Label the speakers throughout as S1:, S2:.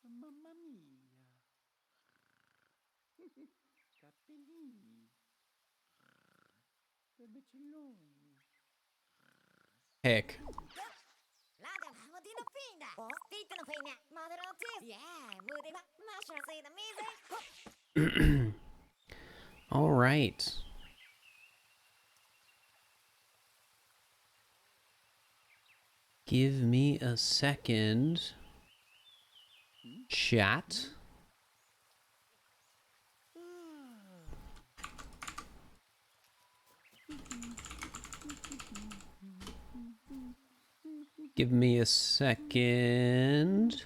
S1: Mamma mia. Cappellini. Berbecelloni.
S2: Heck. All right. Give me a second. Chat. Give me a second.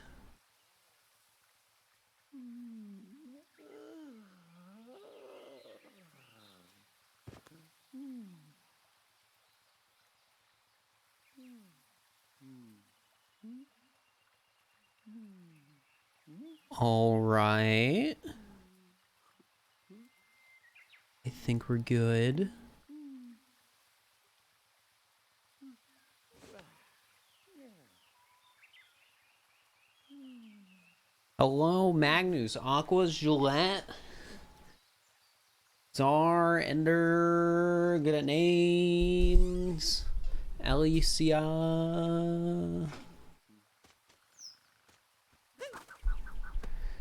S2: All right. I think we're good. Hello, Magnus, Aquas, Gillette, Czar, Ender, good at names, Alicia,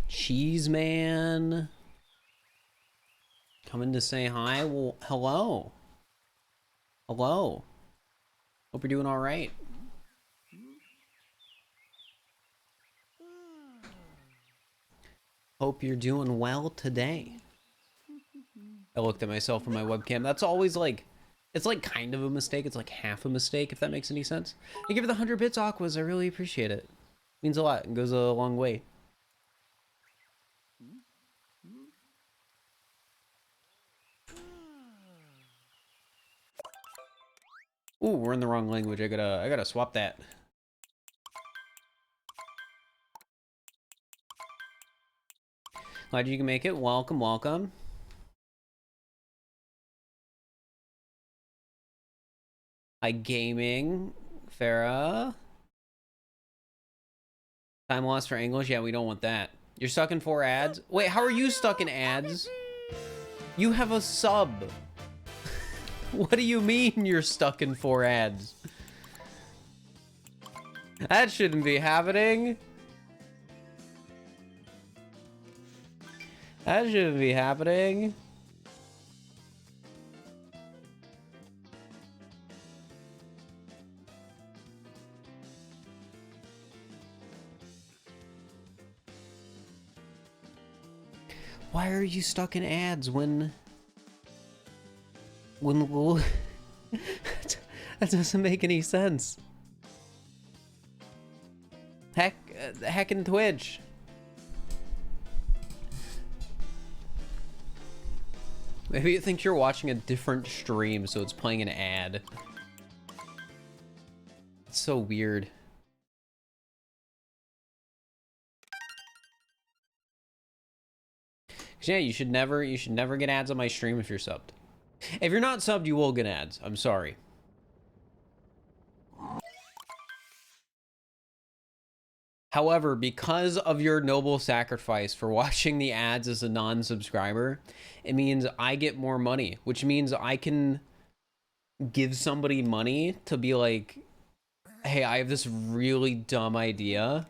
S2: Cheeseman, coming to say hi. Well, hello. Hello. Hope you're doing all right. Hope you're doing well today. I looked at myself from my webcam. That's always like, it's like kind of a mistake. It's like half a mistake, if that makes any sense. I give it the 100 bits, Aquas. I really appreciate it. Means a lot and goes a long way. Ooh, we're in the wrong language. I gotta swap that. Glad you can make it. Welcome, welcome. Hi, gaming. Farah. Time lost for English? Yeah, we don't want that. You're stuck in 4 ads? Wait, how are you stuck in ads? You have a sub. What do you mean you're stuck in 4 ads? That shouldn't be happening. That shouldn't be happening. Why are you stuck in ads when that doesn't make any sense. Heckin' Twitch. Maybe it thinks you're watching a different stream, so it's playing an ad. It's so weird. Yeah, you should never get ads on my stream if you're subbed. If you're not subbed, you will get ads. I'm sorry. However, because of your noble sacrifice for watching the ads as a non-subscriber, it means I get more money, which means I can give somebody money to be like, hey, I have this really dumb idea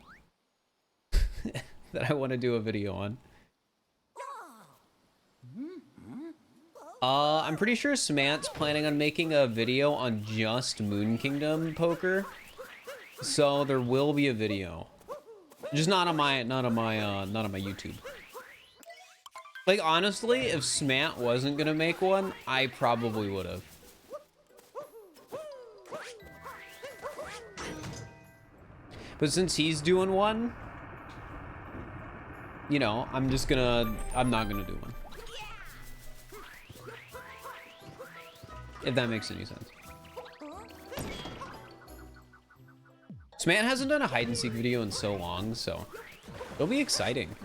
S2: that I want to do a video on. I'm pretty sure Smant's planning on making a video on just Moon Kingdom poker, so there will be a video, just not on my YouTube. Like, honestly, if Smant wasn't gonna make one, I probably would have. But since he's doing one, you know, I'm not gonna do one. If that makes any sense. Smant hasn't done a hide and seek video in so long, so it'll be exciting.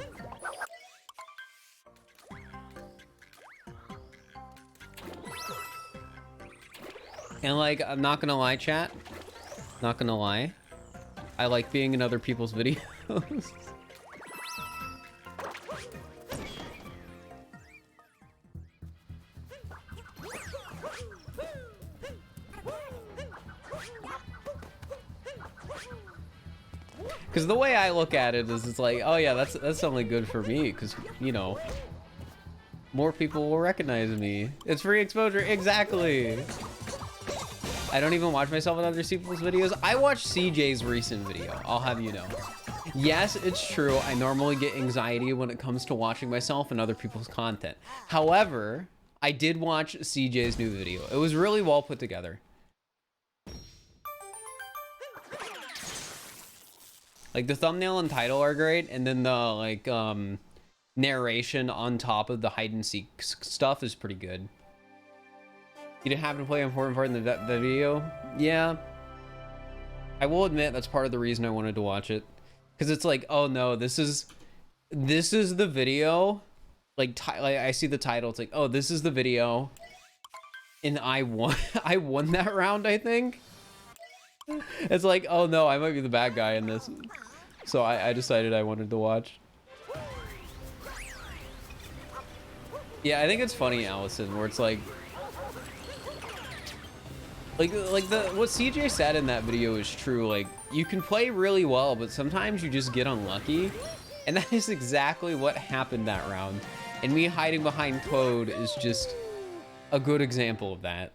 S2: And like, I'm not gonna lie, chat. Not gonna lie. I like being in other people's videos. Because the way I look at it is, it's like, oh yeah, that's only good for me, because, you know, more people will recognize me. It's free exposure, exactly. I don't even watch myself in other people's videos. I watched CJ's recent video, I'll have you know. Yes, it's true, I normally get anxiety when it comes to watching myself and other people's content. However, I did watch CJ's new video. It was really well put together. Like, the thumbnail and title are great, and then the, like, narration on top of the hide and seek stuff is pretty good. You didn't happen to play an important part in the video? Yeah. I will admit that's part of the reason I wanted to watch it. Because it's like, oh no, this is the video. Like I see the title, it's like, oh, this is the video. And I won, I won that round, I think. It's like, oh no, I might be the bad guy in this. So I decided I wanted to watch. Yeah, I think it's funny, Allison, where it's like what CJ said in that video is true. Like, you can play really well, but sometimes you just get unlucky. And that is exactly what happened that round. And me hiding behind Toad is just a good example of that.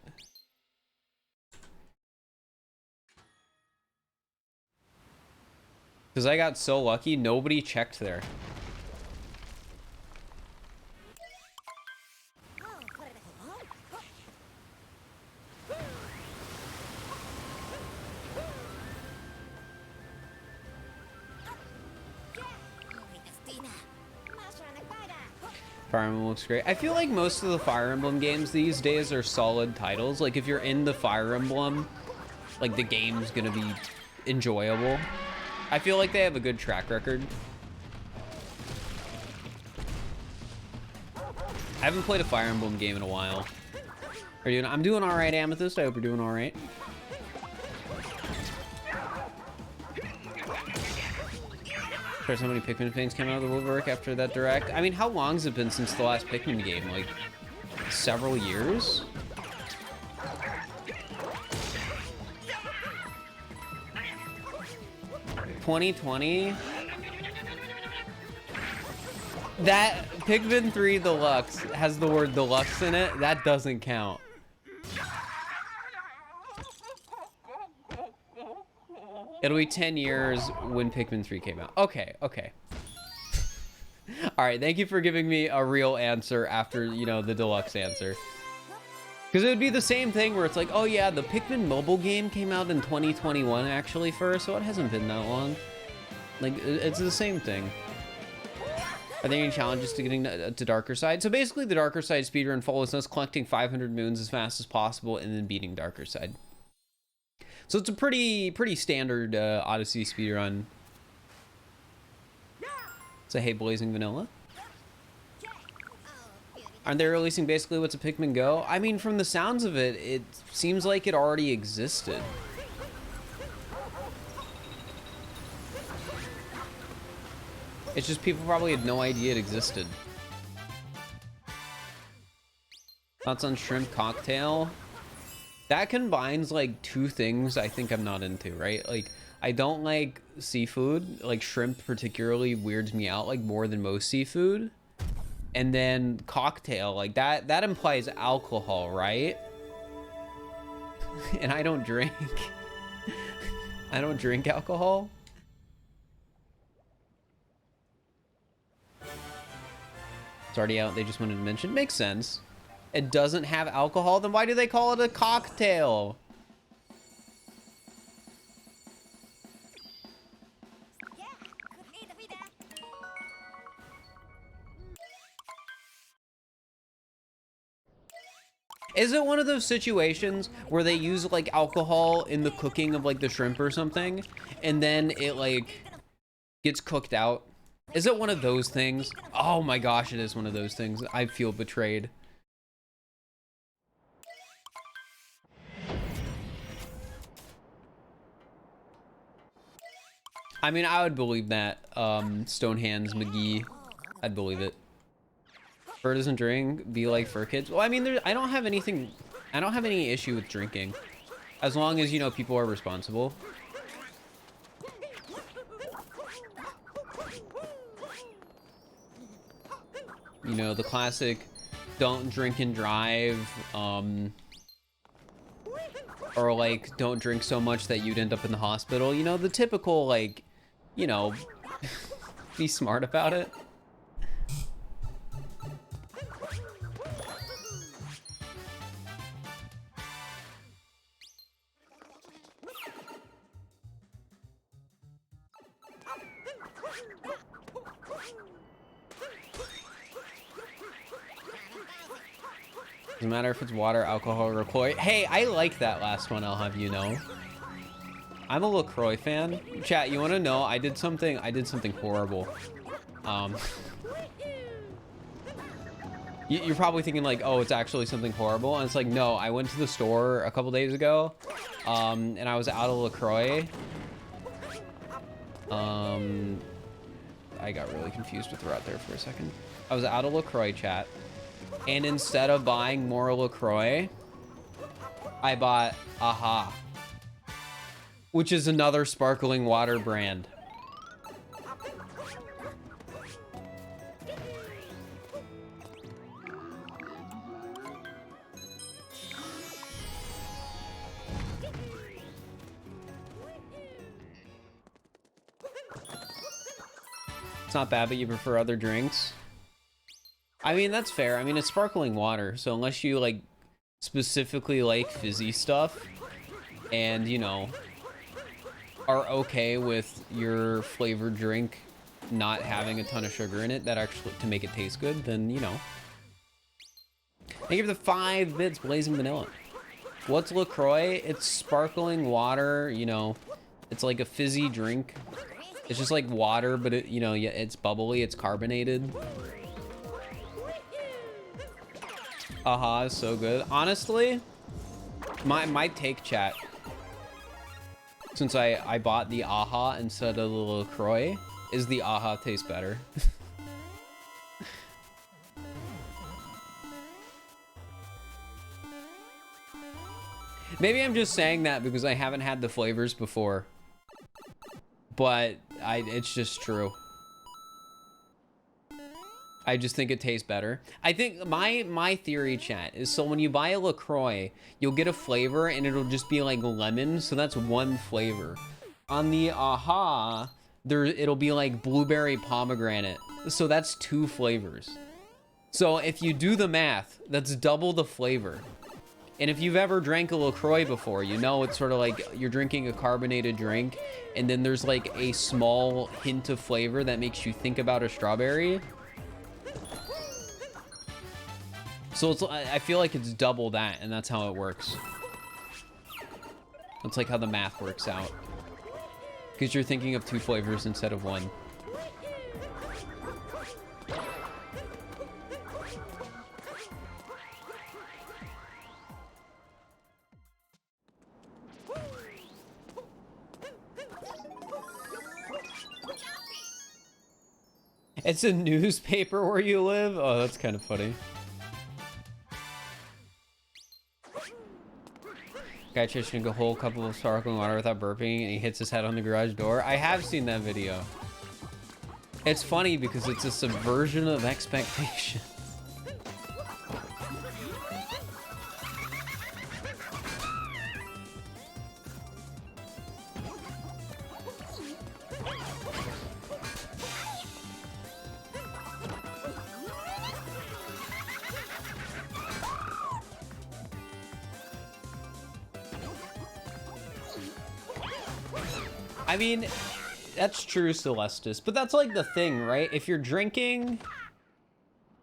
S2: Because I got so lucky, nobody checked there. Fire Emblem looks great. I feel like most of the Fire Emblem games these days are solid titles. Like, if you're in the Fire Emblem, like, the game's gonna be enjoyable. I feel like they have a good track record. I haven't played a Fire Emblem game in a while. Are you doing? I'm doing all right, Amethyst. I hope you're doing all right. Sure, so many Pikmin things came out of the woodwork after that direct. I mean, how long's it been since the last Pikmin game? Like, several years? $2020? That Pikmin 3 Deluxe has the word deluxe in it. That doesn't count. It'll be 10 years when Pikmin 3 came out. Okay, okay. All right, thank you for giving me a real answer after, you know, the deluxe answer. Because it would be the same thing where it's like, oh yeah, the Pikmin mobile game came out in 2021 actually first, so it hasn't been that long. Like, it's the same thing. Are there any challenges to getting to Darker Side? So basically the Darker Side speedrun follows us collecting 500 moons as fast as possible and then beating Darker Side. So it's a pretty standard Odyssey speedrun. So hey, Blazing Vanilla. Aren't they releasing basically what's a Pikmin Go? I mean, from the sounds of it, it seems like it already existed. It's just people probably had no idea it existed. Thoughts on shrimp cocktail? That combines like two things I think I'm not into, right? Like, I don't like seafood. Like, shrimp particularly weirds me out like more than most seafood. And then cocktail, like that implies alcohol, right? And I don't drink. I don't drink alcohol. It's already out, they just wanted to mention. Makes sense. It doesn't have alcohol, then why do they call it a cocktail? Is it one of those situations where they use like alcohol in the cooking of like the shrimp or something, and then it like gets cooked out? Is it one of those things? Oh my gosh, it is one of those things. I feel betrayed. I mean, I would believe that. Stonehands McGee, I'd believe it. Fir doesn't drink. Be like Fir kids. Well, I mean, I don't have anything. I don't have any issue with drinking, as long as, you know, people are responsible. You know, the classic don't drink and drive, or like don't drink so much that you'd end up in the hospital. You know, the typical, like, you know, be smart about it. Doesn't matter if it's water, alcohol, or LaCroix. Hey, I like that last one, I'll have you know. I'm a LaCroix fan. Chat, you want to know? I did something horrible. You're probably thinking like, oh, it's actually something horrible. And it's like, no, I went to the store a couple days ago, and I was out of LaCroix. I got really confused with the route there for a second. I was out of LaCroix, chat. And instead of buying more LaCroix, I bought Aha, which is another sparkling water brand. It's not bad, but you prefer other drinks. I mean, that's fair. I mean, it's sparkling water, so unless you, like, specifically like fizzy stuff and, you know, are okay with your flavored drink not having a ton of sugar in it that actually to make it taste good, then, you know. Thank you for the 5 bits, Blazing Vanilla. What's LaCroix? It's sparkling water, you know. It's like a fizzy drink. It's just like water, but it, you know, yeah, it's bubbly, it's carbonated. Aha is so good. Honestly, my take, chat, since I bought the Aha instead of the LaCroix, is the Aha tastes better. Maybe I'm just saying that because I haven't had the flavors before, but it's just true. I just think it tastes better. I think my theory, chat, is so when you buy a LaCroix, you'll get a flavor and it'll just be like lemon, so that's one flavor. On the Aha, it'll be like blueberry pomegranate, so that's 2 flavors. So if you do the math, that's double the flavor. And if you've ever drank a LaCroix before, you know it's sort of like you're drinking a carbonated drink, and then there's like a small hint of flavor that makes you think about a strawberry. So I feel like it's double that, and that's how it works. That's like how the math works out. Because you're thinking of 2 flavors instead of 1. It's a newspaper where you live? Oh, that's kind of funny. Guy chasing a whole cup of sparkling water without burping, and he hits his head on the garage door. I have seen that video. It's funny because it's a subversion of expectations. I mean, that's true, Celestis, but that's like the thing, right? If you're drinking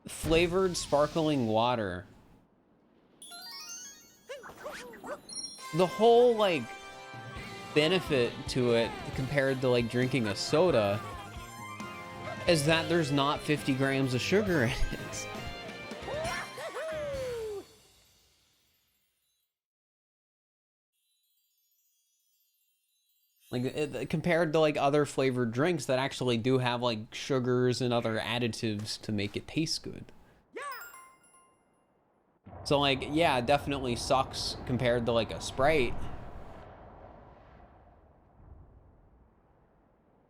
S2: flavored sparkling water, the whole like benefit to it compared to like drinking a soda is that there's not 50 grams of sugar in it. Like compared to like other flavored drinks that actually do have like sugars and other additives to make it taste good. So like, yeah, it definitely sucks compared to like a Sprite.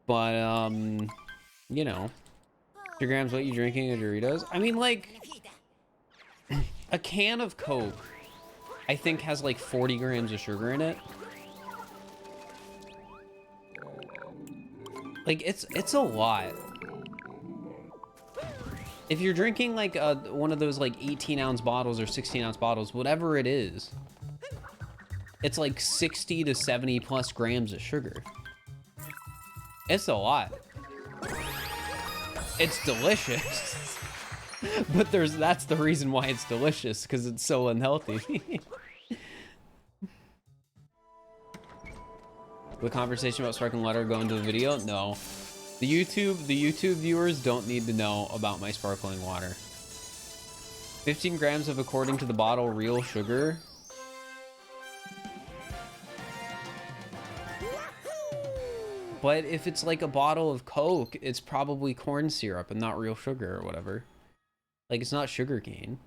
S2: But you know, 2 grams what you drinking of Doritos? I mean, like a can of Coke I think has like 40 grams of sugar in it. Like it's a lot. If you're drinking like one of those like 18-ounce bottles or 16-ounce bottles, whatever it is, it's like 60 to 70 plus grams of sugar. It's a lot. It's delicious. But that's the reason why it's delicious, because it's so unhealthy. The conversation about sparkling water go into the video? No. The YouTube viewers don't need to know about my sparkling water. 15 grams of, according to the bottle, real sugar. But if it's like a bottle of Coke, it's probably corn syrup and not real sugar or whatever. Like, it's not sugar cane.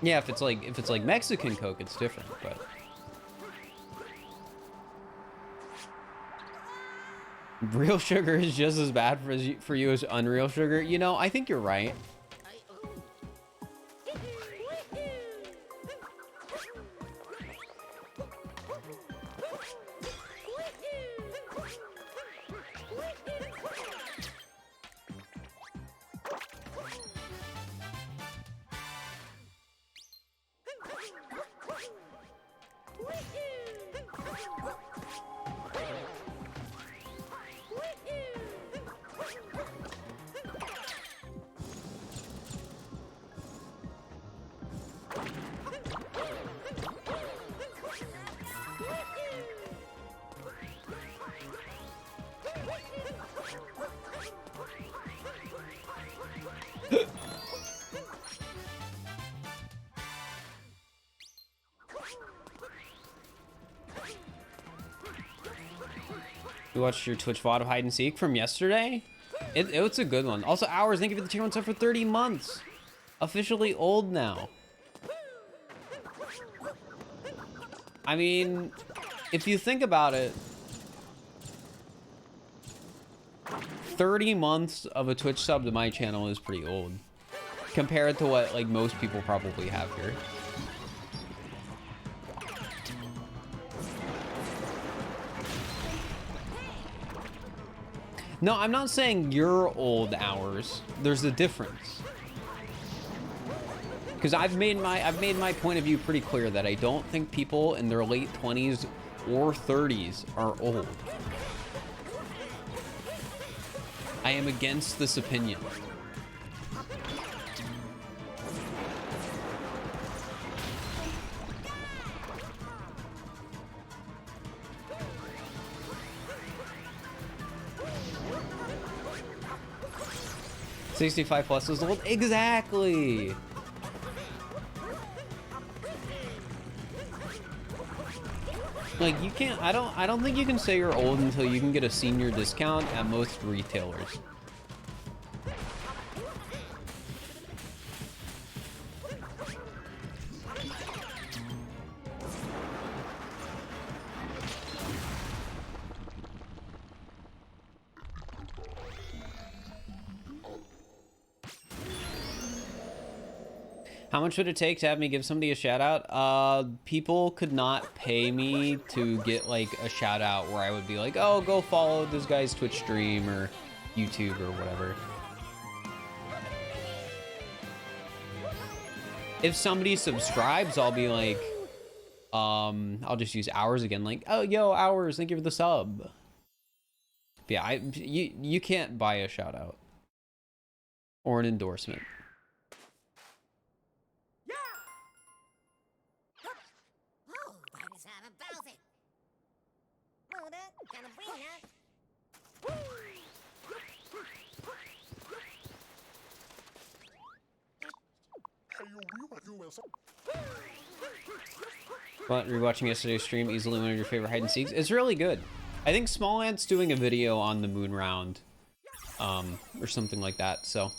S2: Yeah, if it's like Mexican Coke, it's different, but real sugar is just as bad for you as unreal sugar. You know, I think you're right. You watched your Twitch VOD of hide and seek from yesterday? It's a good one. Also, Hours, thank you for the tier 1 sub for 30 months. Officially old now. I mean, if you think about it, 30 months of a Twitch sub to my channel is pretty old compared to what like most people probably have here. No, I'm not saying you're old, Hours. There's a difference. Because I've made my point of view pretty clear that I don't think people in their late 20s or 30s are old. I am against this opinion. '65+ is old. Exactly. Like you can't. I don't think you can say you're old until you can get a senior discount at most retailers. How much would it take to have me give somebody a shout out? People could not pay me to get like a shout out where I would be like, oh, go follow this guy's Twitch stream or YouTube or whatever. If somebody subscribes, I'll be like, I'll just use Hours again. Like, oh, yo, Hours, thank you for the sub. But yeah, you can't buy a shout out or an endorsement. But rewatching yesterday's stream, easily one of your favorite hide and seeks. It's really good. I think Small Ant's doing a video on the moon round, or something like that. So,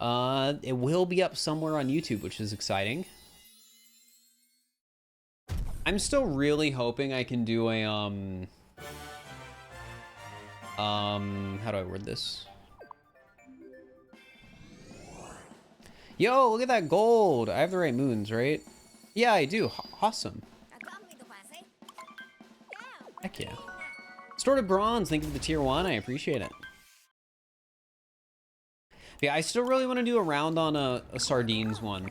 S2: it will be up somewhere on YouTube, which is exciting. I'm still really hoping I can do a how do I word this? Yo, look at that gold. I have the right moons, right? Yeah, I do. Awesome. Heck yeah. Distorted Bronze, thank you for the tier 1. I appreciate it. Yeah, I still really want to do a round on a sardines one.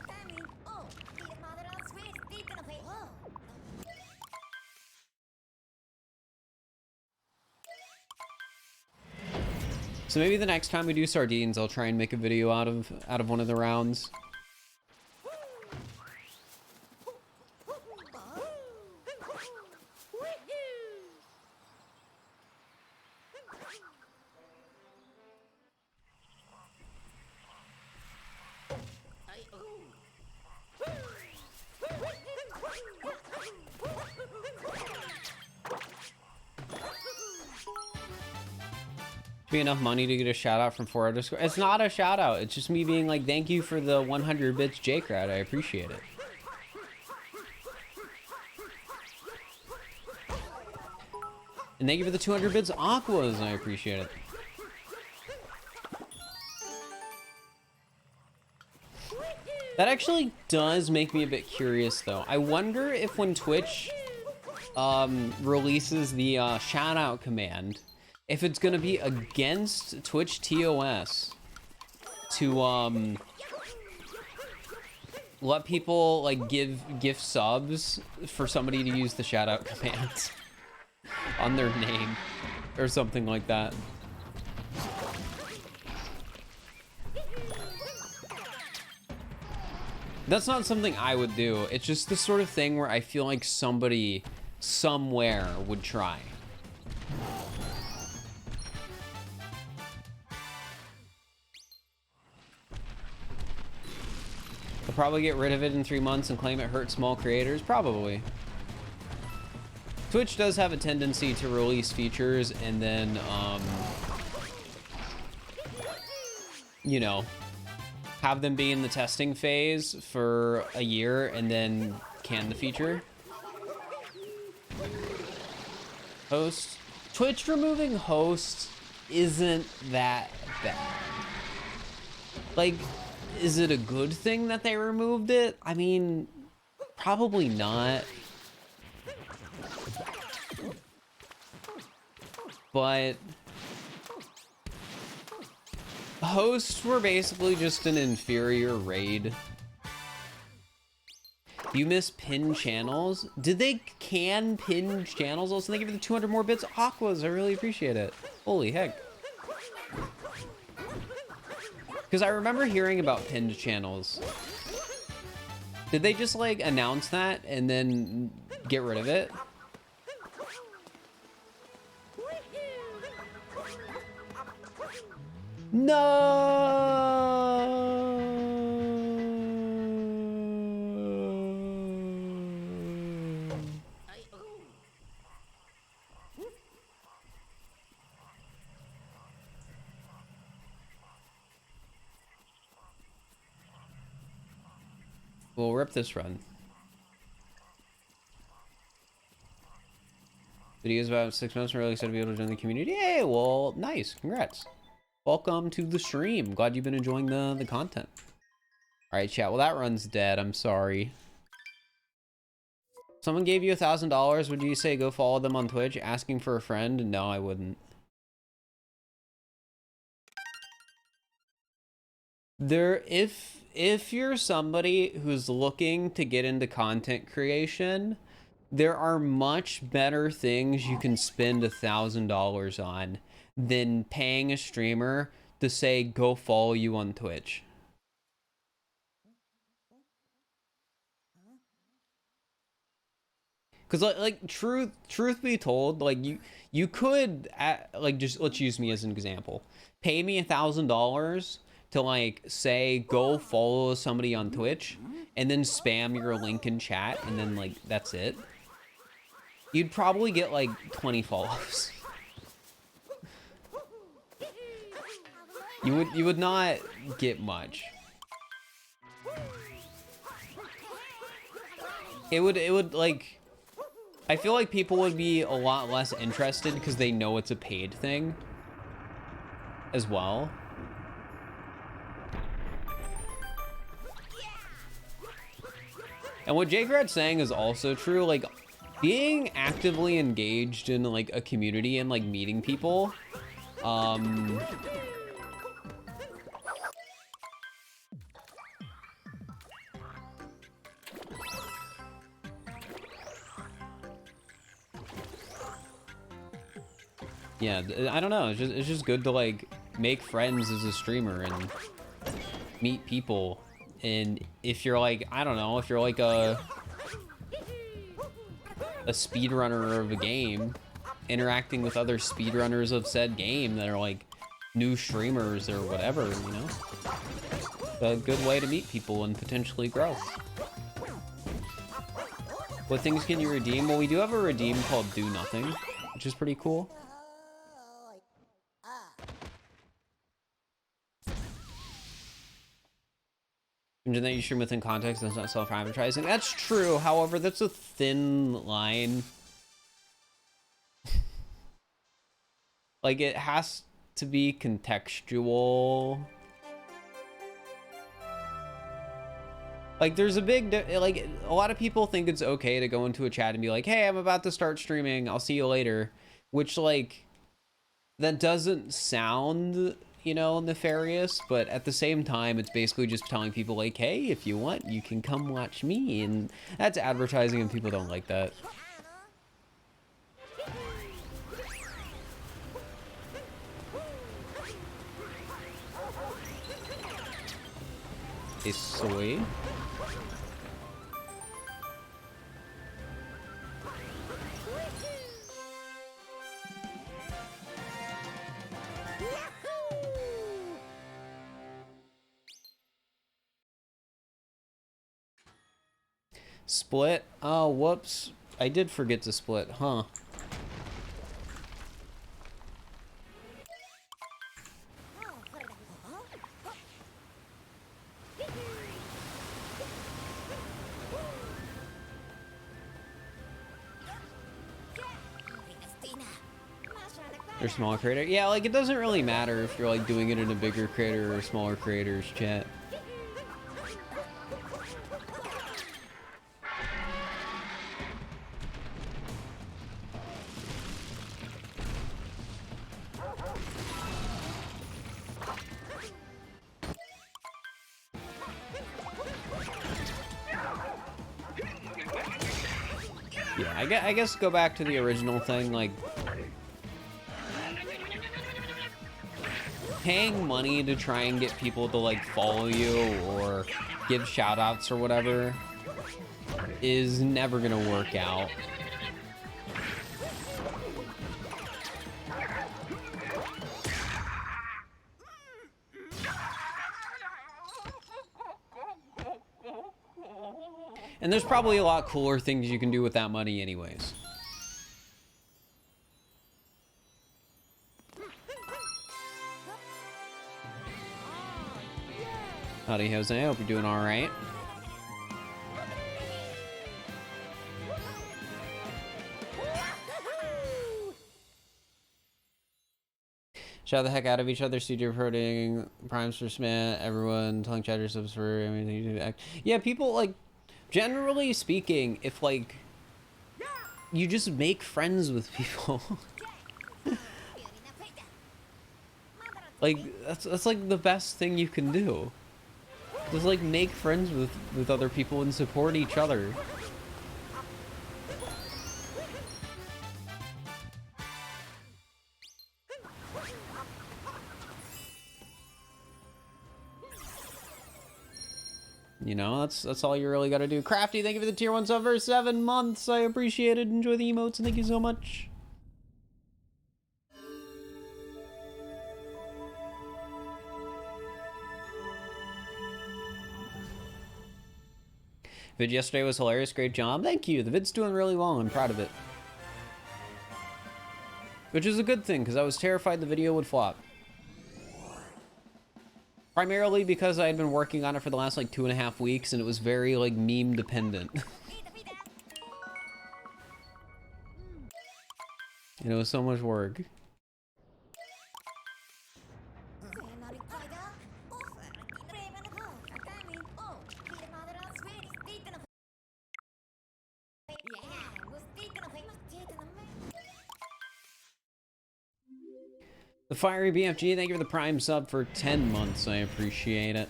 S2: So maybe the next time we do sardines, I'll try and make a video out of one of the rounds. Be enough money to get a shout out from 4 _. It's not a shout out. It's just me being like, thank you for the 100 bits, J-Crowd. I appreciate it. And thank you for the 200 bits, Aquas. I appreciate it. That actually does make me a bit curious, though. I wonder if when Twitch releases the shout out command, if it's gonna be against Twitch TOS to let people like give gift subs for somebody to use the shout out commands on their name or something like that. That's not something I would do. It's just the sort of thing where I feel like somebody somewhere would try. They'll probably get rid of it in 3 months and claim it hurts small creators. Probably. Twitch does have a tendency to release features and then, you know, have them be in the testing phase for a year and then can the feature. Host. Twitch removing hosts isn't that bad. Like, is it a good thing that they removed it? I mean, probably not. But hosts were basically just an inferior raid. You miss pinned channels? Did they can pinned channels? Also, thank you for the 200 more bits. Aquas, I really appreciate it. Holy heck. Because I remember hearing about pinned channels. Did they just like announce that and then get rid of it? No. We'll rip this run. Videos about 6 months. I'm really excited to be able to join the community. Hey, well, nice. Congrats. Welcome to the stream. Glad you've been enjoying the content. All right, chat. Well, that run's dead. I'm sorry. Someone gave you $1,000. Would you say go follow them on Twitch asking for a friend? No, I wouldn't. If you're somebody who's looking to get into content creation, there are much better things you can spend $1,000 on than paying a streamer to say go follow you on Twitch. Because like truth be told, like you could like, just let's use me as an example. Pay me $1,000 to like say go follow somebody on Twitch and then spam your link in chat and then like that's it. You'd probably get like 20 follows. You would not get much. It would like, I feel like people would be a lot less interested because they know it's a paid thing as well. And what Jagrad's saying is also true. Like, being actively engaged in like a community and like meeting people, yeah, I don't know. It's just good to like make friends as a streamer and meet people. And if you're like, I don't know, if you're like a speedrunner of a game, interacting with other speedrunners of said game that are like new streamers or whatever, you know, a good way to meet people and potentially grow. What things can you redeem? Well, we do have a redeem called Do Nothing, which is pretty cool. Mention that you stream within context, that's not self-advertising. That's true, however, that's a thin line. Like, it has to be contextual. Like, there's a big, like, a lot of people think it's okay to go into a chat and be like, hey, I'm about to start streaming, I'll see you later. Which, like, that doesn't sound, you know, nefarious, but at the same time, it's basically just telling people like, hey, if you want, you can come watch me, and that's advertising and people don't like that. A soy. Split? Oh, whoops. I did forget to split, huh? Or smaller creator? Yeah, like, it doesn't really matter if you're, like, doing it in a bigger creator or a smaller creator's chat. Yeah, I guess go back to the original thing, like, paying money to try and get people to like follow you or give shout outs or whatever is never gonna work out. And there's probably a lot cooler things you can do with that money anyways. Howdy, Jose. I hope you're doing all right. Shout the heck out of each other. Studio promoting primes for Smith. Everyone telling chatter subs for everything. Yeah, people like, generally speaking, if like you just make friends with people. Like that's like the best thing you can do. Just like make friends with other people and support each other. You know, that's all you really gotta do. Crafty, thank you for the tier 1 sub for 7 months. I appreciate it. Enjoy the emotes, and thank you so much. Vid yesterday was hilarious. Great job. Thank you. The vid's doing really well. I'm proud of it. Which is a good thing, because I was terrified the video would flop. Primarily because I had been working on it for the last, like, 2.5 weeks, and it was very, like, meme dependent. And it was so much work. The Fiery BFG, thank you for the Prime sub for 10 months. I appreciate it.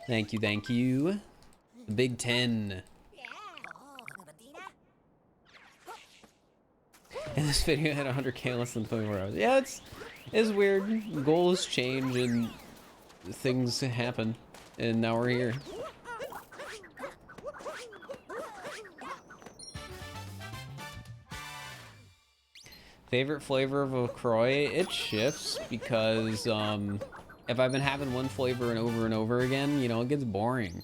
S2: Thank you, thank you. The Big 10. And this video had 100k less than 24 hours. Yeah, it's weird. Goals change and things happen. And now we're here. Favorite flavor of LaCroix? It shifts because if I've been having one flavor and over again, you know, it gets boring.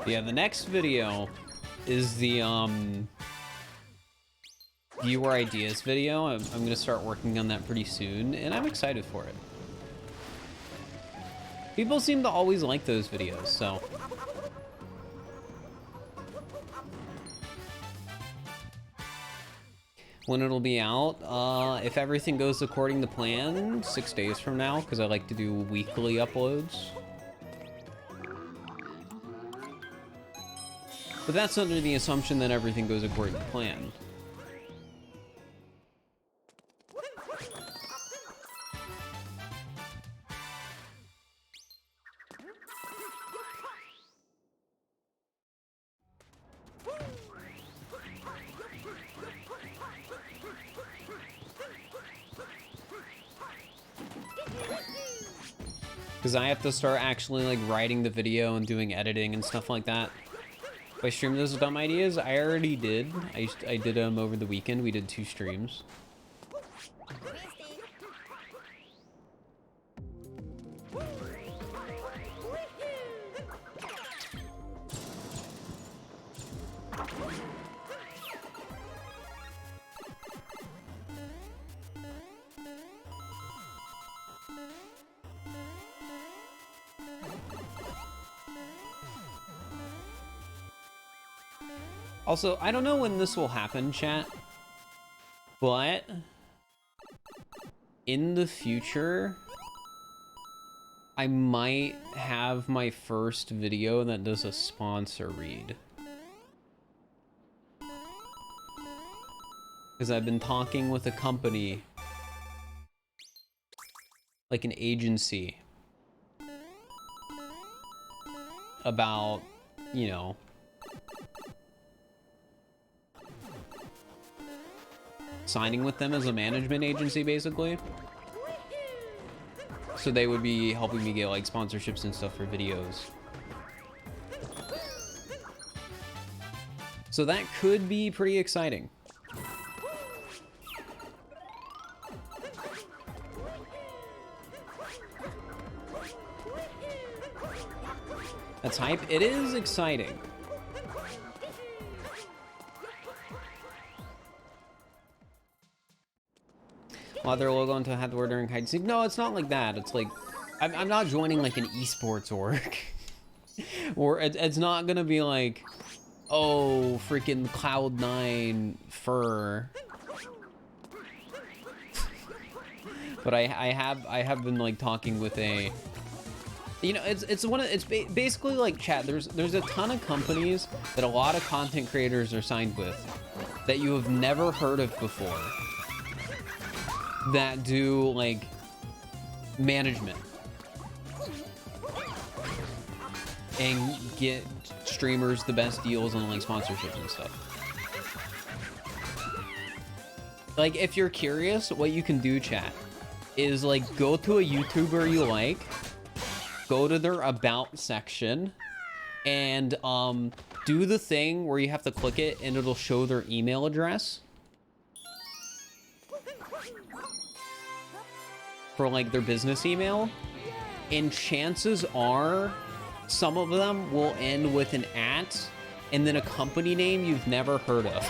S2: Yeah, the next video is the viewer ideas video. I'm gonna start working on that pretty soon, and I'm excited for it. People seem to always like those videos, so. When it'll be out, if everything goes according to plan, 6 days from now, because I like to do weekly uploads. But that's under the assumption that everything goes according to plan. Because I have to start actually like writing the video and doing editing and stuff like that. If I stream those dumb ideas, I already did. I did them over the weekend. We did 2 streams. Also, I don't know when this will happen, chat, but in the future, I might have my first video that does a sponsor read. Because I've been talking with a company, like an agency, about, you know, signing with them as a management agency, basically. So they would be helping me get like sponsorships and stuff for videos. So that could be pretty exciting. That's hype. It is exciting. Other logo until I had to wear during hide and seek. No, it's not like that. It's like I'm not joining like an esports org. Or it's not gonna be like, oh, freaking Cloud9 Fir. But I have been like talking with a, you know, it's basically like chat. There's a ton of companies that a lot of content creators are signed with that you have never heard of before that do like management and get streamers the best deals on like sponsorships and stuff. Like, if you're curious, what you can do, chat, is like go to a YouTuber you like, go to their about section, and do the thing where you have to click it and it'll show their email address for like their business email, and chances are some of them will end with an @ and then a company name you've never heard of.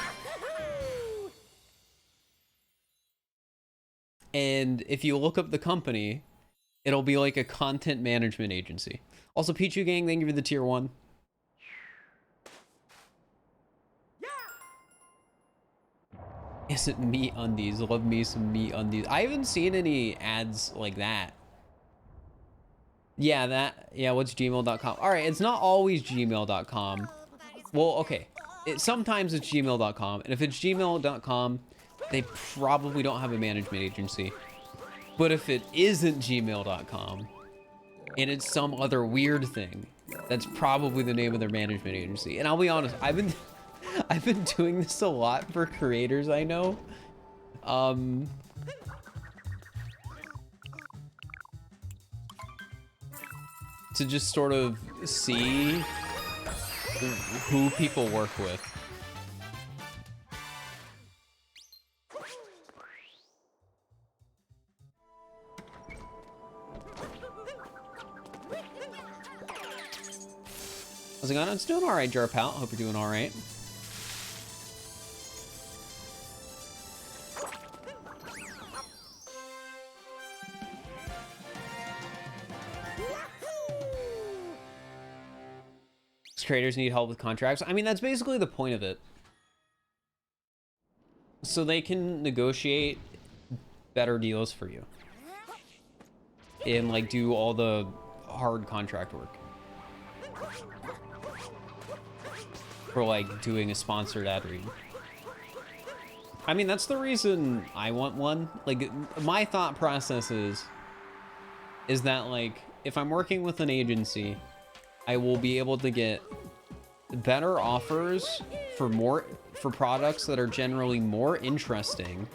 S2: And if you look up the company, it'll be like a content management agency. Also, Pichu Gang, thank you for the tier 1. Isn't me undies? Love me some me undies. I haven't seen any ads like that. Yeah, what's gmail.com? All right, it's not always gmail.com. Well, okay. Sometimes it's gmail.com. And if it's gmail.com, they probably don't have a management agency. But if it isn't gmail.com and it's some other weird thing, that's probably the name of their management agency. And I'll be honest, I've been doing this a lot for creators I know. To just sort of see who people work with. How's it going? It's doing all right, Jar Pal. Hope you're doing all right. Creators need help with contracts. I mean, that's basically the point of it. So they can negotiate better deals for you. And like do all the hard contract work. For like doing a sponsored ad read. I mean, that's the reason I want one. Like, my thought process is that like, if I'm working with an agency, I will be able to get better offers for products that are generally more interesting.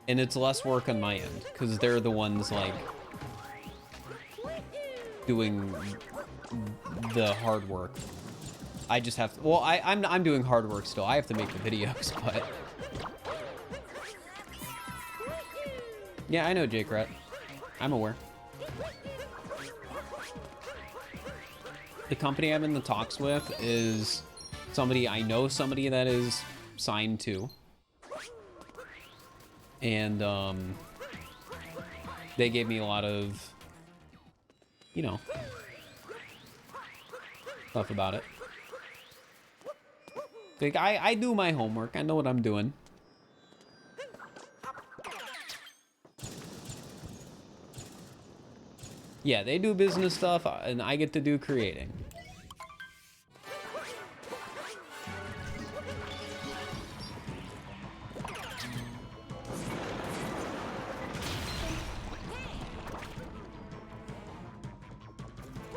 S2: And it's less work on my end, because they're the ones like doing the hard work. I just have to, well, I'm doing hard work still. I have to make the videos, but yeah, I know, Jake Rat. I'm aware. The company I'm in the talks with is somebody I know, somebody that is signed to, and they gave me a lot of, you know, stuff about it. Like, I do my homework. I know what I'm doing. Yeah, they do business stuff, and I get to do creating.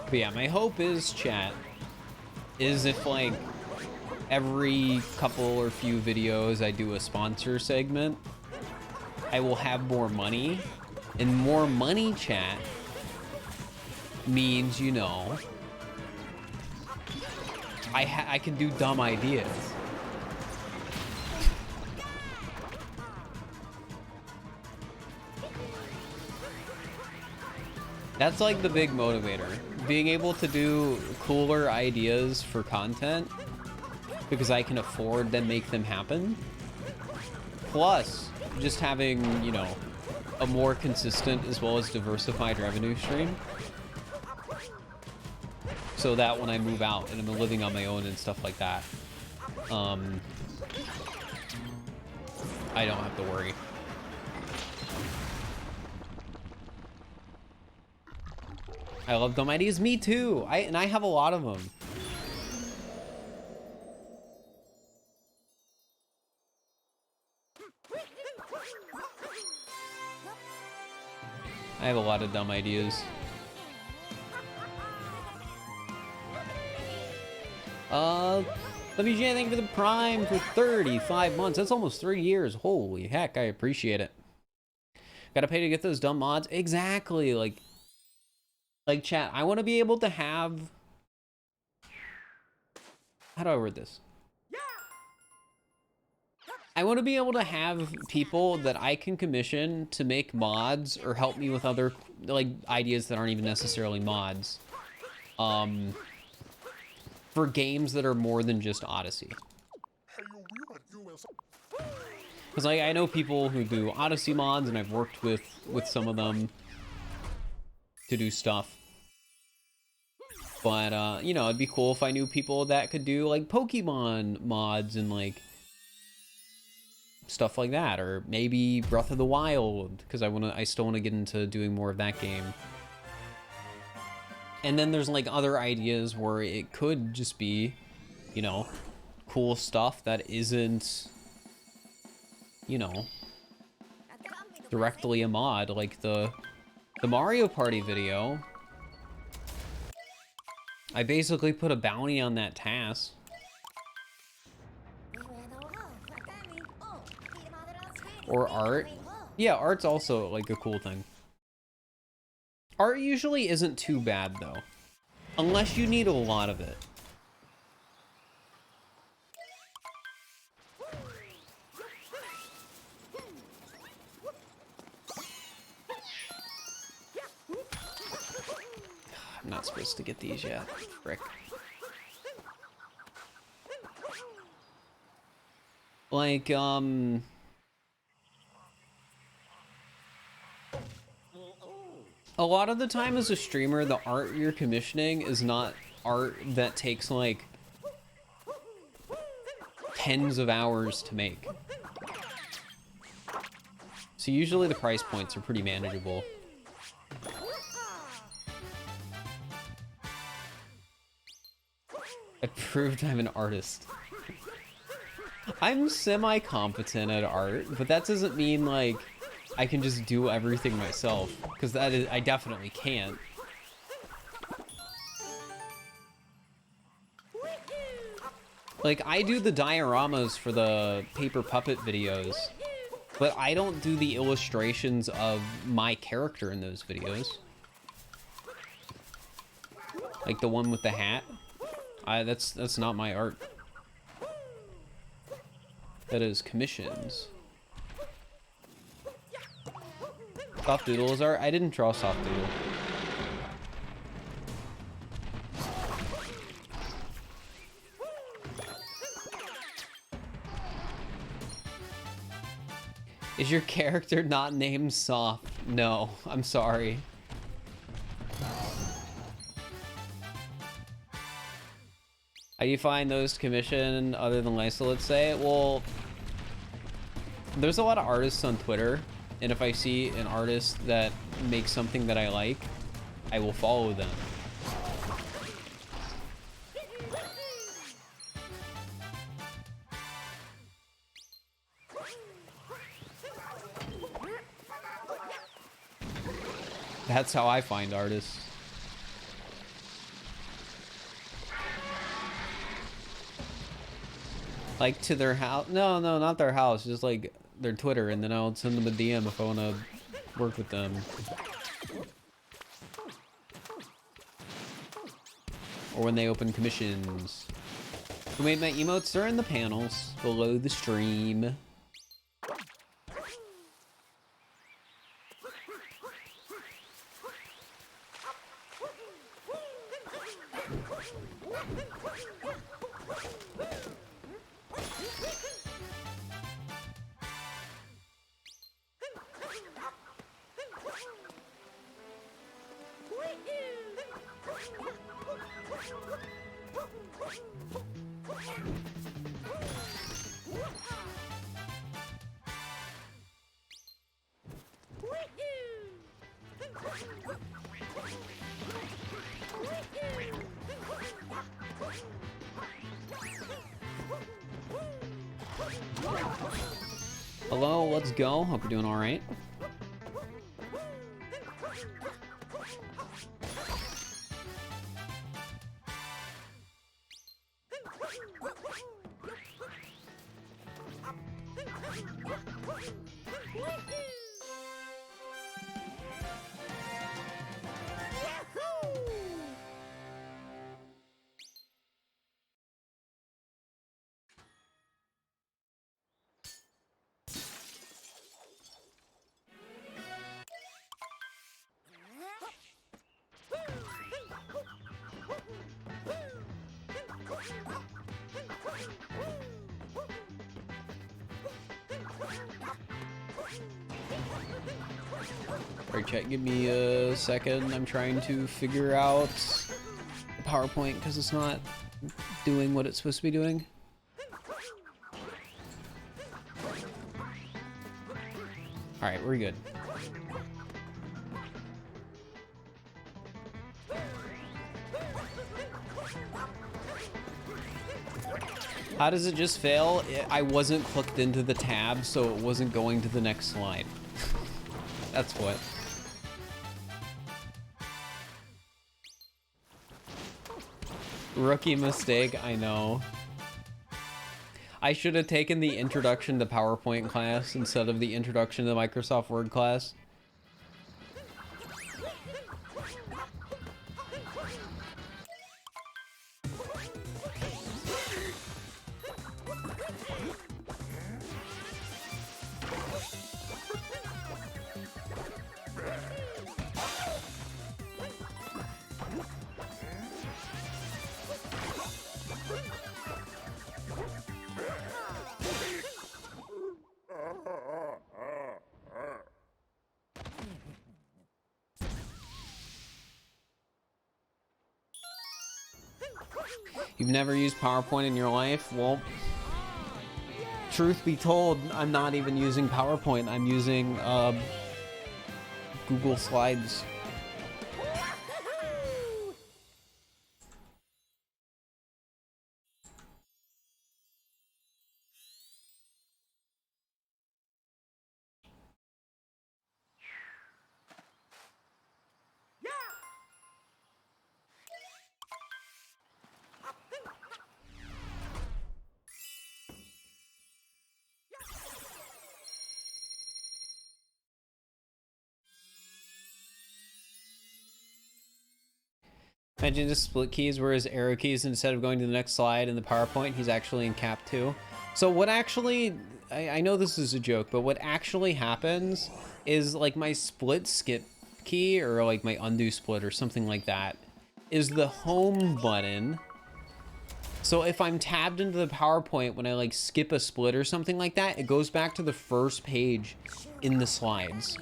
S2: But yeah, my hope is, chat, is if, like, every couple or few videos I do a sponsor segment, I will have more money. And more money, chat, means, you know, I can do dumb ideas. That's like the big motivator. Being able to do cooler ideas for content because I can afford to make them happen. Plus, just having, you know, a more consistent as well as diversified revenue stream so that when I move out and I'm living on my own and stuff like that, I don't have to worry. I love dumb ideas. Me too. I have a lot of them. I have a lot of dumb ideas. WJ, thank you for the Prime for 35 months. That's almost 3 years. Holy heck, I appreciate it. Gotta pay to get those dumb mods. Exactly. Like chat, I want to be able to have... How do I word this? I want to be able to have people that I can commission to make mods or help me with other like ideas that aren't even necessarily mods. For games that are more than just Odyssey. Because like, I know people who do Odyssey mods, and I've worked with some of them to do stuff. But, you know, it'd be cool if I knew people that could do, like, Pokemon mods and, like, stuff like that. Or maybe Breath of the Wild, because I still want to get into doing more of that game. And then there's, like, other ideas where it could just be, you know, cool stuff that isn't, you know, directly a mod. Like the Mario Party video, I basically put a bounty on that task. Or art. Yeah, art's also, like, a cool thing. Art usually isn't too bad, though. Unless you need a lot of it. I'm not supposed to get these yet. Frick. Like, a lot of the time as a streamer, the art you're commissioning is not art that takes, like, tens of hours to make. So usually the price points are pretty manageable. I proved I'm an artist. I'm semi-competent at art, but that doesn't mean, like, I can just do everything myself, because I definitely can't. Like, I do the dioramas for the paper puppet videos, but I don't do the illustrations of my character in those videos. Like the one with the hat. That's not my art. That is commissions. Soft Doodle is art? I didn't draw Soft Doodle. Is your character not named Soft? No, I'm sorry. How do you find those commission other than Lysa, let's say? Well, there's a lot of artists on Twitter, and if I see an artist that makes something that I like, I will follow them. That's how I find artists. Like to their house? No, not their house. Just like their Twitter, and then I'll send them a DM if I want to work with them. Or when they open commissions. Who made my emotes? They're in the panels below the stream. Hello, let's go. Hope you're doing all right. Alright, chat, give me a second. I'm trying to figure out the PowerPoint because it's not doing what it's supposed to be doing. Alright, we're good. How does it just fail? I wasn't clicked into the tab, so it wasn't going to the next slide. That's what. Rookie mistake, I know. I should have taken the introduction to PowerPoint class instead of the introduction to Microsoft Word class. You've never used PowerPoint in your life? Well, truth be told, I'm not even using PowerPoint. I'm using Google Slides. Imagine the split keys were his arrow keys. Instead of going to the next slide in the PowerPoint, he's actually in cap 2. So what actually, I know this is a joke, but what actually happens is like my split skip key or like my undo split or something like that is the home button. So if I'm tabbed into the PowerPoint when I like skip a split or something like that, it goes back to the first page in the slides.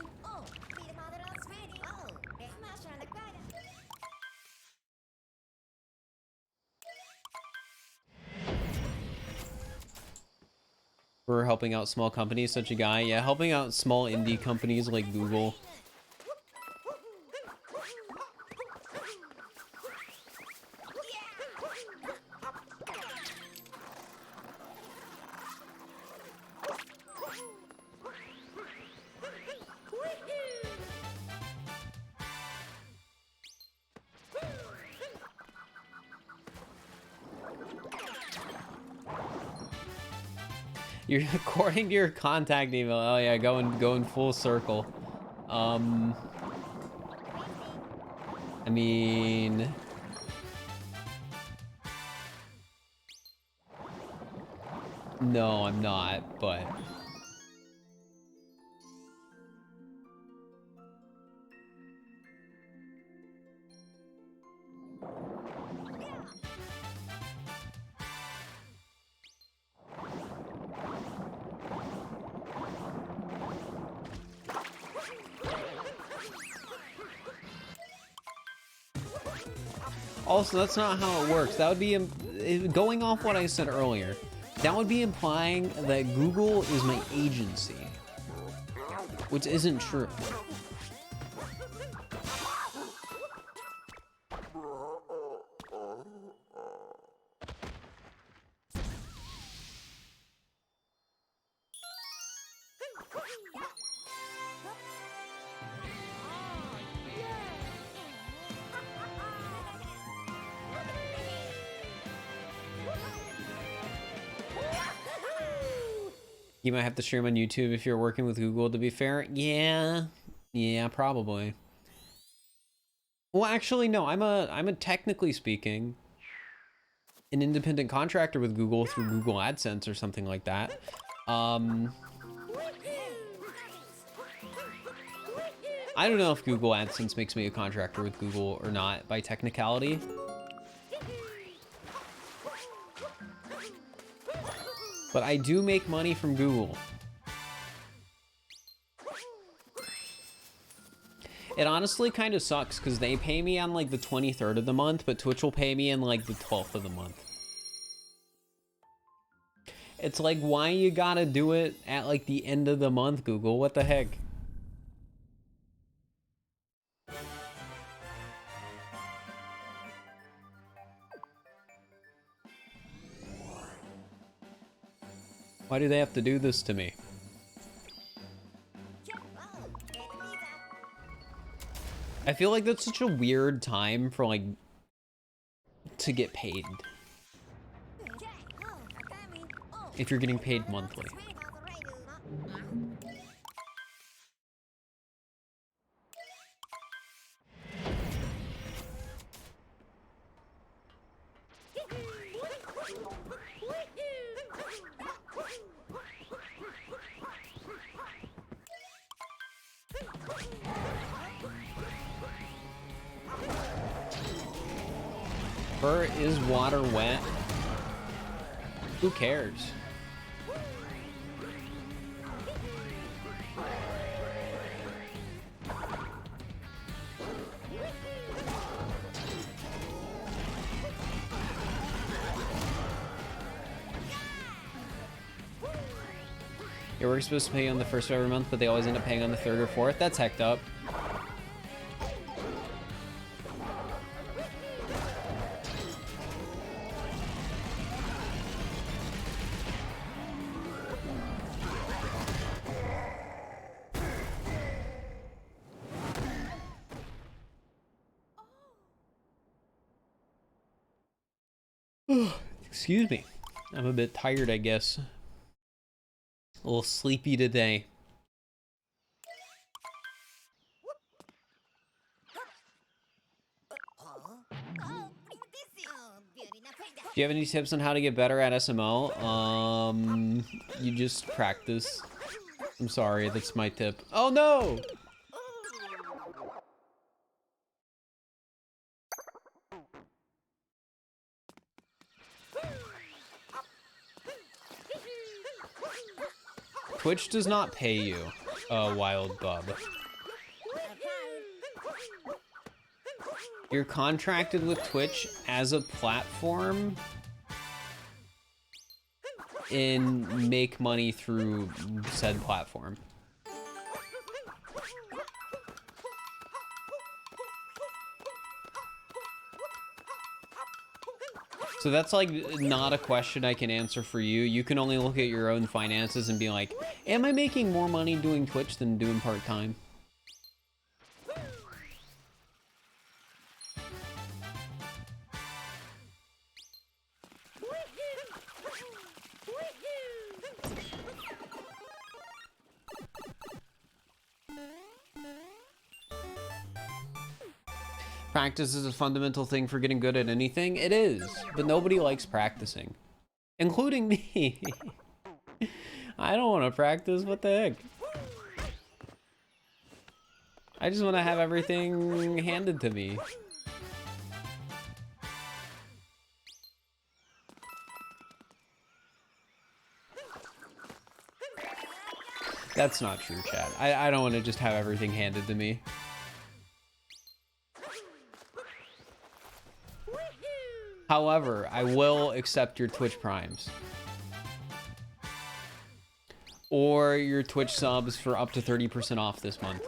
S2: For helping out small companies, such a guy. Yeah, helping out small indie companies like Google. You're according to your contact email. Oh yeah, going full circle. I mean, no, I'm not, but Also, that's not how it works. That would be going off what I said earlier. That would be implying that Google is my agency, which isn't true. You might have to stream on YouTube if you're working with Google, to be fair. Yeah, probably. Well, actually, no, I'm a technically speaking an independent contractor with Google through Google AdSense or something like that. I don't know if Google AdSense makes me a contractor with Google or not by technicality. But I do make money from Google. It honestly kind of sucks because they pay me on like the 23rd of the month, but Twitch will pay me in like the 12th of the month. It's like, why you gotta do it at like the end of the month, Google? What the heck? Why do they have to do this to me? I feel like that's such a weird time for like to get paid. If you're getting paid monthly. Fir, is water wet? Who cares? Yeah, we're supposed to pay on the first of every month, but they always end up paying on the 3rd or 4th. That's hecked up. Excuse me. I'm a bit tired, I guess. A little sleepy today. Do you have any tips on how to get better at SML? You just practice. I'm sorry, that's my tip. Oh no! Twitch does not pay you, Wild Bub. You're contracted with Twitch as a platform and make money through said platform. So that's like not a question I can answer for you. You can only look at your own finances and be like, am I making more money doing Twitch than doing part-time? Practice is a fundamental thing for getting good at anything. It is, but nobody likes practicing, including me. I don't want to practice. What the heck? I just want to have everything handed to me. That's not true, chat. I don't want to just have everything handed to me. However, I will accept your Twitch Primes. Or your Twitch subs for up to 30% off this month.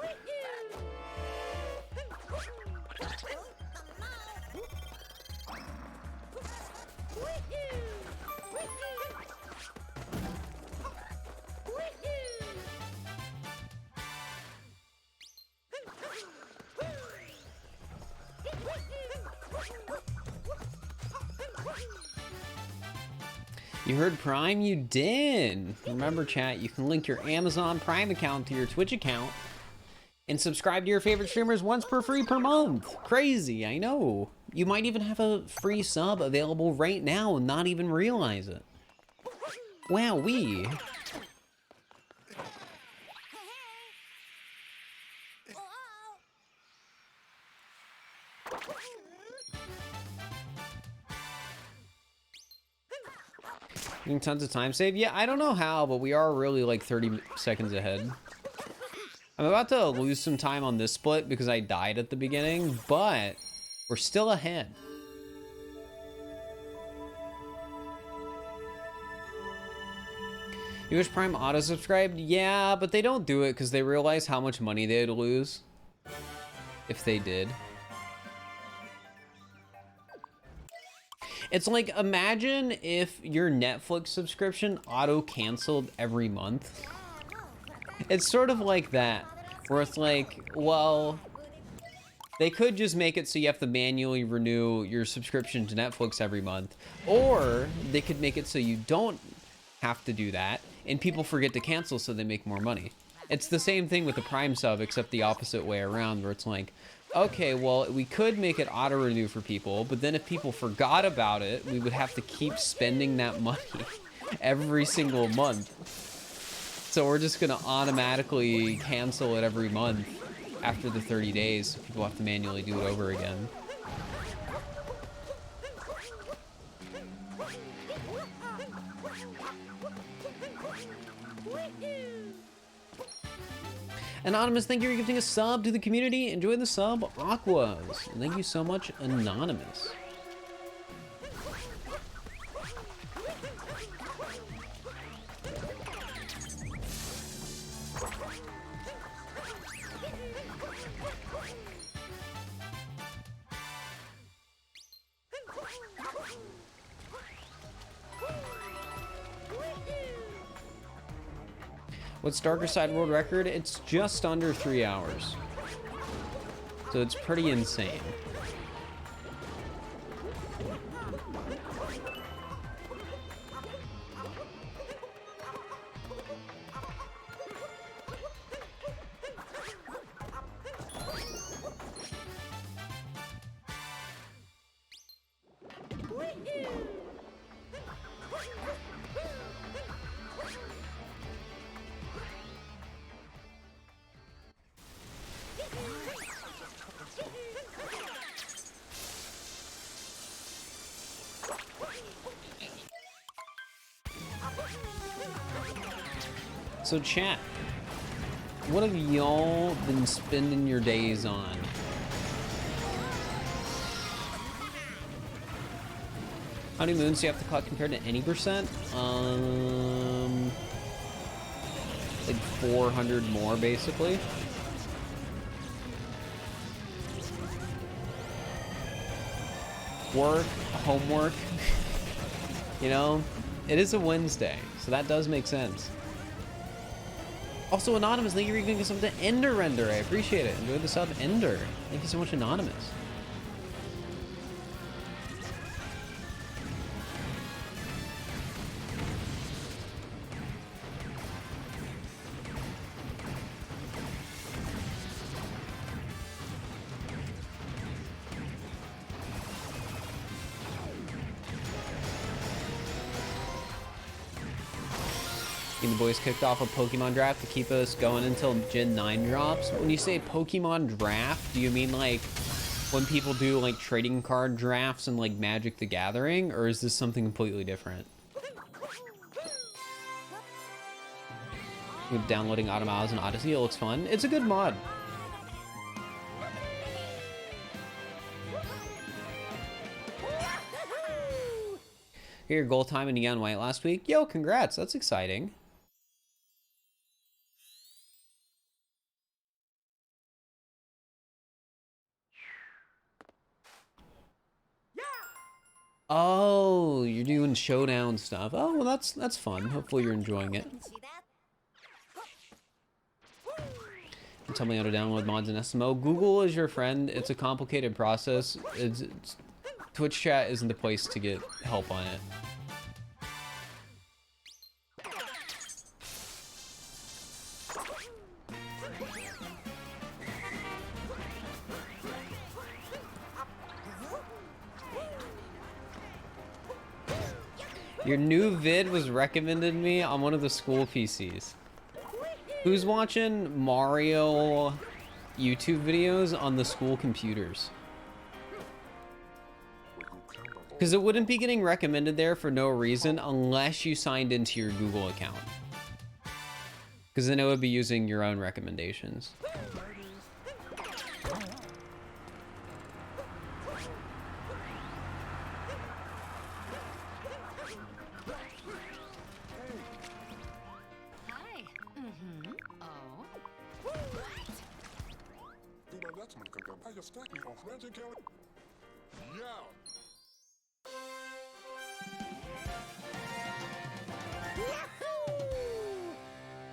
S2: You heard Prime? You did. Remember, chat, you can link your Amazon Prime account to your Twitch account and subscribe to your favorite streamers once per free per month. Crazy, I know. You might even have a free sub available right now and not even realize it. Wowee. Tons of time save? Yeah, I don't know how, but we are really like 30 seconds ahead. I'm about to lose some time on this split because I died at the beginning, but we're still ahead. You wish Prime auto-subscribed? Yeah, but they don't do it because they realize how much money they'd lose if they did. It's like, imagine if your Netflix subscription auto-canceled every month. It's sort of like that, where it's like, well, they could just make it so you have to manually renew your subscription to Netflix every month, or they could make it so you don't have to do that, and people forget to cancel so they make more money. It's the same thing with the Prime sub, except the opposite way around, where it's like, okay, well, we could make it auto-renew for people, but then if people forgot about it, we would have to keep spending that money every single month. So we're just gonna automatically cancel it every month after the 30 days, so people have to manually do it over again. Anonymous, thank you for gifting a sub to the community. Enjoy the sub, Aquas. Thank you so much, Anonymous. What's Darker Side world record? It's just under 3 hours. So it's pretty insane. So chat, what have y'all been spending your days on? How many moons do you have to collect compared to any percent? Like 400 more basically. Work, homework, you know, it is a Wednesday, so that does make sense. Also, Anonymous, thank you for giving us something to Ender Render. I appreciate it. Enjoy the sub, Ender. Thank you so much, Anonymous. The boys kicked off a Pokemon draft to keep us going until Gen 9 drops. When you say Pokemon draft, do you mean like when people do like trading card drafts and like Magic the Gathering, or is this something completely different? With downloading Automouse and Odyssey, it looks fun. It's a good mod. Your goal time in Neon White last week. Yo, congrats. That's exciting. Oh, you're doing showdown stuff. Oh, well, that's fun. Hopefully you're enjoying it. And tell me how to download mods in SMO. Google is your friend. It's a complicated process. Twitch chat isn't the place to get help on it. Your new vid was recommended me on one of the school PCs. Who's watching Mario YouTube videos on the school computers? Because it wouldn't be getting recommended there for no reason unless you signed into your Google account. Because then it would be using your own recommendations.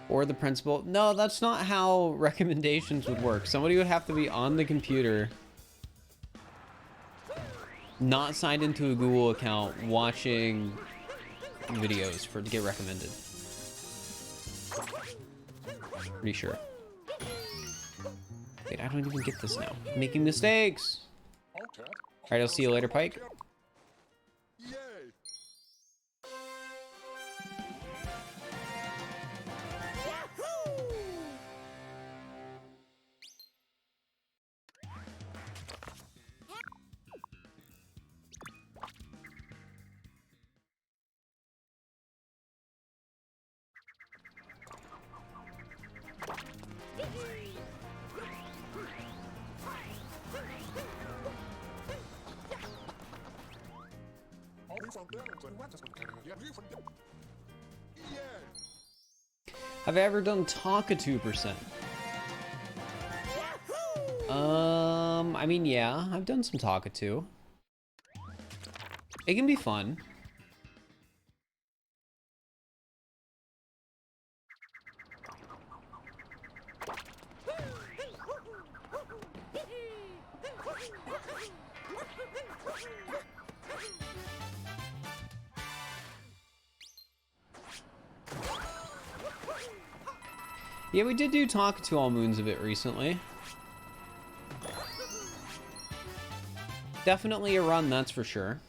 S2: Or the principal. No, that's not how recommendations would work. Somebody would have to be on the computer, not signed into a Google account, watching videos for it to get recommended. Pretty sure. Wait, I don't even get this now. I'm making mistakes. Alright, I'll see you later, Pike. Have I ever done Talkatoo%? I mean, yeah, I've done some Talkatoo. It can be fun. Yeah, we did do Talkatoo all moons of it recently. Definitely a run, that's for sure.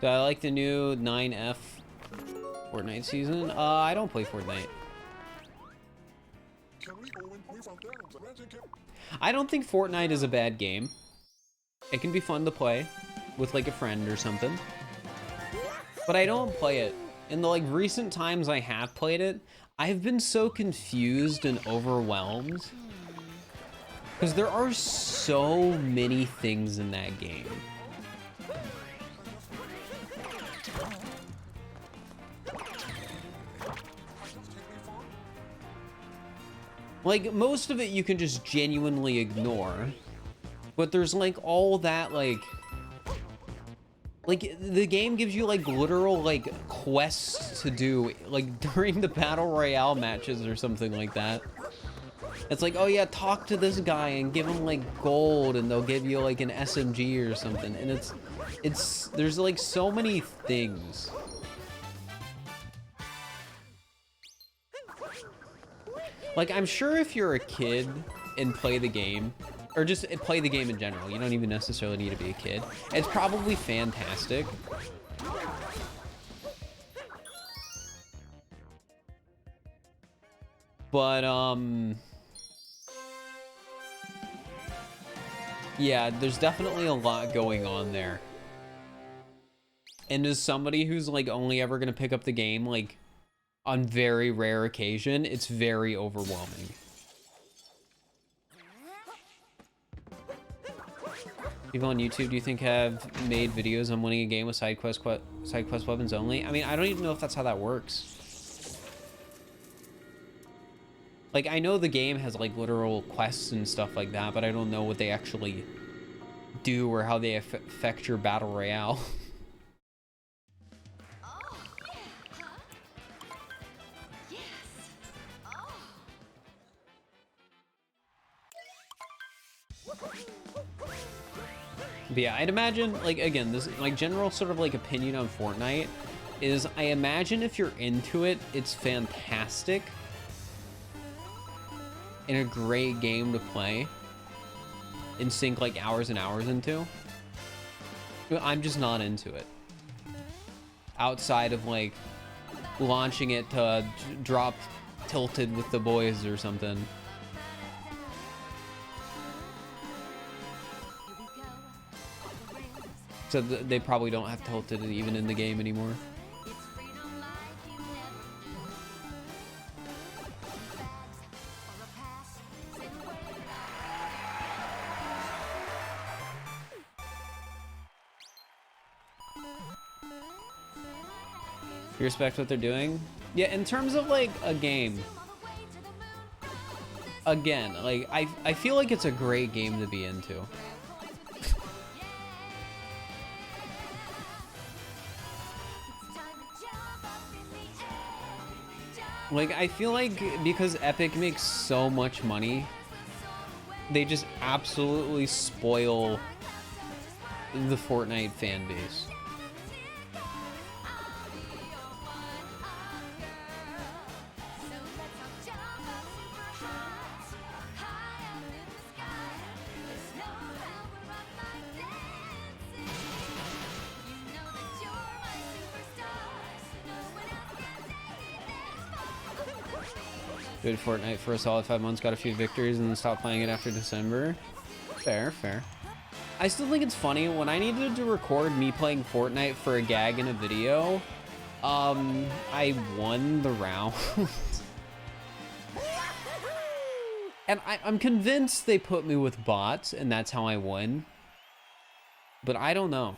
S2: Do I like the new 9F Fortnite season? I don't play Fortnite. I don't think Fortnite is a bad game. It can be fun to play with like a friend or something. But I don't play it. In the like recent times I have played it, I've been so confused and overwhelmed. Because there are so many things in that game. Like, most of it you can just genuinely ignore. But there's like all that like the game gives you like literal like quests to do like during the battle royale matches or something like that. It's like, oh yeah, talk to this guy and give him like gold and they'll give you like an SMG or something. And it's there's like so many things. Like, I'm sure if you're a kid and play the game, or just play the game in general, you don't even necessarily need to be a kid, it's probably fantastic. But, yeah, there's definitely a lot going on there. And as somebody who's, like, only ever gonna pick up the game, like, on very rare occasion, it's very overwhelming. People on YouTube, do you think have made videos on winning a game with side quest weapons only? I mean, I don't even know if that's how that works. Like, I know the game has like literal quests and stuff like that, but I don't know what they actually do or how they affect your battle royale. But yeah, I'd imagine, like, again, this, like, general sort of, like, opinion on Fortnite is I imagine if you're into it, it's fantastic and a great game to play and sink, like, hours and hours into. But I'm just not into it. Outside of, like, launching it to drop Tilted with the boys or something. So they probably don't have Tilted even in the game anymore. You respect what they're doing? Yeah, in terms of like a game. Again, like I feel like it's a great game to be into. Like, I feel like because Epic makes so much money, they just absolutely spoil the Fortnite fan base. Good Fortnite for a solid 5 months, got a few victories, and then stopped playing it after December. Fair, fair. I still think it's funny, when I needed to record me playing Fortnite for a gag in a video, I won the round. And I'm convinced they put me with bots, and that's how I won. But I don't know.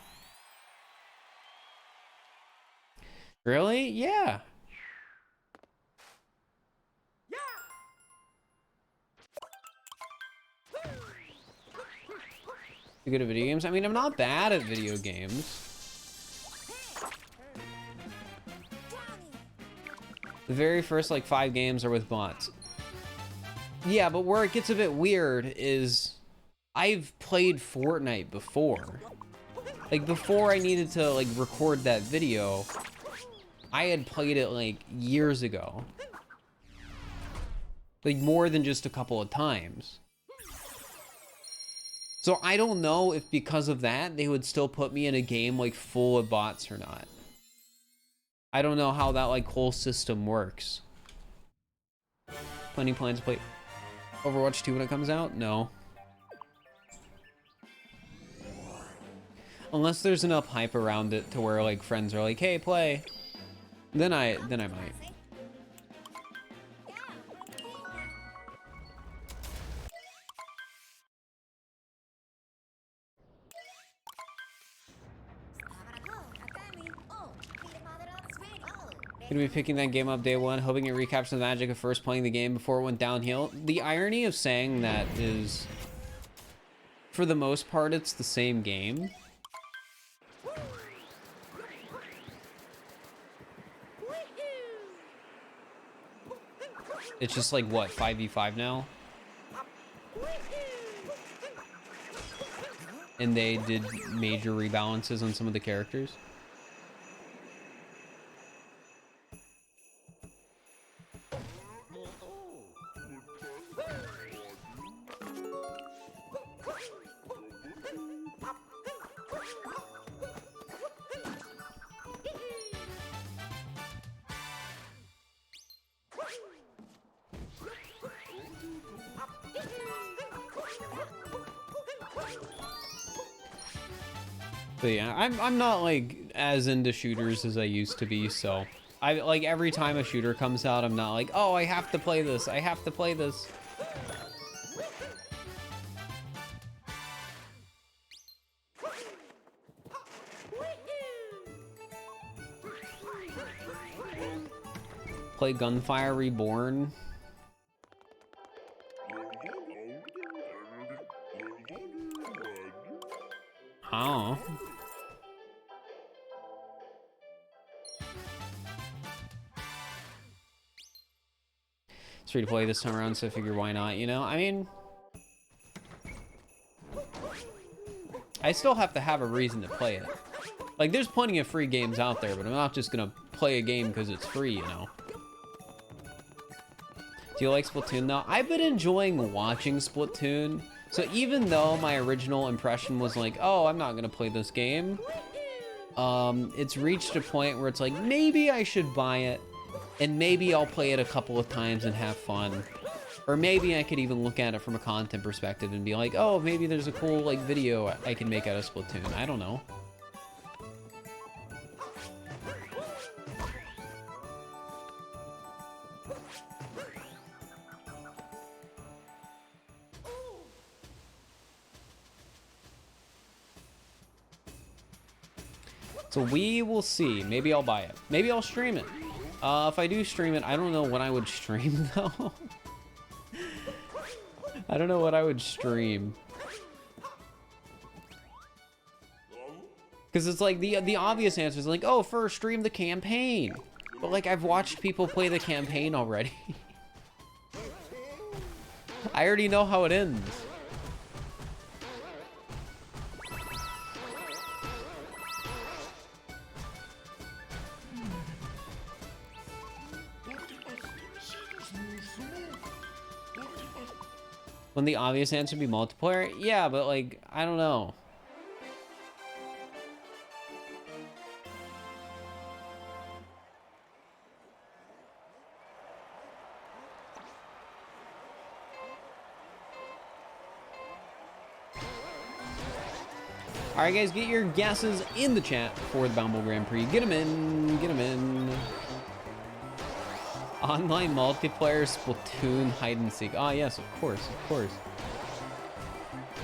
S2: Really? Yeah. You good at video games? I mean, I'm not bad at video games. The very first, like, 5 games are with bots. Yeah, but where it gets a bit weird is I've played Fortnite before. Like, before I needed to, like, record that video, I had played it, like, years ago. Like, more than just a couple of times. So I don't know if because of that, they would still put me in a game like full of bots or not. I don't know how that like whole system works. Plenty plans to play Overwatch 2 when it comes out? No. Unless there's enough hype around it to where like friends are like, hey, play. Then I might. Gonna be picking that game up day one, hoping it recaptures the magic of first playing the game before it went downhill. The irony of saying that is, for the most part, it's the same game. It's just like, what, 5v5 now? And they did major rebalances on some of the characters. But yeah, I'm not like as into shooters as I used to be, so I like every time a shooter comes out, I'm not like, oh, I have to play this. I have to play this. Play Gunfire Reborn. Oh. It's free to play this time around, so I figure why not, you know? I mean, I still have to have a reason to play it. Like, there's plenty of free games out there, but I'm not just gonna play a game because it's free, you know? Do you like Splatoon, though? I've been enjoying watching Splatoon. So even though my original impression was like, oh, I'm not gonna play this game, it's reached a point where it's like, maybe I should buy it, and maybe I'll play it a couple of times and have fun. Or maybe I could even look at it from a content perspective and be like, oh, maybe there's a cool, like, video I can make out of Splatoon. I don't know. So we will see. Maybe I'll buy it. Maybe I'll stream it. If I do stream it, I don't know what I would stream, though. I don't know what I would stream. Because it's like, the obvious answer is like, oh, first stream the campaign. But like, I've watched people play the campaign already. I already know how it ends. Wouldn't the obvious answer be multiplayer? Yeah, but like, I don't know. Alright guys, get your guesses in the chat for the Bumble Grand Prix. Get them in, get them in. Online multiplayer Splatoon hide and seek. Ah, yes, of course, of course.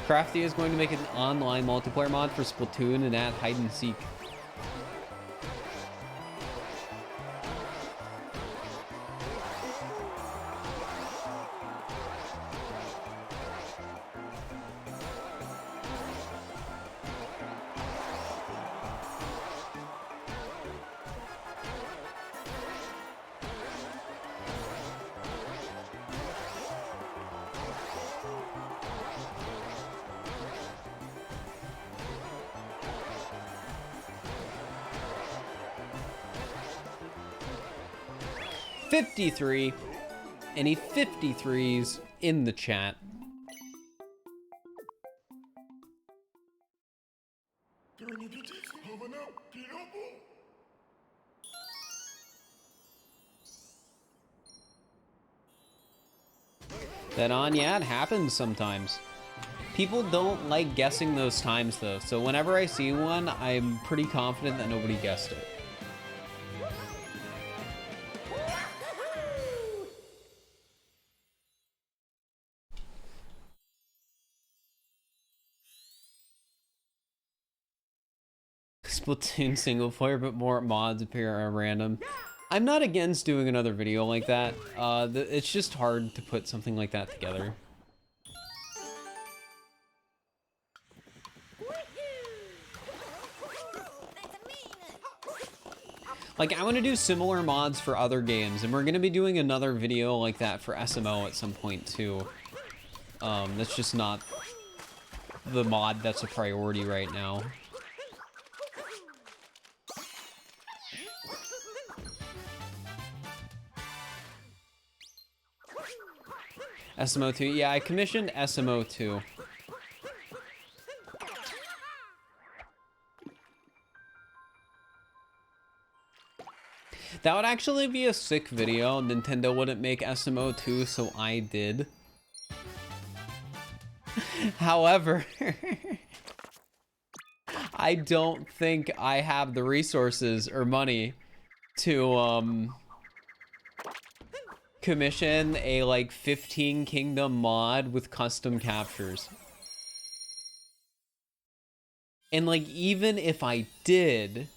S2: Crafty is going to make an online multiplayer mod for Splatoon and add hide and seek. $53. Any 53s in the chat? That on? Yeah, it happens sometimes. People don't like guessing those times though, so whenever I see one, I'm pretty confident that nobody guessed it. Splatoon single player, but more mods appear at random. I'm not against doing another video like that. It's just hard to put something like that together. Like, I want to do similar mods for other games, and we're going to be doing another video like that for SMO at some point, too. That's just not the mod that's a priority right now. SMO2, yeah, I commissioned SMO2. That would actually be a sick video. Nintendo wouldn't make SMO2, so I did. However, I don't think I have the resources or money to, commission a like 15 kingdom mod with custom captures. And like, even if I did,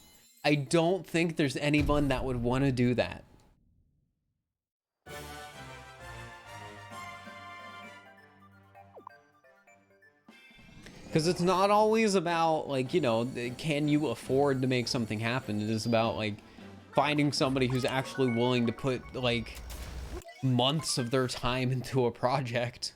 S2: I don't think there's anyone that would want to do that. Because it's not always about, like, you know, can you afford to make something happen? It is about, like, finding somebody who's actually willing to put, like, months of their time into a project.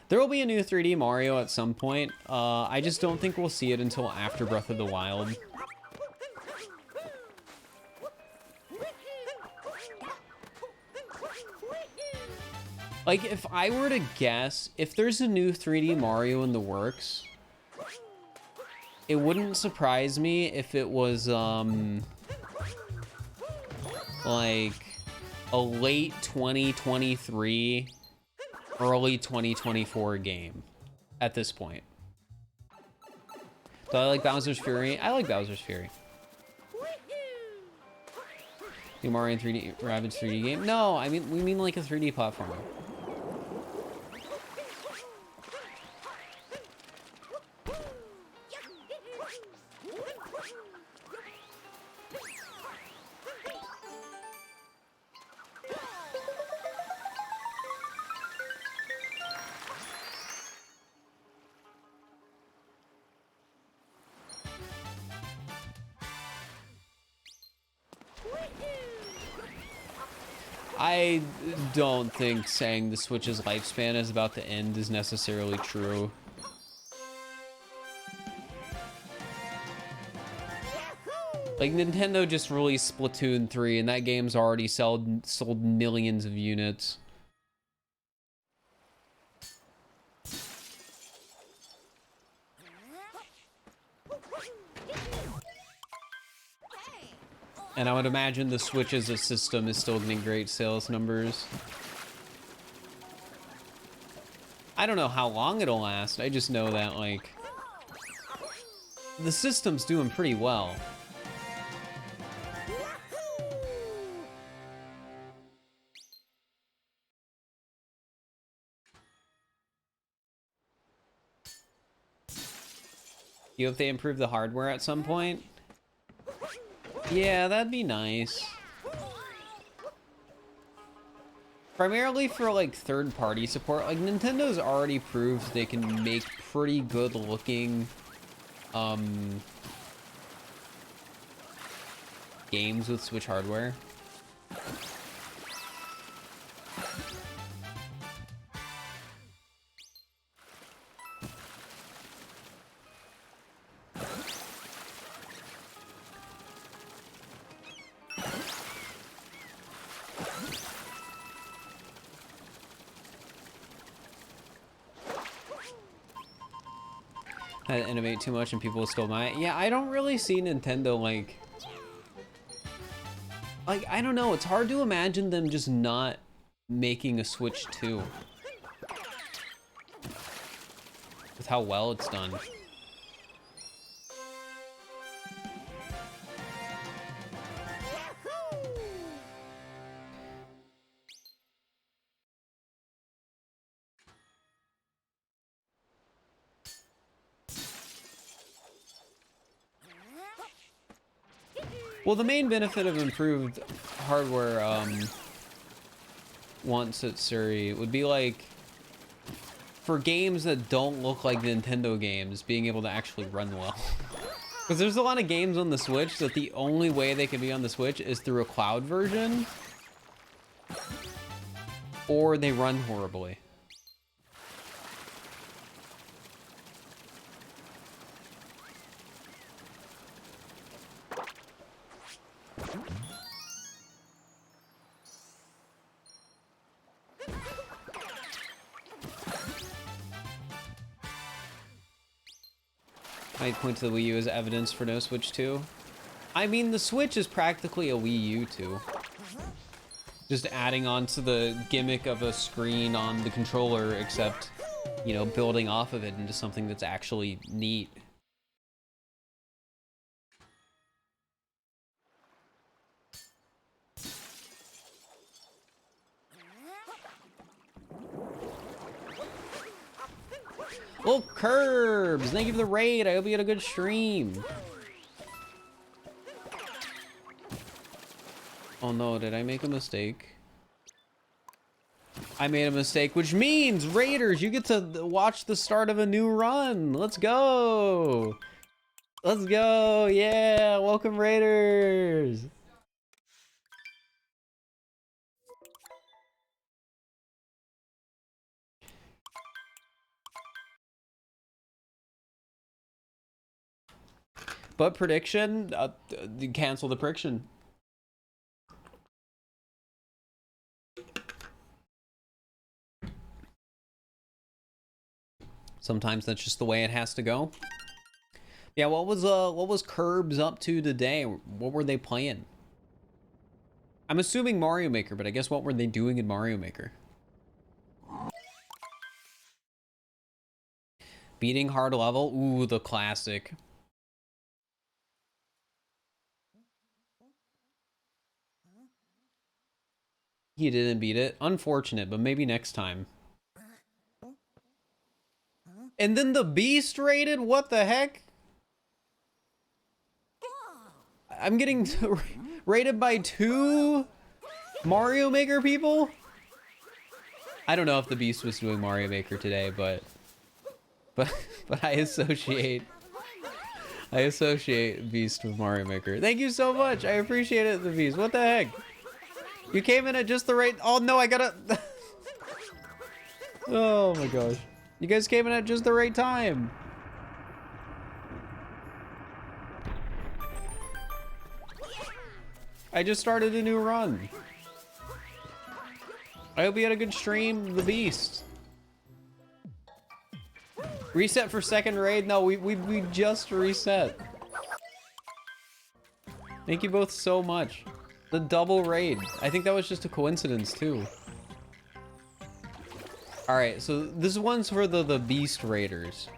S2: There will be a new 3D Mario at some point. I just don't think we'll see it until after Breath of the Wild. Like, if I were to guess, if there's a new 3D Mario in the works, it wouldn't surprise me if it was, like, a late 2023... early 2024 game at this point. Do I like Bowser's Fury? I like Bowser's Fury. New Mario 3D Rabbids 3D game? No, I mean we mean like a 3D platformer. I don't think saying the Switch's lifespan is about to end is necessarily true. Like, Nintendo just released Splatoon 3, and that game's already sold millions of units. And I would imagine the Switch as a system is still getting great sales numbers. I don't know how long it'll last. I just know that, like, the system's doing pretty well. You hope they improve the hardware at some point? Yeah, that'd be nice. Primarily for, like, third-party support. Like, Nintendo's already proved they can make pretty good-looking, games with Switch hardware. I innovate too much and people will still buy it. Yeah, I don't really see Nintendo like, I don't know. It's hard to imagine them just not making a Switch 2 with how well it's done. Well, the main benefit of improved hardware, once it's Suri, would be like, for games that don't look like Nintendo games, being able to actually run well. Because there's a lot of games on the Switch that the only way they can be on the Switch is through a cloud version, or they run horribly. I point to the Wii U as evidence for no Switch 2. I mean, the Switch is practically a Wii U 2. Just adding on to the gimmick of a screen on the controller, except, you know, building off of it into something that's actually neat. Oh, Curbs! Thank you for the raid. I hope you had a good stream. Oh no, did I make a mistake? I made a mistake, which means, Raiders, you get to watch the start of a new run. Let's go! Let's go! Yeah! Welcome, Raiders! But prediction, cancel the prediction. Sometimes that's just the way it has to go. Yeah, what was Curbs up to today? What were they playing? I'm assuming Mario Maker, but I guess what were they doing in Mario Maker? Beating hard level? Ooh, the classic. He didn't beat it. Unfortunate, but maybe next time. And then the Beast raided? What the heck? I'm getting raided by 2 Mario Maker people? I don't know if the Beast was doing Mario Maker today, but I associate Beast with Mario Maker. Thank you so much. I appreciate it, the Beast. What the heck? You came in at just the right... Oh no, I gotta... Oh my gosh. You guys came in at just the right time. I just started a new run. I hope you had a good stream, the Beast. Reset for second raid? No, we just reset. Thank you both so much. The double raid. I think that was just a coincidence too. Alright, so this one's for the Beast Raiders.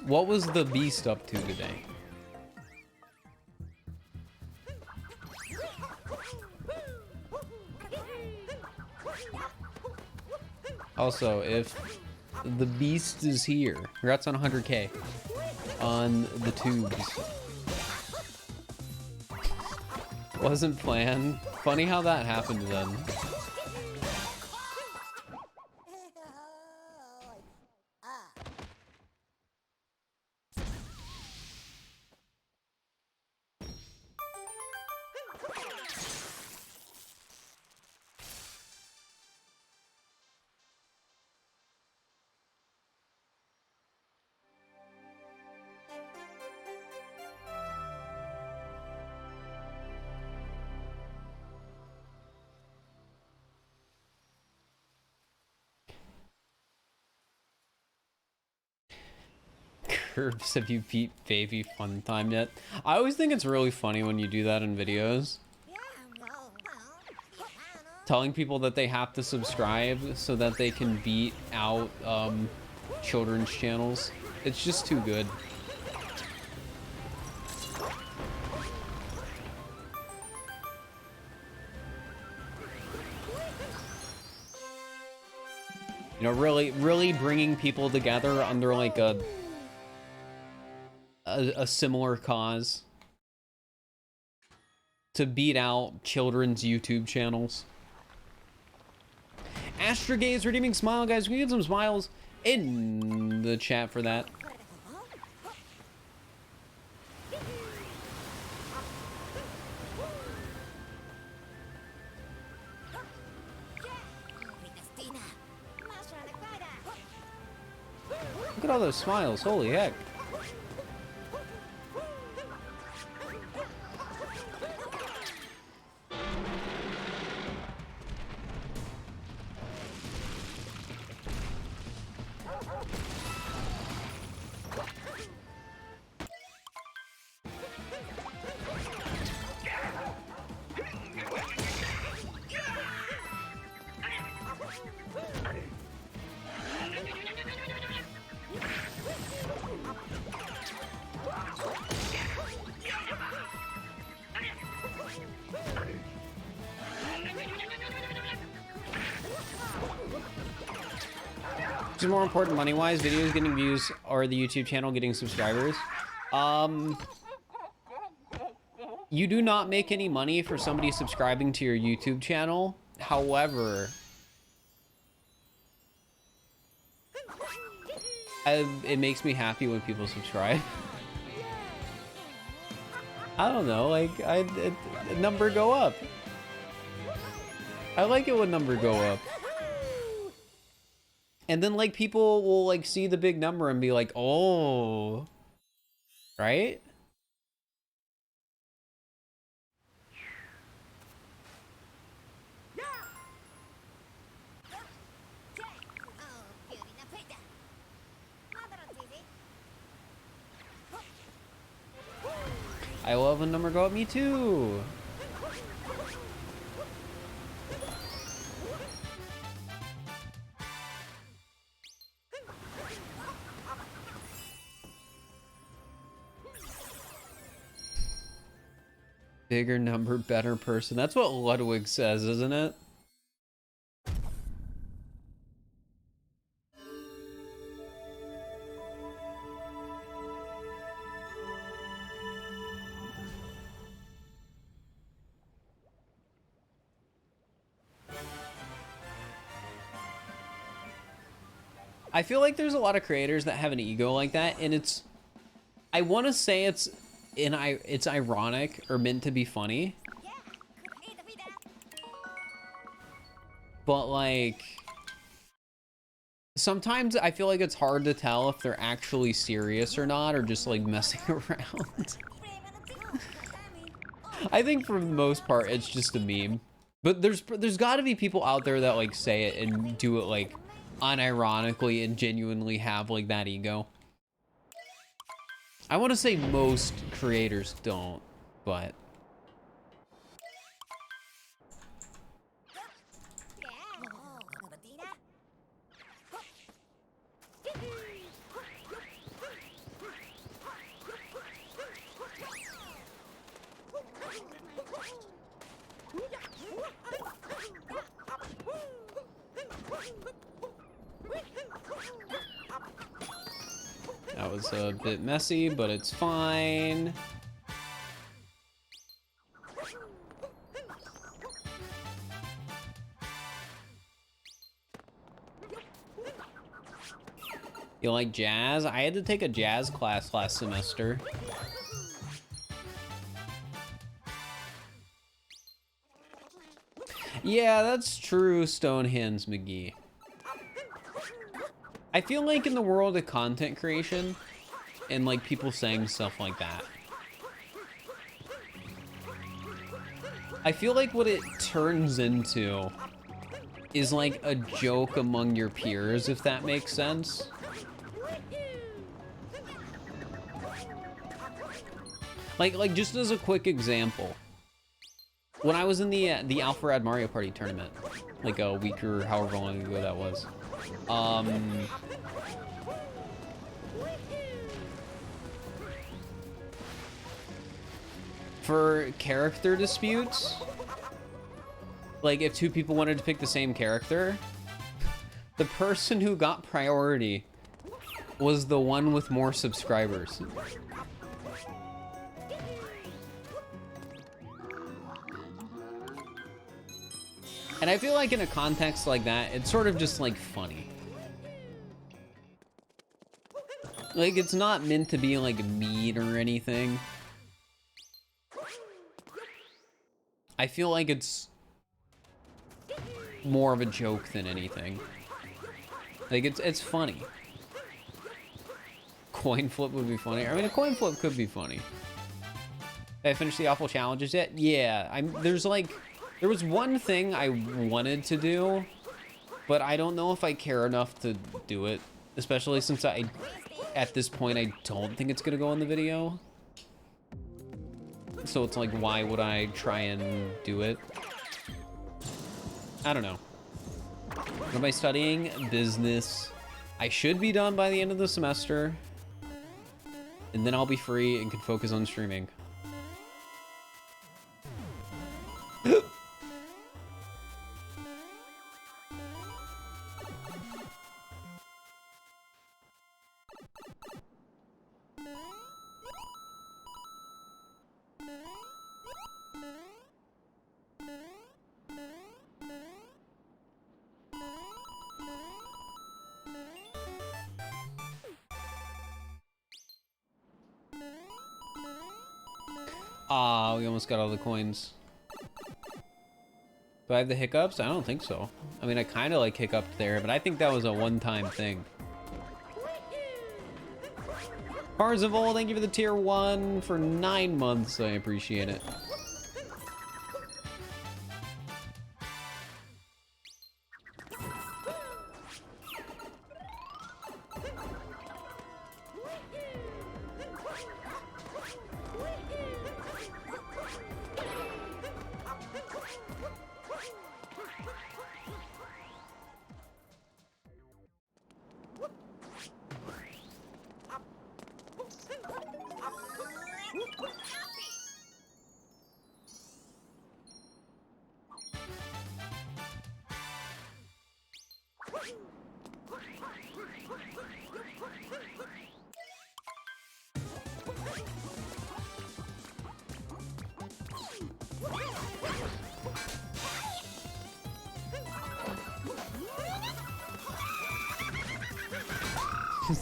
S2: What was the Beast up to today? Also, if the Beast is here, congrats on 100K on the tubes. Wasn't planned. Funny how that happened then. Curbs, have you beat Baby Fun Time yet? I always think it's really funny when you do that in videos. Telling people that they have to subscribe so that they can beat out children's channels. It's just too good. You know, really bringing people together under like a similar cause to beat out children's YouTube channels. Astrogaze redeeming smile, guys. We can get some smiles in the chat for that. Look at all those smiles, holy heck. Which is more important money-wise, videos getting views or the YouTube channel getting subscribers? You do not make any money for somebody subscribing to your YouTube channel. However, it makes me happy when people subscribe. I don't know, like, number go up. I like it when number go up. And then, like, people will, like, see the big number and be like, oh. Right? I love when number go up. Me too. Bigger number, better person. That's what Ludwig says, isn't it? I feel like there's a lot of creators that have an ego like that, and it's, I want to say it's ironic or meant to be funny, but like sometimes I feel like it's hard to tell if they're actually serious or not, or just like messing around. I think for the most part it's just a meme, but there's got to be people out there that like say it and do it like unironically and genuinely have like that ego. I want to say most creators don't, but that was a bit messy, but it's fine. You like jazz? I had to take a jazz class last semester. Yeah, that's true, Stonehands McGee. I feel like in the world of content creation and like people saying stuff like that, I feel like what it turns into is like a joke among your peers, if that makes sense. Like just as a quick example, when I was in the Alpharad Mario Party tournament, like a week or however long ago that was, for character disputes, like if two people wanted to pick the same character, the person who got priority was the one with more subscribers. And I feel like in a context like that, it's sort of just like funny. Like it's not meant to be like mean or anything. I feel like it's more of a joke than anything. Like it's funny. Coin flip would be funny. I mean, a coin flip could be funny. Have I finished the awful challenges yet? Yeah, there was one thing I wanted to do, but I don't know if I care enough to do it, especially since at this point, I don't think it's gonna go in the video. So it's like, why would I try and do it? I don't know. What am I studying? Business. I should be done by the end of the semester, and then I'll be free and can focus on streaming. Ah, we almost got all the coins. Do I have the hiccups? I don't think so. I mean, I kind of like hiccuped there, but I think that was a one-time thing. Parzival, thank you for the tier 1 for 9 months. I appreciate it.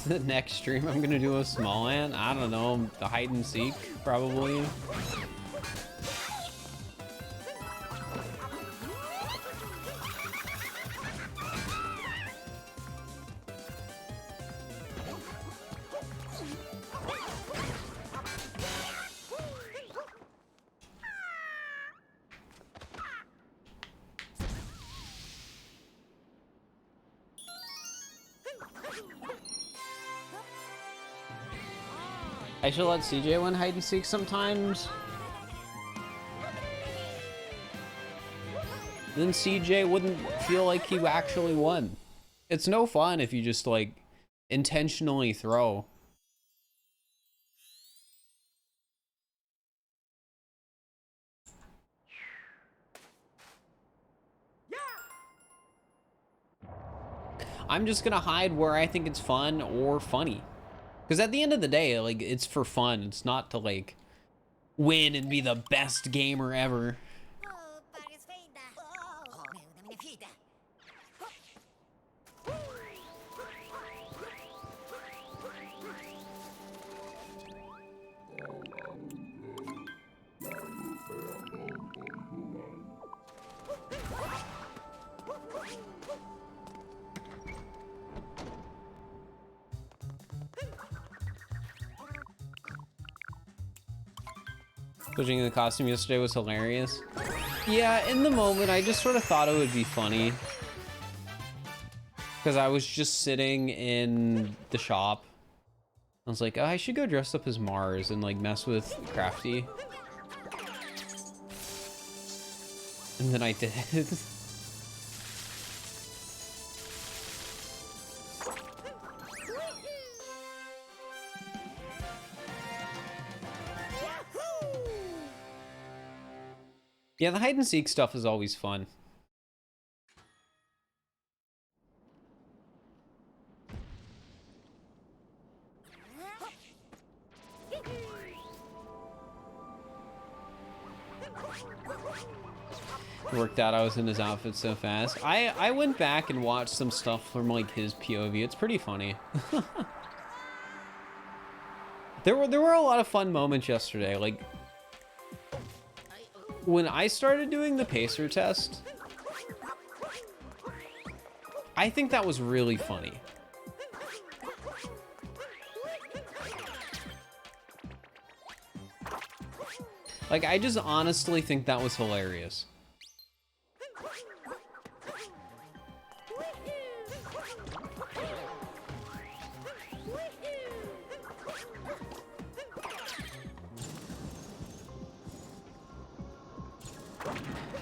S2: The next stream I'm gonna do a small ant. I don't know, the hide and seek probably. I should let CJ win hide and seek sometimes. Then CJ wouldn't feel like he actually won. It's no fun if you just like intentionally throw. I'm just gonna hide where I think it's fun or funny. Because at the end of the day, like, it's for fun. It's not to, like, win and be the best gamer ever. Switching the costume yesterday was hilarious. Yeah, in the moment, I just sort of thought it would be funny. Because I was just sitting in the shop. I was like, oh, I should go dress up as Mars and like mess with Crafty. And then I did. Yeah, the hide and seek stuff is always fun. It worked out I was in his outfit so fast. I went back and watched some stuff from like his POV. It's pretty funny. There were a lot of fun moments yesterday. Like when I started doing the pacer test, I think that was really funny. Like, I just honestly think that was hilarious.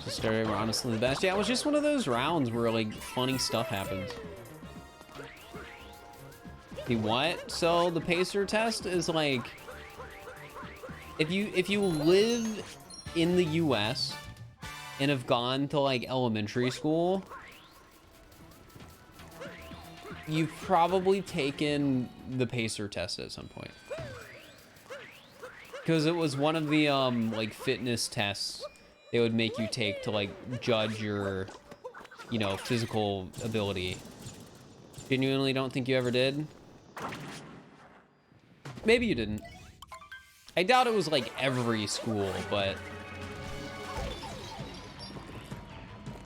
S2: Just started honestly the best. Yeah, it was just one of those rounds where like funny stuff happens. The what? So the pacer test is like, if you live in the US and have gone to like elementary school, you've probably taken the pacer test at some point. Because it was one of the like fitness tests they would make you take to like judge your, you know, physical ability. Genuinely don't think you ever did. Maybe you didn't. I doubt it was like every school, but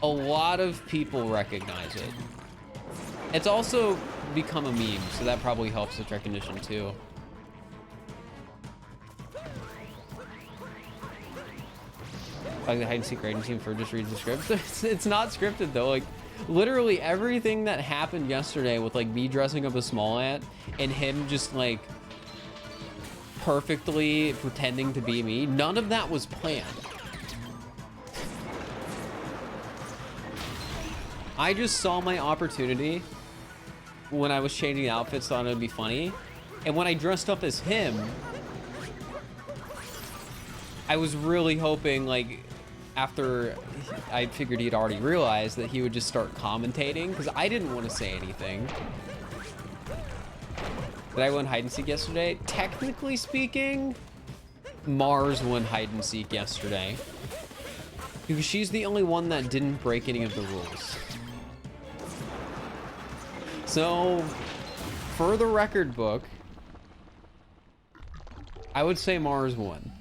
S2: a lot of people recognize it. It's also become a meme, so that probably helps with recognition too. Like the hide and seek writing team for just read the script. It's not scripted though. Like literally everything that happened yesterday with like me dressing up as Small Ant and him just like perfectly pretending to be me, none of that was planned. I just saw my opportunity when I was changing outfits, thought it would be funny. And when I dressed up as him, I was really hoping, like, after I figured he'd already realized, that he would just start commentating, because I didn't want to say anything. Did I win hide and seek yesterday? Technically speaking, Mars won hide and seek yesterday, because she's the only one that didn't break any of the rules. So, for the record book, I would say Mars won.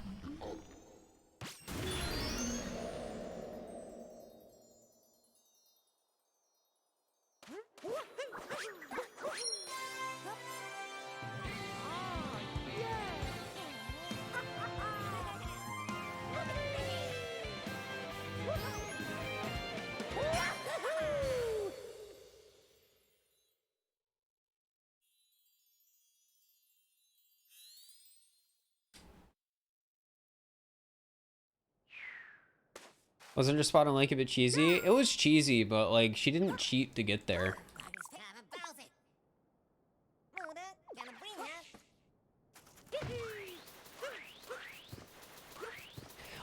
S2: Wasn't your spot on Lake a bit cheesy? It was cheesy, but like she didn't cheat to get there.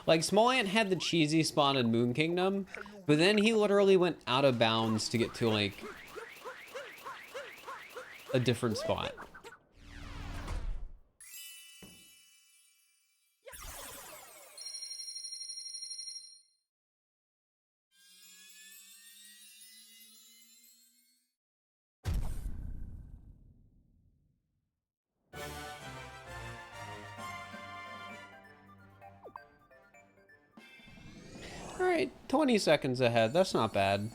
S2: Like Small Ant had the cheesy spot in Moon Kingdom, but then he literally went out of bounds to get to like a different spot. All right, 20 seconds ahead. That's not bad.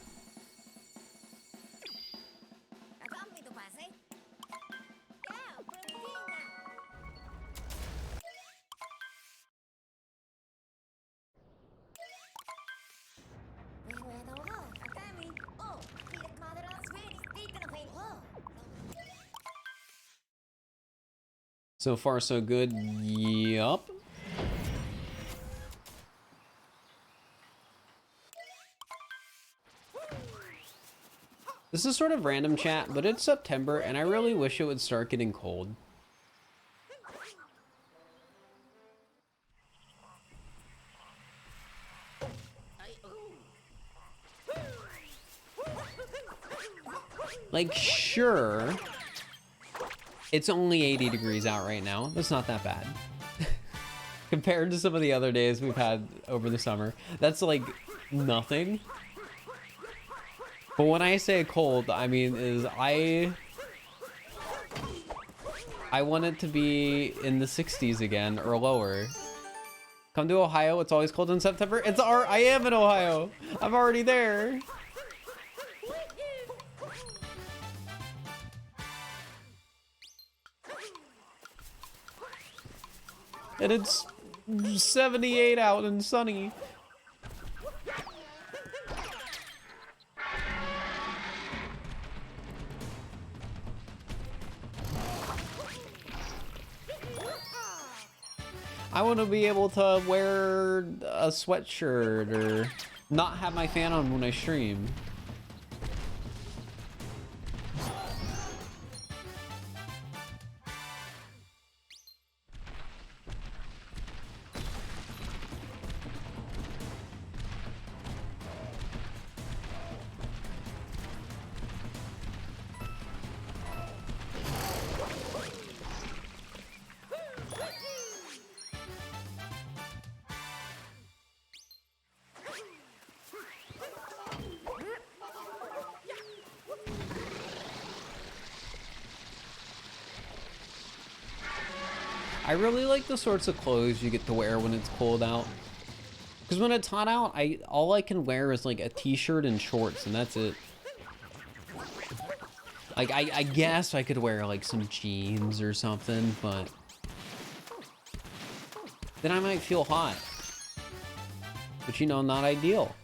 S2: So far, so good. Yup. This is sort of random chat, but it's September and I really wish it would start getting cold. Like, sure, it's only 80 degrees out right now. That's not that bad. Compared to some of the other days we've had over the summer. That's like nothing. But when I say cold, I mean is I want it to be in the 60s again or lower. Come to Ohio, it's always cold in September. I am in Ohio. I'm already there. And it's 78 out and sunny. I want to be able to wear a sweatshirt or not have my fan on when I stream. I really like the sorts of clothes you get to wear when it's cold out. Because when it's hot out, all I can wear is like a t-shirt and shorts, and that's it. Like, I guess I could wear like some jeans or something, but then I might feel hot. But you know, not ideal.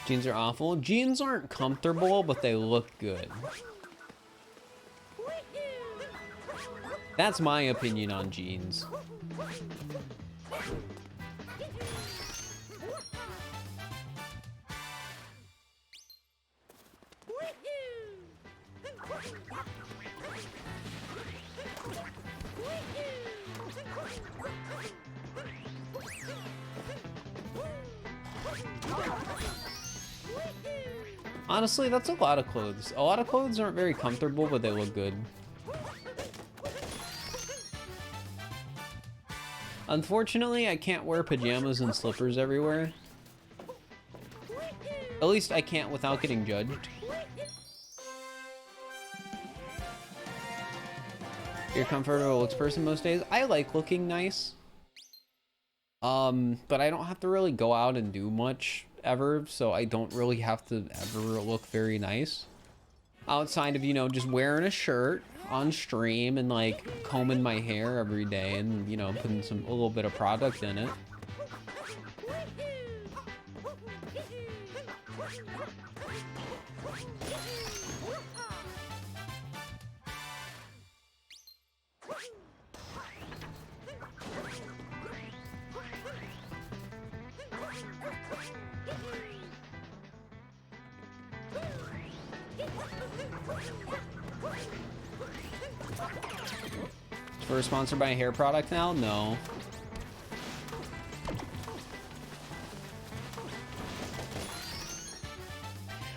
S2: Jeans are awful. Jeans aren't comfortable, but they look good. That's my opinion on jeans. Honestly, that's a lot of clothes. A lot of clothes aren't very comfortable, but they look good. Unfortunately, I can't wear pajamas and slippers everywhere. At least I can't without getting judged. You're a comfortable looks person most days. I like looking nice. But I don't have to really go out and do much ever, so I don't really have to ever look very nice. Outside of, you know, just wearing a shirt on stream and like combing my hair every day and, you know, putting a little bit of product in it. We're sponsored by a hair product now? No.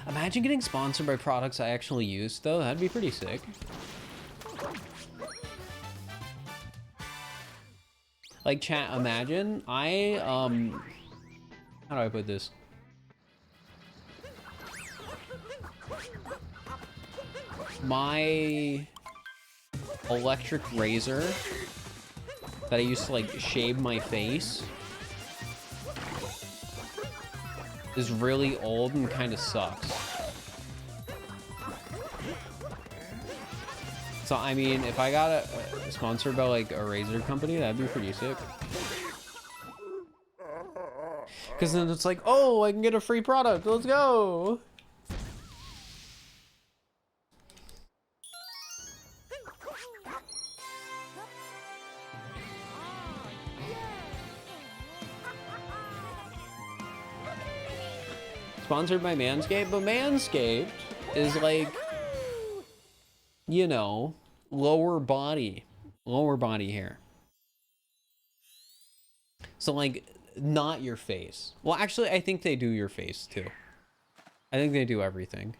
S2: Imagine getting sponsored by products I actually use, though. That'd be pretty sick. Like, chat, imagine how do I put this? My electric razor that I used to like shave my face is really old and kind of sucks. So I mean, if I got a sponsored by like a razor company, that'd be pretty sick. Because then it's like, oh, I can get a free product. Let's go. Sponsored by Manscaped, but Manscaped is like, you know, lower body hair. So like, not your face. Well, actually, I think they do your face too. I think they do everything.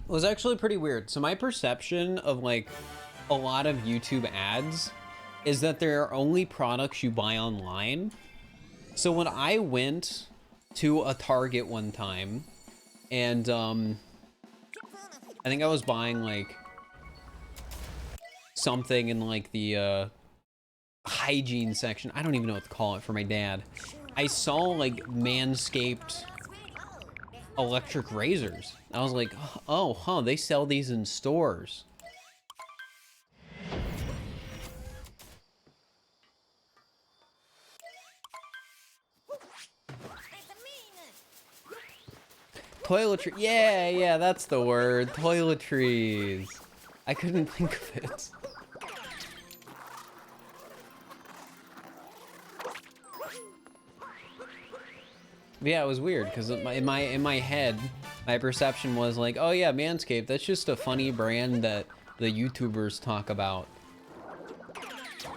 S2: It was actually pretty weird. So my perception of like a lot of YouTube ads is that there are only products you buy online. So when I went to a Target one time and I think I was buying like something in like the hygiene section. I don't even know what to call it for my dad. I saw like Manscaped electric razors. I was like, oh, huh, they sell these in stores. Toiletry, yeah, that's the word, toiletries. I couldn't think of it. Yeah, it was weird because in my head, my perception was like, oh yeah, Manscaped, that's just a funny brand that the YouTubers talk about.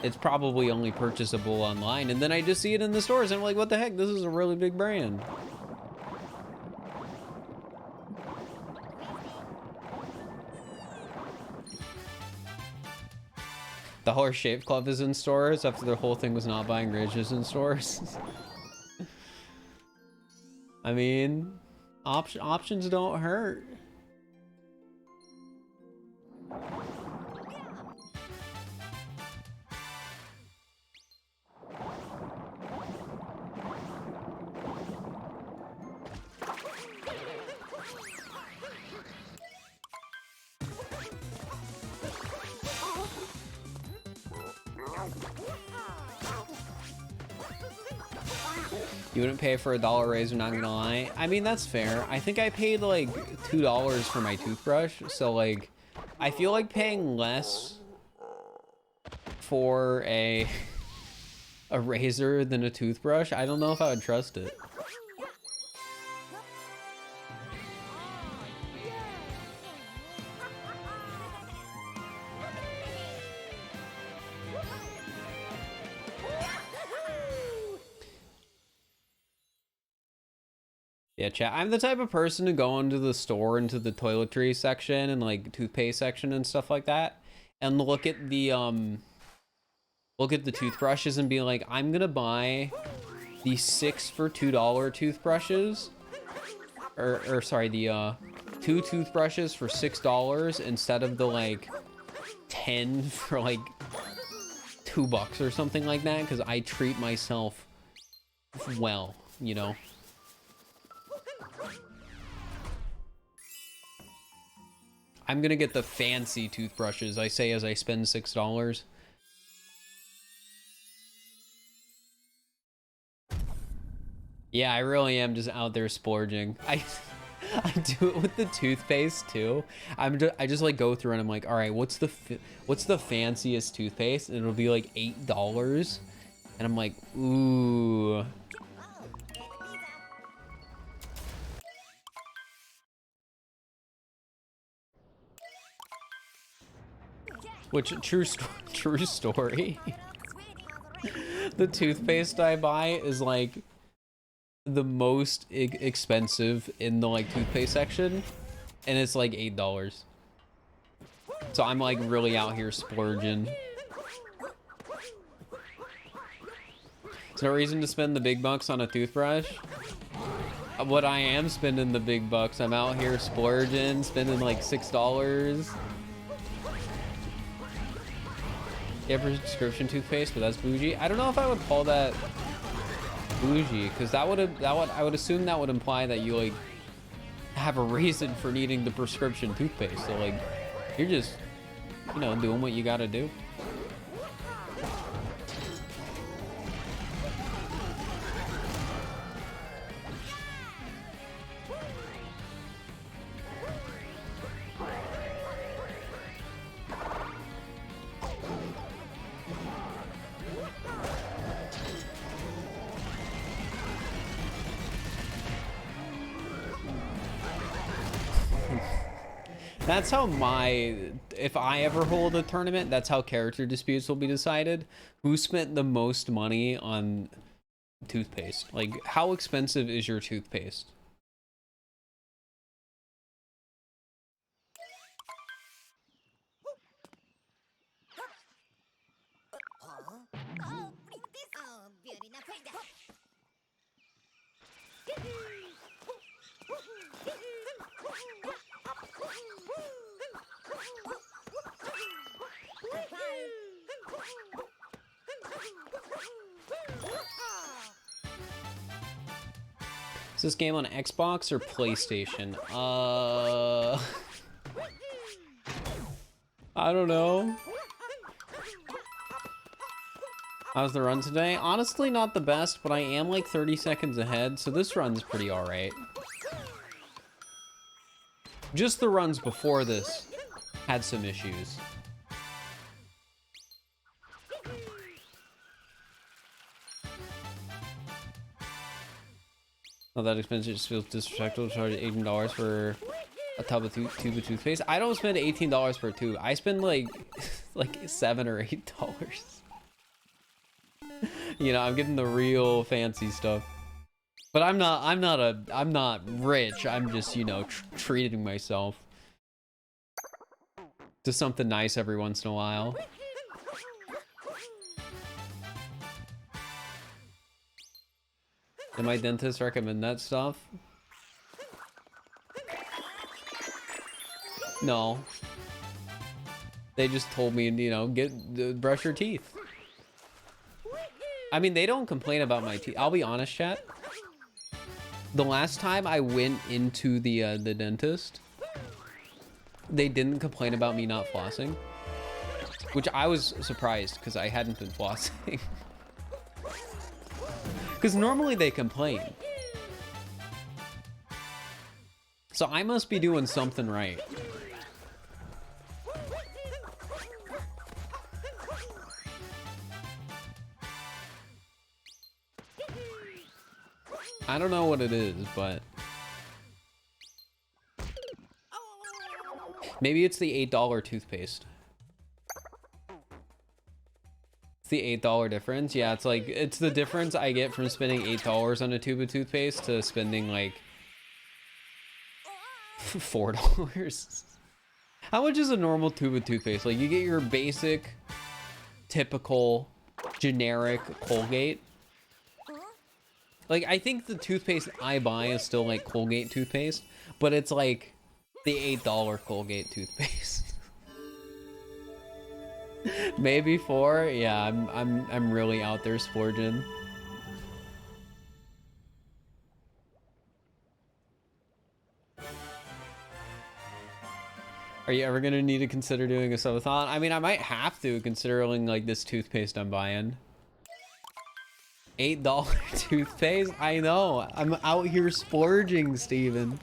S2: It's probably only purchasable online, and then I just see it in the stores, and I'm like, what the heck? This is a really big brand. The Horse Shave Club is in stores after their whole thing was not buying ridges in stores. I mean, options don't hurt. You wouldn't pay for a $1 razor, not gonna lie. I mean, that's fair. I think I paid like $2 for my toothbrush, so like I feel like paying less for a razor than a toothbrush. I don't know if I would trust it. Yeah, chat. I'm the type of person to go into the store, into the toiletry section and like toothpaste section and stuff like that, and look at the toothbrushes and be like, I'm gonna buy the 6 for $2 toothbrushes, or sorry, the 2 toothbrushes for $6 instead of the like 10 for like $2 or something like that, because I treat myself well, you know. I'm gonna get the fancy toothbrushes, I say as I spend $6. Yeah, I really am just out there splurging. I do it with the toothpaste too. I just like go through and I'm like, all right, what's the fanciest toothpaste? And it'll be like $8, and I'm like, ooh. Which, true story. The toothpaste I buy is like the most expensive in the like toothpaste section, and it's like $8. So I'm like really out here splurging. There's no reason to spend the big bucks on a toothbrush. What I am spending the big bucks, I'm out here splurging, spending like $6. Yeah, prescription toothpaste, but that's bougie. I don't know if I would call that bougie, because I would assume that would imply that you like have a reason for needing the prescription toothpaste. So like, you're just, you know, doing what you gotta do. That's how if I ever hold a tournament, that's how character disputes will be decided. Who spent the most money on toothpaste? Like, how expensive is your toothpaste? Is this game on Xbox or PlayStation? I don't know. How's the run today? Honestly, not the best, but I am like 30 seconds ahead, so this run's pretty alright. Just the runs before this had some issues. Not that expensive, it just feels disrespectful to charge $18 for a tub of tube of toothpaste. I don't spend $18 per tube. I spend like like $7 or $8. You know, I'm getting the real fancy stuff. But I'm not rich. I'm just, you know, treating myself to something nice every once in a while. Did my dentist recommend that stuff? No. They just told me, you know, brush your teeth. I mean, they don't complain about my teeth. I'll be honest, chat. The last time I went into the dentist, they didn't complain about me not flossing, which I was surprised because I hadn't been flossing. Because normally they complain. So I must be doing something right. I don't know what it is, but maybe it's the $8 toothpaste. It's the $8 difference. Yeah, it's like, it's the difference I get from spending $8 on a tube of toothpaste to spending like $4. How much is a normal tube of toothpaste? Like, you get your basic, typical, generic Colgate. Like, I think the toothpaste I buy is still like Colgate toothpaste, but it's like the $8 Colgate toothpaste. Maybe 4. Yeah, I'm really out there splurging. Are you ever gonna need to consider doing a subathon? I mean, I might have to, considering like this toothpaste I'm buying. $8 toothpaste? I know. I'm out here splurging, Steven.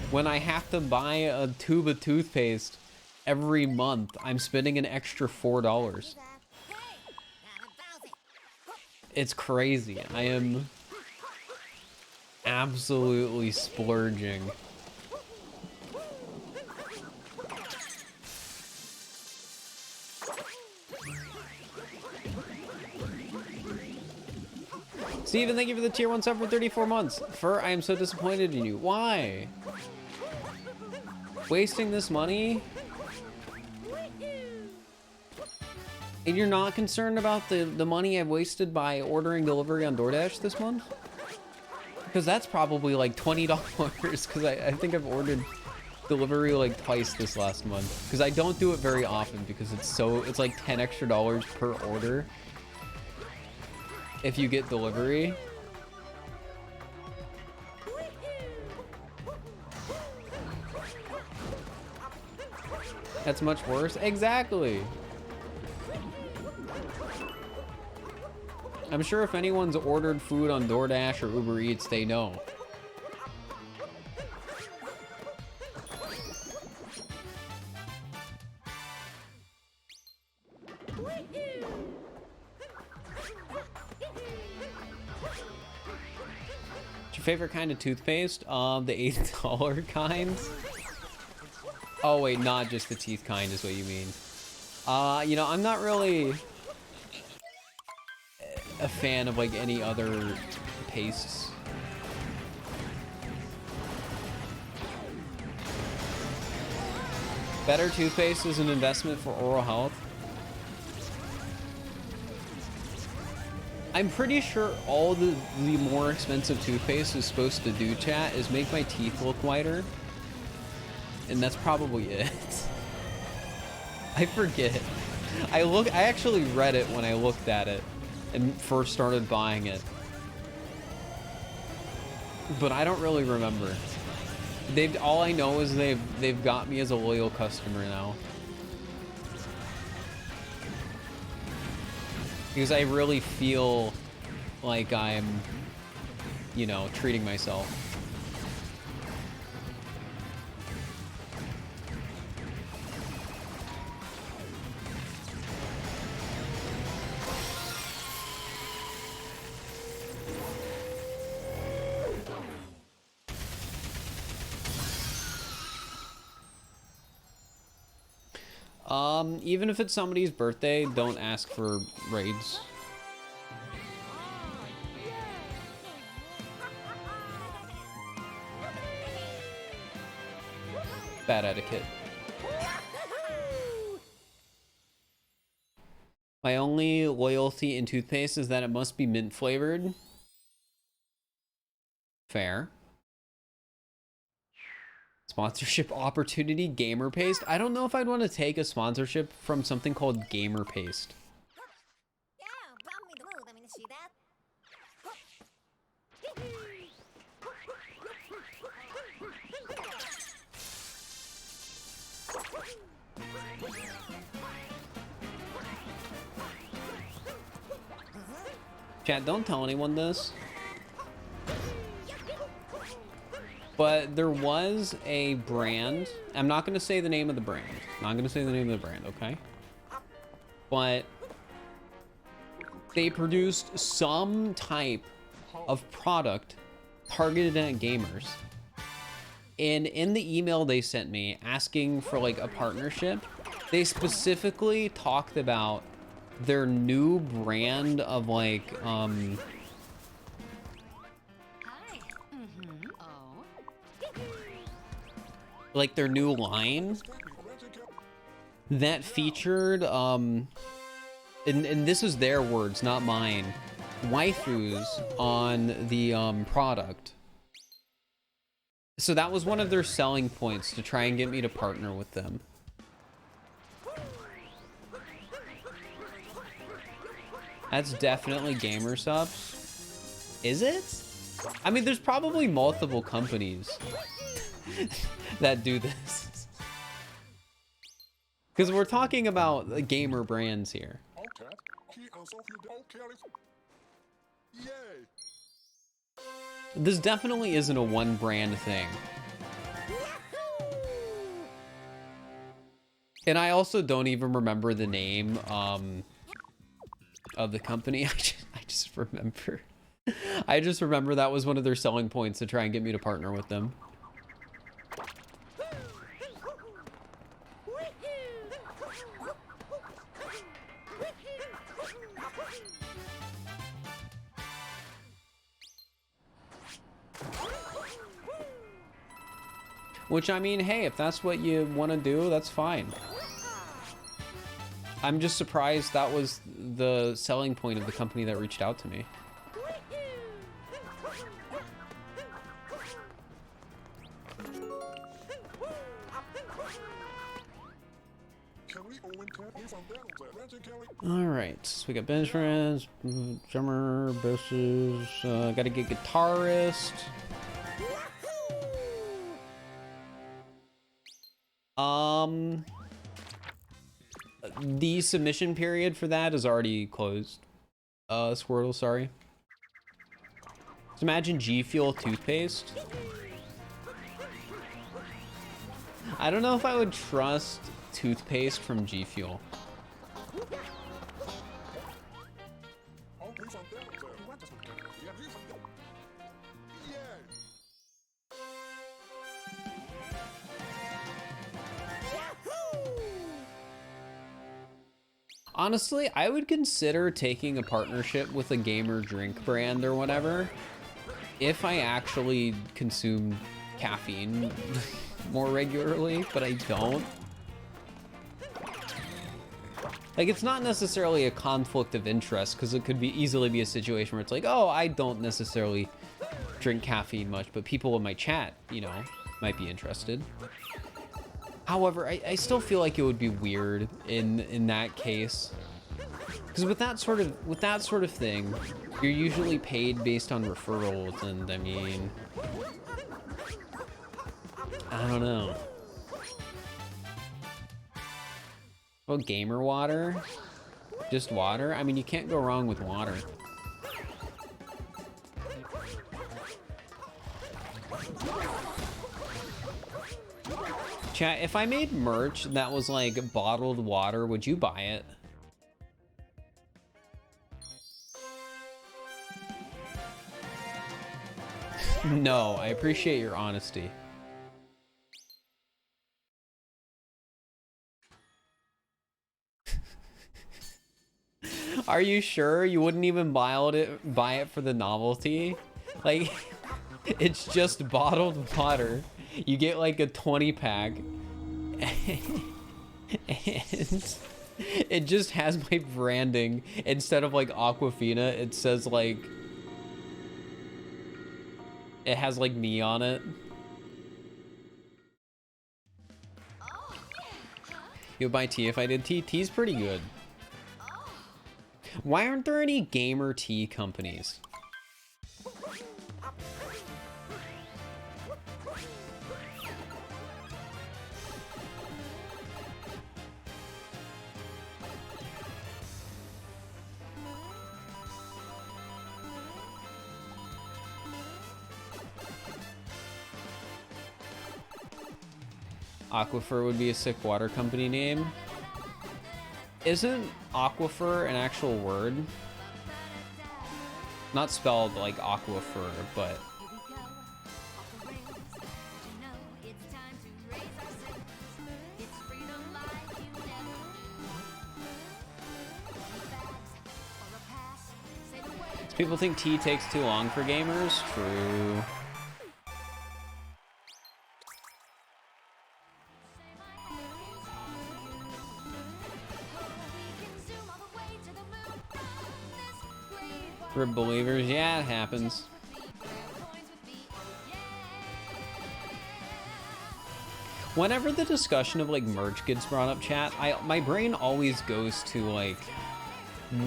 S2: When I have to buy a tube of toothpaste every month, I'm spending an extra $4. It's crazy. I am absolutely splurging. Steven, thank you for the tier 1 sub for 34 months. Fir, I am so disappointed in you. Why? Wasting this money? And you're not concerned about the money I've wasted by ordering delivery on DoorDash this month? Because that's probably like $20, because I think I've ordered delivery like twice this last month. Because I don't do it very often because it's like $10 extra per order if you get delivery. That's much worse. Exactly. I'm sure if anyone's ordered food on DoorDash or Uber Eats, they know. What's your favorite kind of toothpaste? The $8 kind. Oh wait, not just the teeth kind is what you mean. You know, I'm not really a fan of like any other pastes. Better toothpaste is an investment for oral health. I'm pretty sure all the more expensive toothpaste is supposed to do, chat, is make my teeth look whiter. And that's probably it. I forget. I actually read it when I looked at it and first started buying it. But I don't really remember. All I know is they've got me as a loyal customer now. Because I really feel like I'm, you know, treating myself. Even if it's somebody's birthday, don't ask for raids. Bad etiquette. My only loyalty in toothpaste is that it must be mint flavored. Fair. Sponsorship opportunity, gamer paste. I don't know if I'd want to take a sponsorship from something called gamer paste. Chat, don't tell anyone this. But there was a brand. I'm not going to say the name of the brand. Not going to say the name of the brand, okay? But they produced some type of product targeted at gamers. And in the email they sent me asking for like a partnership, they specifically talked about their new brand of like like their new line that featured and this is their words, not mine, waifus on the product. So that was one of their selling points to try and get me to partner with them. That's definitely gamer subs. Is it? I mean, there's probably multiple companies that do this. Because we're talking about gamer brands here. This definitely isn't a one brand thing. And I also don't even remember the name of the company. I just remember. I just remember that was one of their selling points to try and get me to partner with them. Which, I mean, hey, if that's what you want to do, that's fine. I'm just surprised that was the selling point of the company that reached out to me. All right, so we got bench friends, drummer, bosses, gotta get guitarist. The submission period for that is already closed. Squirtle, sorry. Just imagine G Fuel toothpaste. I don't know if I would trust toothpaste from G Fuel. Honestly, I would consider taking a partnership with a gamer drink brand or whatever if I actually consume caffeine more regularly, but I don't. Like, it's not necessarily a conflict of interest, because it could easily be a situation where it's like, oh, I don't necessarily drink caffeine much, but people in my chat, you know, might be interested. However, I still feel like it would be weird in that case, because with that sort of thing, you're usually paid based on referrals, and I mean, I don't know. Well, gamer water, just water. I mean, you can't go wrong with water. Chat, if I made merch that was like bottled water, would you buy it? No, I appreciate your honesty. Are you sure you wouldn't even buy it for the novelty? Like, it's just bottled water. You get like a 20 pack. And it just has my branding. Instead of like Aquafina, it says like, it has like me on it. You would buy tea if I did tea? Tea's pretty good. Why aren't there any gamer tea companies? Aquifer would be a sick water company name. Isn't aquifer an actual word? Not spelled like aquifer, but... People think tea takes too long for gamers? True. For believers, yeah, it happens. Whenever the discussion of like merch gets brought up, chat, my brain always goes to like,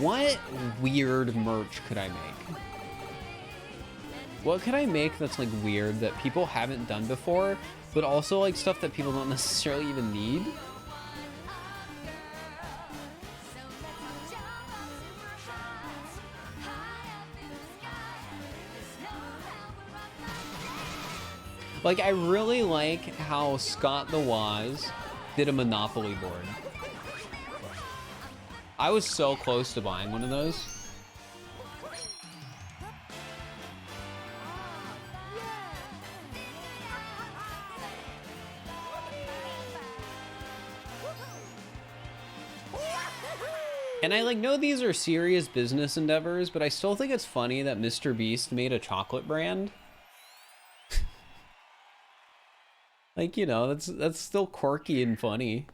S2: what weird merch could I make? What could I make that's like weird that people haven't done before, but also like stuff that people don't necessarily even need? Like, I really like how Scott the Waz did a Monopoly board. I was so close to buying one of those. And I like know these are serious business endeavors, but I still think it's funny that Mr. Beast made a chocolate brand. Like, you know, that's still quirky and funny.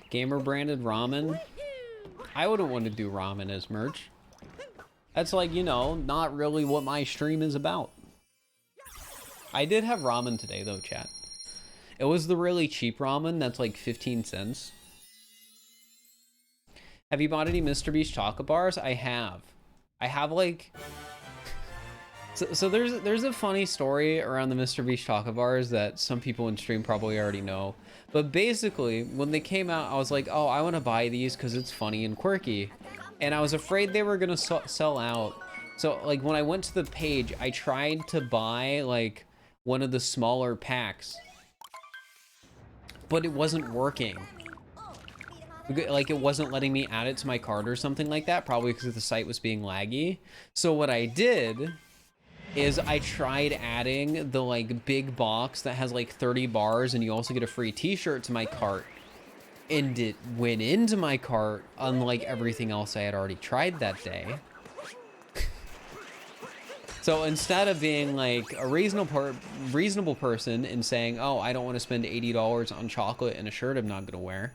S2: Gamer branded ramen. I wouldn't want to do ramen as merch. That's like, you know, not really what my stream is about. I did have ramen today though, chat. It was the really cheap ramen that's like 15 cents. Have you bought any Mr. Beast chocolate bars? I have. I have like... So there's a funny story around the Mr. Beast chocolate bars that some people in stream probably already know. But basically, when they came out, I was like, oh, I want to buy these because it's funny and quirky. And I was afraid they were going to sell out. So, like, when I went to the page, I tried to buy, like, one of the smaller packs. But it wasn't working. Like, it wasn't letting me add it to my cart or something like that. Probably because the site was being laggy. So what I did is I tried adding the like big box that has like 30 bars and you also get a free t-shirt to my cart, and it went into my cart unlike everything else I had already tried that day. So instead of being like a reasonable person and saying, oh, I don't want to spend $80 on chocolate and a shirt I'm not gonna wear,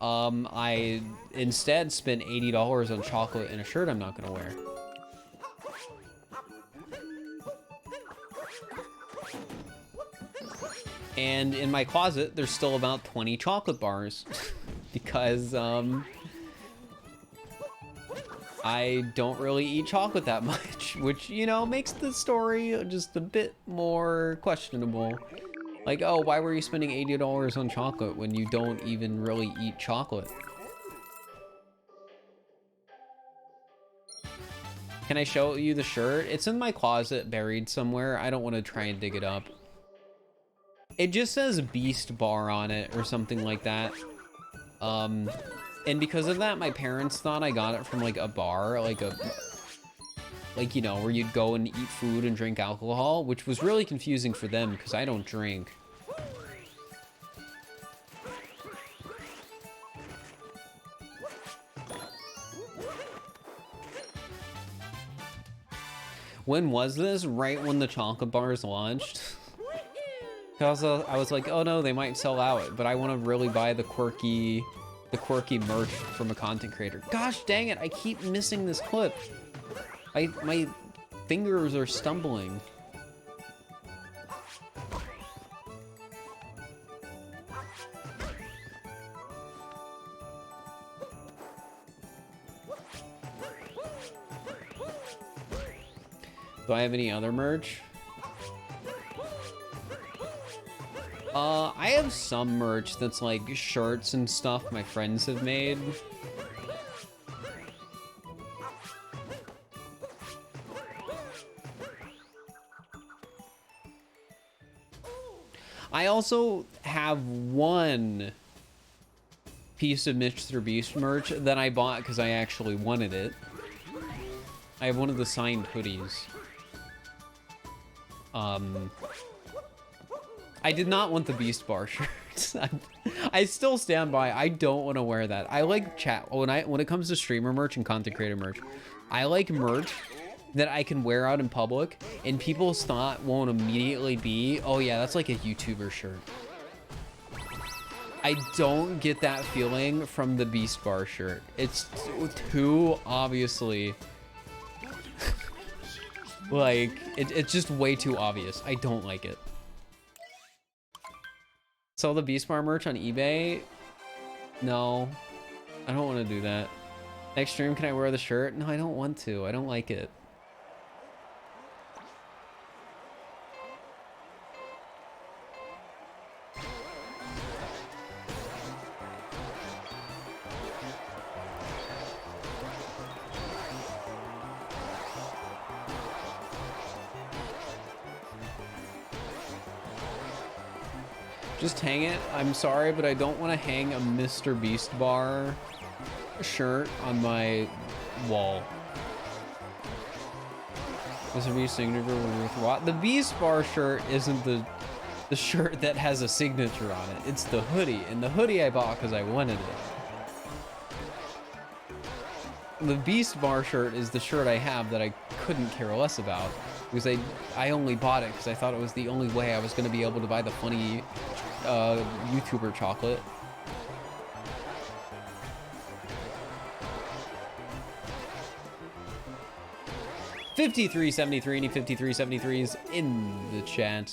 S2: I instead spent $80 on chocolate and a shirt I'm not gonna wear. And in my closet, there's still about 20 chocolate bars because I don't really eat chocolate that much, which, you know, makes the story just a bit more questionable. Like, oh, why were you spending $80 on chocolate when you don't even really eat chocolate? Can I show you the shirt? It's in my closet buried somewhere. I don't want to try and dig it up. It just says Beast Bar on it or something like that. And because of that, my parents thought I got it from like a bar, like you know, where you'd go and eat food and drink alcohol, which was really confusing for them because I don't drink. When was this? Right when the chocolate bars launched? Because I was like, oh no, they might sell out, but I want to really buy the quirky merch from a content creator. Gosh dang it, I keep missing this clip. My fingers are stumbling. Do I have any other merch? I have some merch that's like shirts and stuff my friends have made. I also have one piece of Mr. Beast merch that I bought because I actually wanted it. I have one of the signed hoodies. I did not want the Beast Bar shirts. I still stand by. I don't want to wear that. I like when it comes to streamer merch and content creator merch, I like merch that I can wear out in public and people's thought won't immediately be, oh yeah, that's like a YouTuber shirt. I don't get that feeling from the Beast Bar shirt. It's too obviously like it's just way too obvious. I don't like it. Sell the Beast Bar merch on eBay? No, I don't want to do that. Next stream, can I wear the shirt? No, I don't want to. I don't like it. Just hang it. I'm sorry, but I don't want to hang a Mr. Beast Bar shirt on my wall. Mr. Beast signature with what? The Beast Bar shirt isn't the shirt that has a signature on it. It's the hoodie, and the hoodie I bought because I wanted it. The Beast Bar shirt is the shirt I have that I couldn't care less about because I only bought it because I thought it was the only way I was going to be able to buy the funny YouTuber chocolate. $53.73, any 53.73s in the chat.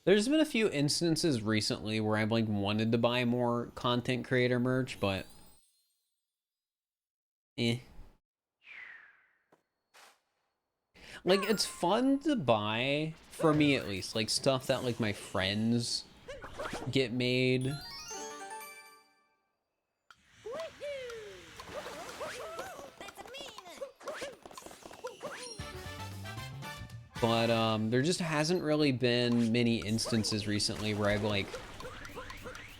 S2: There's been a few instances recently where I've like wanted to buy more content creator merch, but like it's fun to buy, for me at least, like stuff that like my friends get made. But there just hasn't really been many instances recently where I've like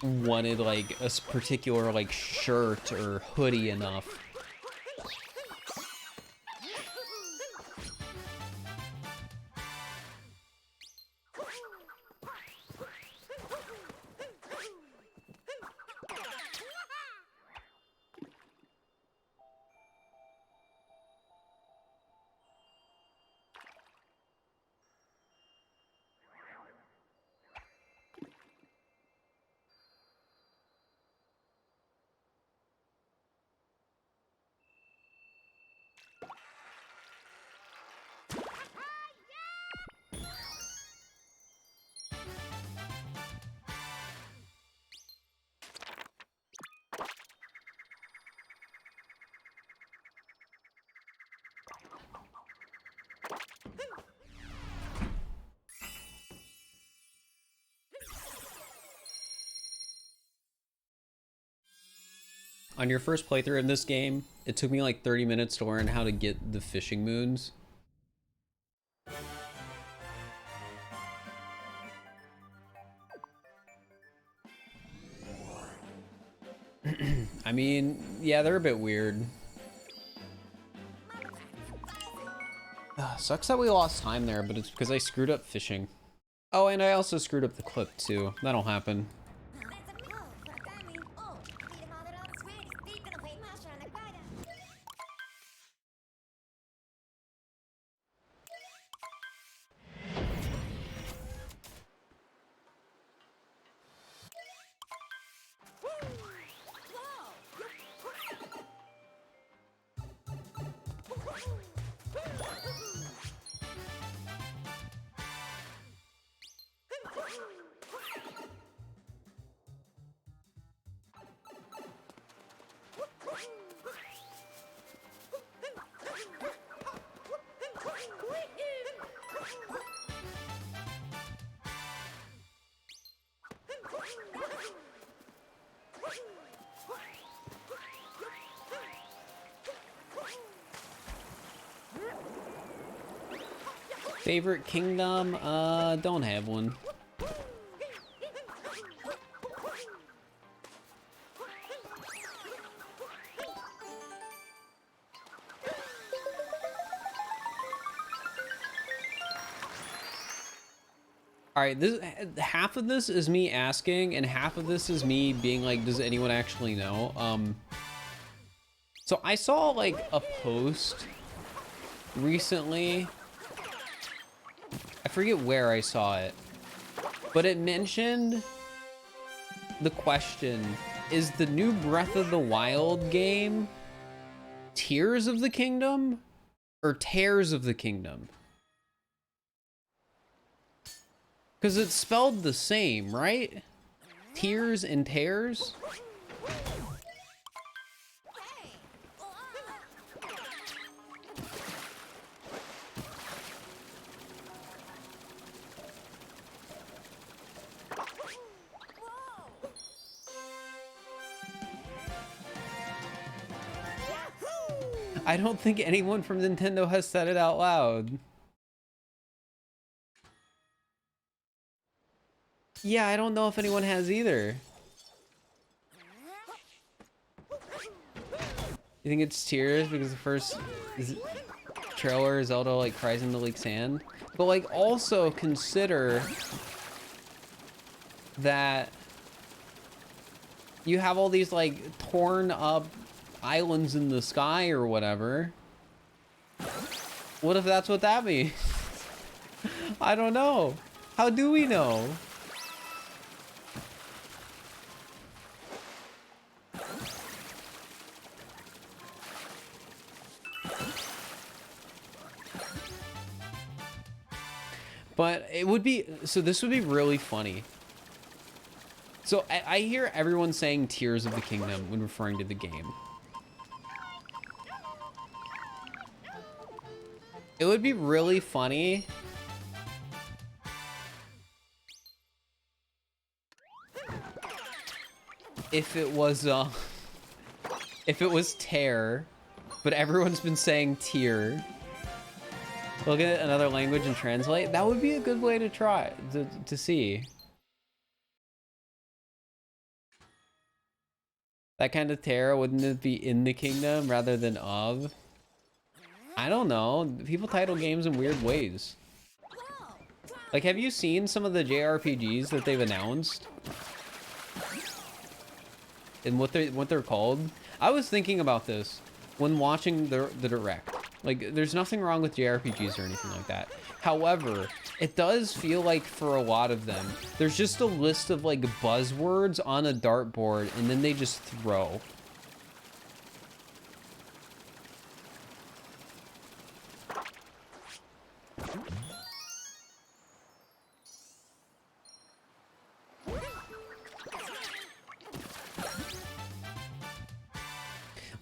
S2: wanted like a particular like shirt or hoodie enough. On your first playthrough in this game, it took me like 30 minutes to learn how to get the fishing moons. I mean, yeah, they're a bit weird. Sucks that we lost time there, but it's because I screwed up fishing. Oh, and I also screwed up the clip too. That'll happen. Favorite kingdom? Don't have one. All right, this half of this is me asking, and half of this is me being like, does anyone actually know? So I saw like a post recently. I forget where I saw it, but it mentioned the question, is the new Breath of the Wild game Tears of the Kingdom or Tears of the Kingdom? Because it's spelled the same, right? Tears and tears? I don't think anyone from Nintendo has said it out loud. Yeah, I don't know if anyone has either. You think it's Tears because the first trailer Zelda like cries in the lake sand? But like also consider that you have all these like torn up islands in the sky or whatever. What if that's what that means? I don't know. How do we know? But it would be, so this would be really funny. So I hear everyone saying Tears of the Kingdom when referring to the game. It would be really funny if it was Tear, but everyone's been saying Tear. Look at another language and translate. That would be a good way to try to see. That kind of Terra, wouldn't it be in the kingdom rather than of? I don't know. People title games in weird ways. Like, have you seen some of the JRPGs that they've announced? And what they're called? I was thinking about this when watching the direct. Like, there's nothing wrong with JRPGs or anything like that. However, it does feel like for a lot of them, there's just a list of like buzzwords on a dartboard and then they just throw.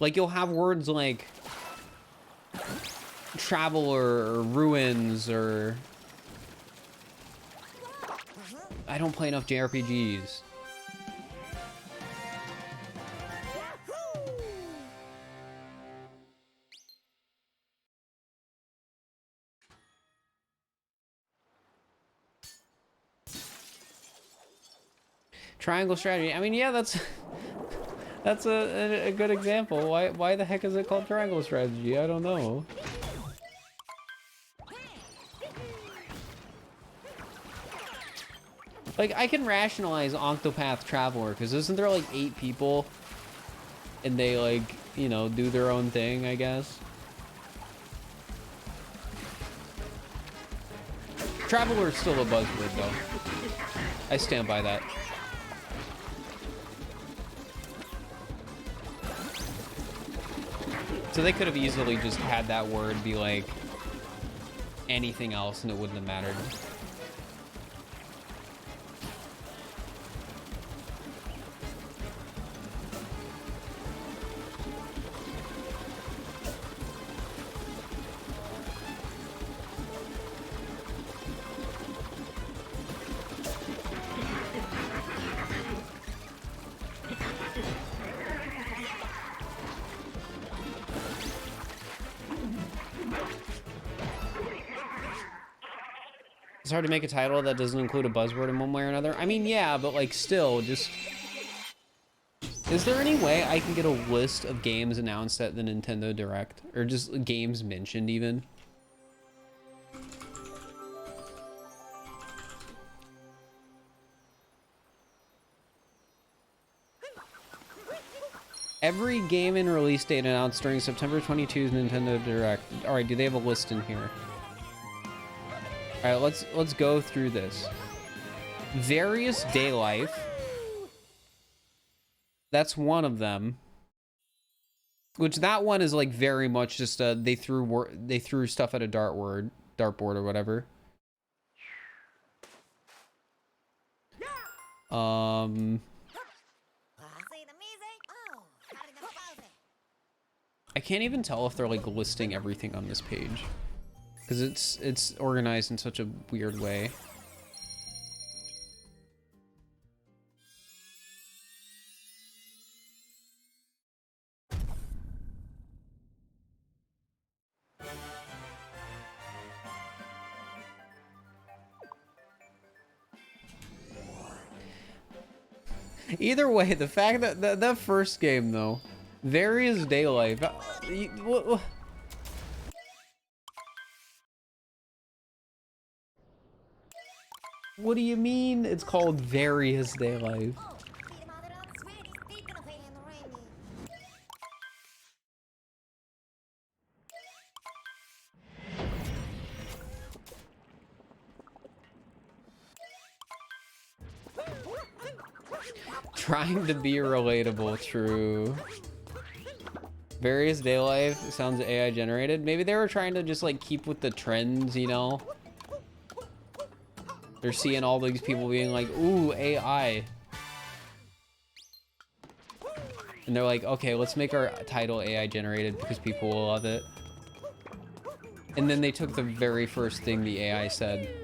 S2: Like, you'll have words like traveler or ruins or... I don't play enough JRPGs. Triangle strategy. I mean, yeah, that's a good example. Why the heck is it called triangle strategy? I don't know. Like, I can rationalize Octopath Traveler, because isn't there like 8 people? And they, like, you know, do their own thing, I guess. Traveler is still a buzzword, though. I stand by that. So they could have easily just had that word be like anything else and it wouldn't have mattered. It's hard to make a title that doesn't include a buzzword in one way or another. I mean, yeah, but like still, just... Is there any way I can get a list of games announced at the Nintendo Direct? Or just games mentioned even? Every game and release date announced during September 22's Nintendo Direct. Alright, do they have a list in here? All right, let's go through this. Various Day Life. That's one of them. Which that one is like very much just they threw stuff at a dartboard or whatever. I can't even tell if they're like listing everything on this page. Because it's organized in such a weird way. Either way, the fact that that first game though, Various Day Life. What do you mean it's called Various Day Life? Trying to be relatable, true. Various Day Life sounds AI generated. Maybe they were trying to just like keep with the trends, you know? They're seeing all these people being like, ooh, AI. And they're like, okay, let's make our title AI generated because people will love it. And then they took the very first thing the AI said.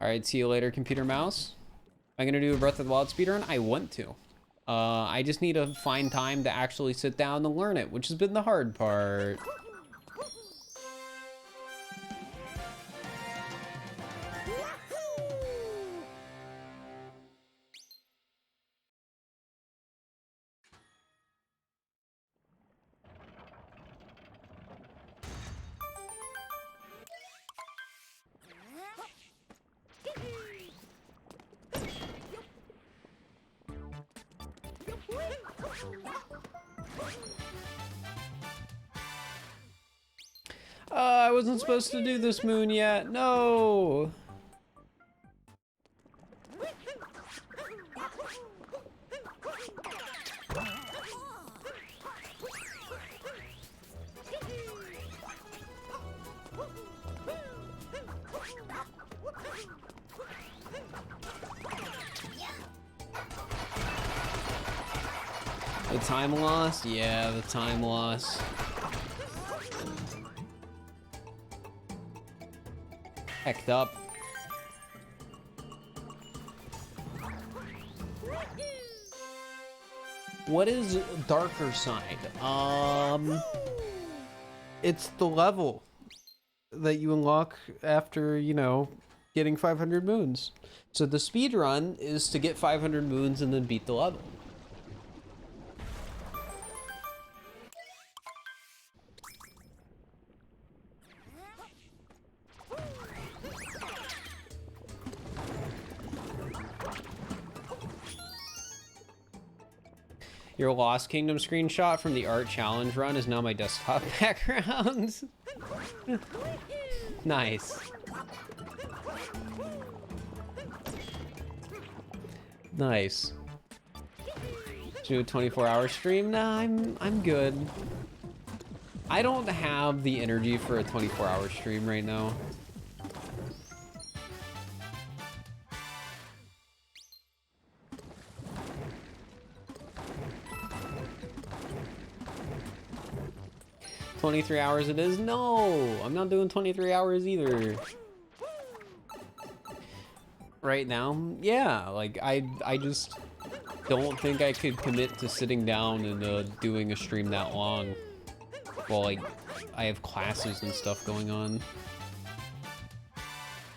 S2: Alright, see you later, computer mouse. Am I gonna do a Breath of the Wild speedrun? I want to. I just need to find time to actually sit down and learn it, which has been the hard part. I wasn't supposed to do this moon yet. No. The time loss? Yeah, the time loss. Hecked up. What is darker side? It's the level that you unlock after, you know, getting 500 moons. So the speed run is to get 500 moons and then beat the level. Your Lost Kingdom screenshot from the art challenge run is now my desktop background. Nice. Nice. Do a 24-hour stream? Nah, I'm good. I don't have the energy for a 24-hour stream right now. $23 hours it is? No, I'm not doing 23 hours either. Right now, yeah, like I just don't think I could commit to sitting down and doing a stream that long. Well, like I have classes and stuff going on.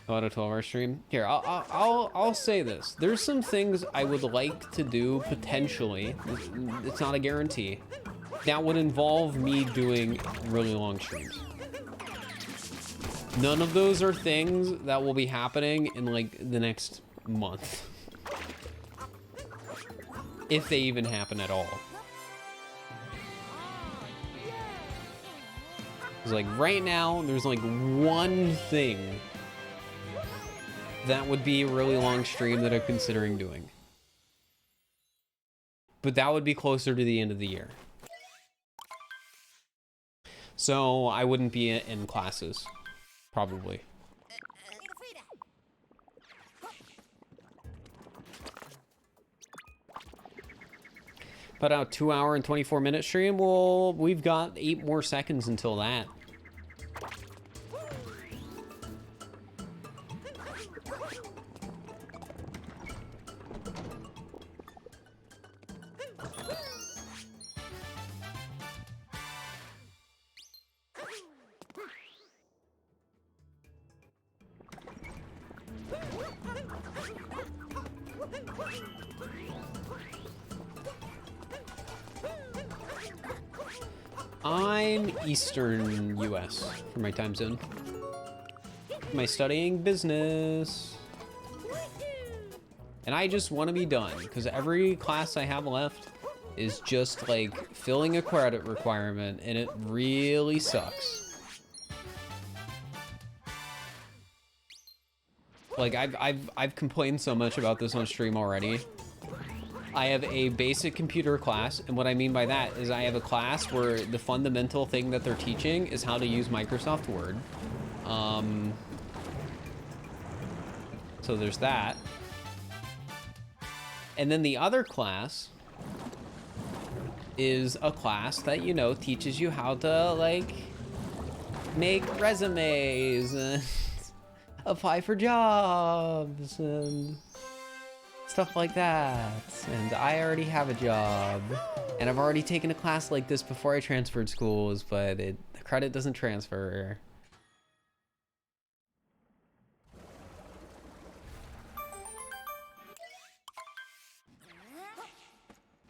S2: About a 12-hour stream. Here, I'll say this. There's some things I would like to do potentially. It's not a guarantee. That would involve me doing really long streams. None of those are things that will be happening in like the next month. If they even happen at all. Because like right now, there's like one thing that would be a really long stream that I'm considering doing. But that would be closer to the end of the year. So I wouldn't be in classes, probably. But a 2-hour and 24-minute stream, well, we've got 8 more seconds until that. I'm Eastern US for my time zone. Am I studying business? And I just want to be done because every class I have left is just like filling a credit requirement and it really sucks. Like I've complained so much about this on stream already. I have a basic computer class, and what I mean by that is I have a class where the fundamental thing that they're teaching is how to use Microsoft Word. So there's that. And then the other class is a class that, you know, teaches you how to, like, make resumes and apply for jobs and stuff like that. And I already have a job and I've already taken a class like this before I transferred schools, but the credit doesn't transfer.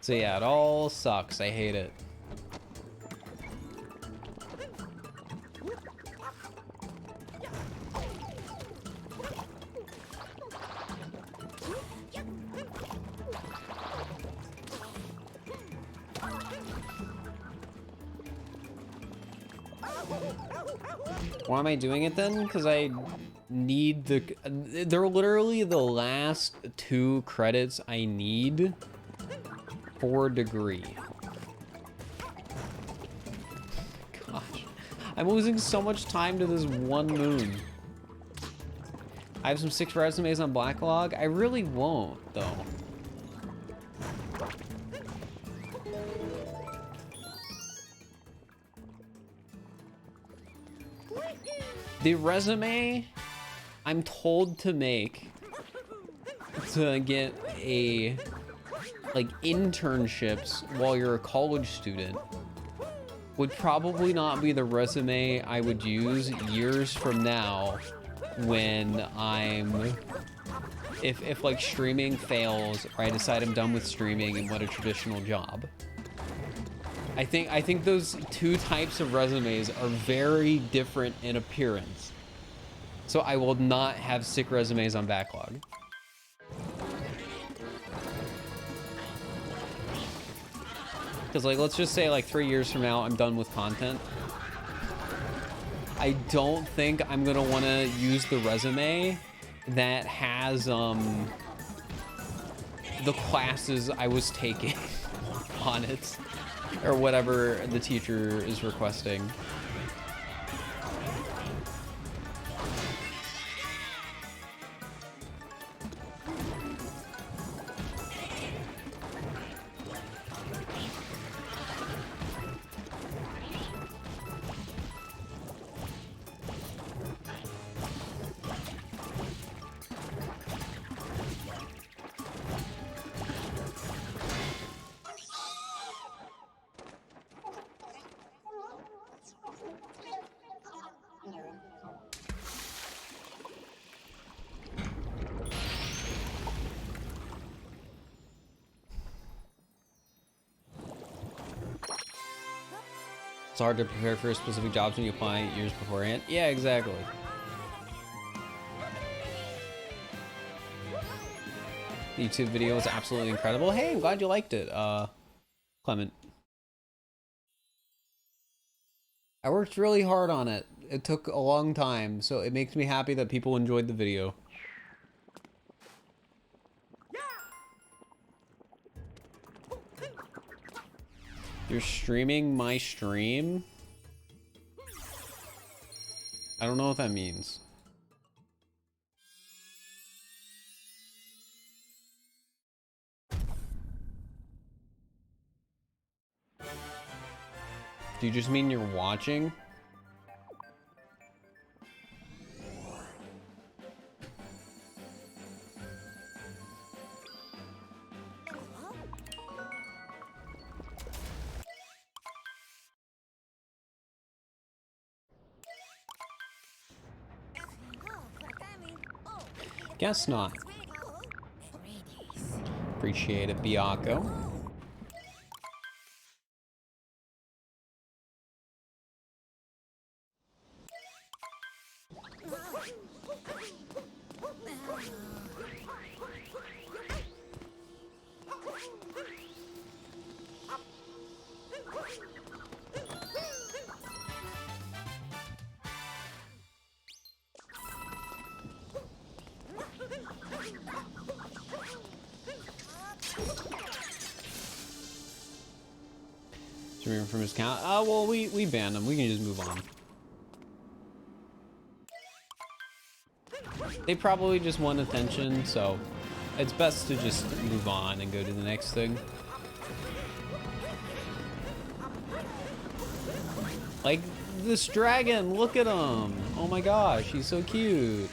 S2: So yeah, it all sucks. I hate it. Why am I doing it then? Because I need they're literally the last 2 credits I need for a degree. Gosh, I'm losing so much time to this one moon. I have some 6 resumes on backlog. I really won't though. The resume I'm told to make to get a like internships while you're a college student would probably not be the resume I would use years from now when I'm if like streaming fails or I decide I'm done with streaming and want a traditional job. I think those two types of resumes are very different in appearance. So I will not have sick resumes on backlog. Because like, let's just say like 3 years from now, I'm done with content. I don't think I'm gonna want to use the resume that has the classes I was taking on it, or whatever the teacher is requesting. It's hard to prepare for specific jobs when you apply years beforehand. Yeah, exactly. The YouTube video was absolutely incredible. Hey, I'm glad you liked it, Clement. I worked really hard on it. It took a long time, so it makes me happy that people enjoyed the video. You're streaming my stream? I don't know what that means. Do you just mean you're watching? Guess not. Appreciate it, Biako. From his account. Well, we banned him. We can just move on. They probably just want attention, so it's best to just move on and go to the next thing. Like this dragon, look at him. Oh my gosh, he's so cute.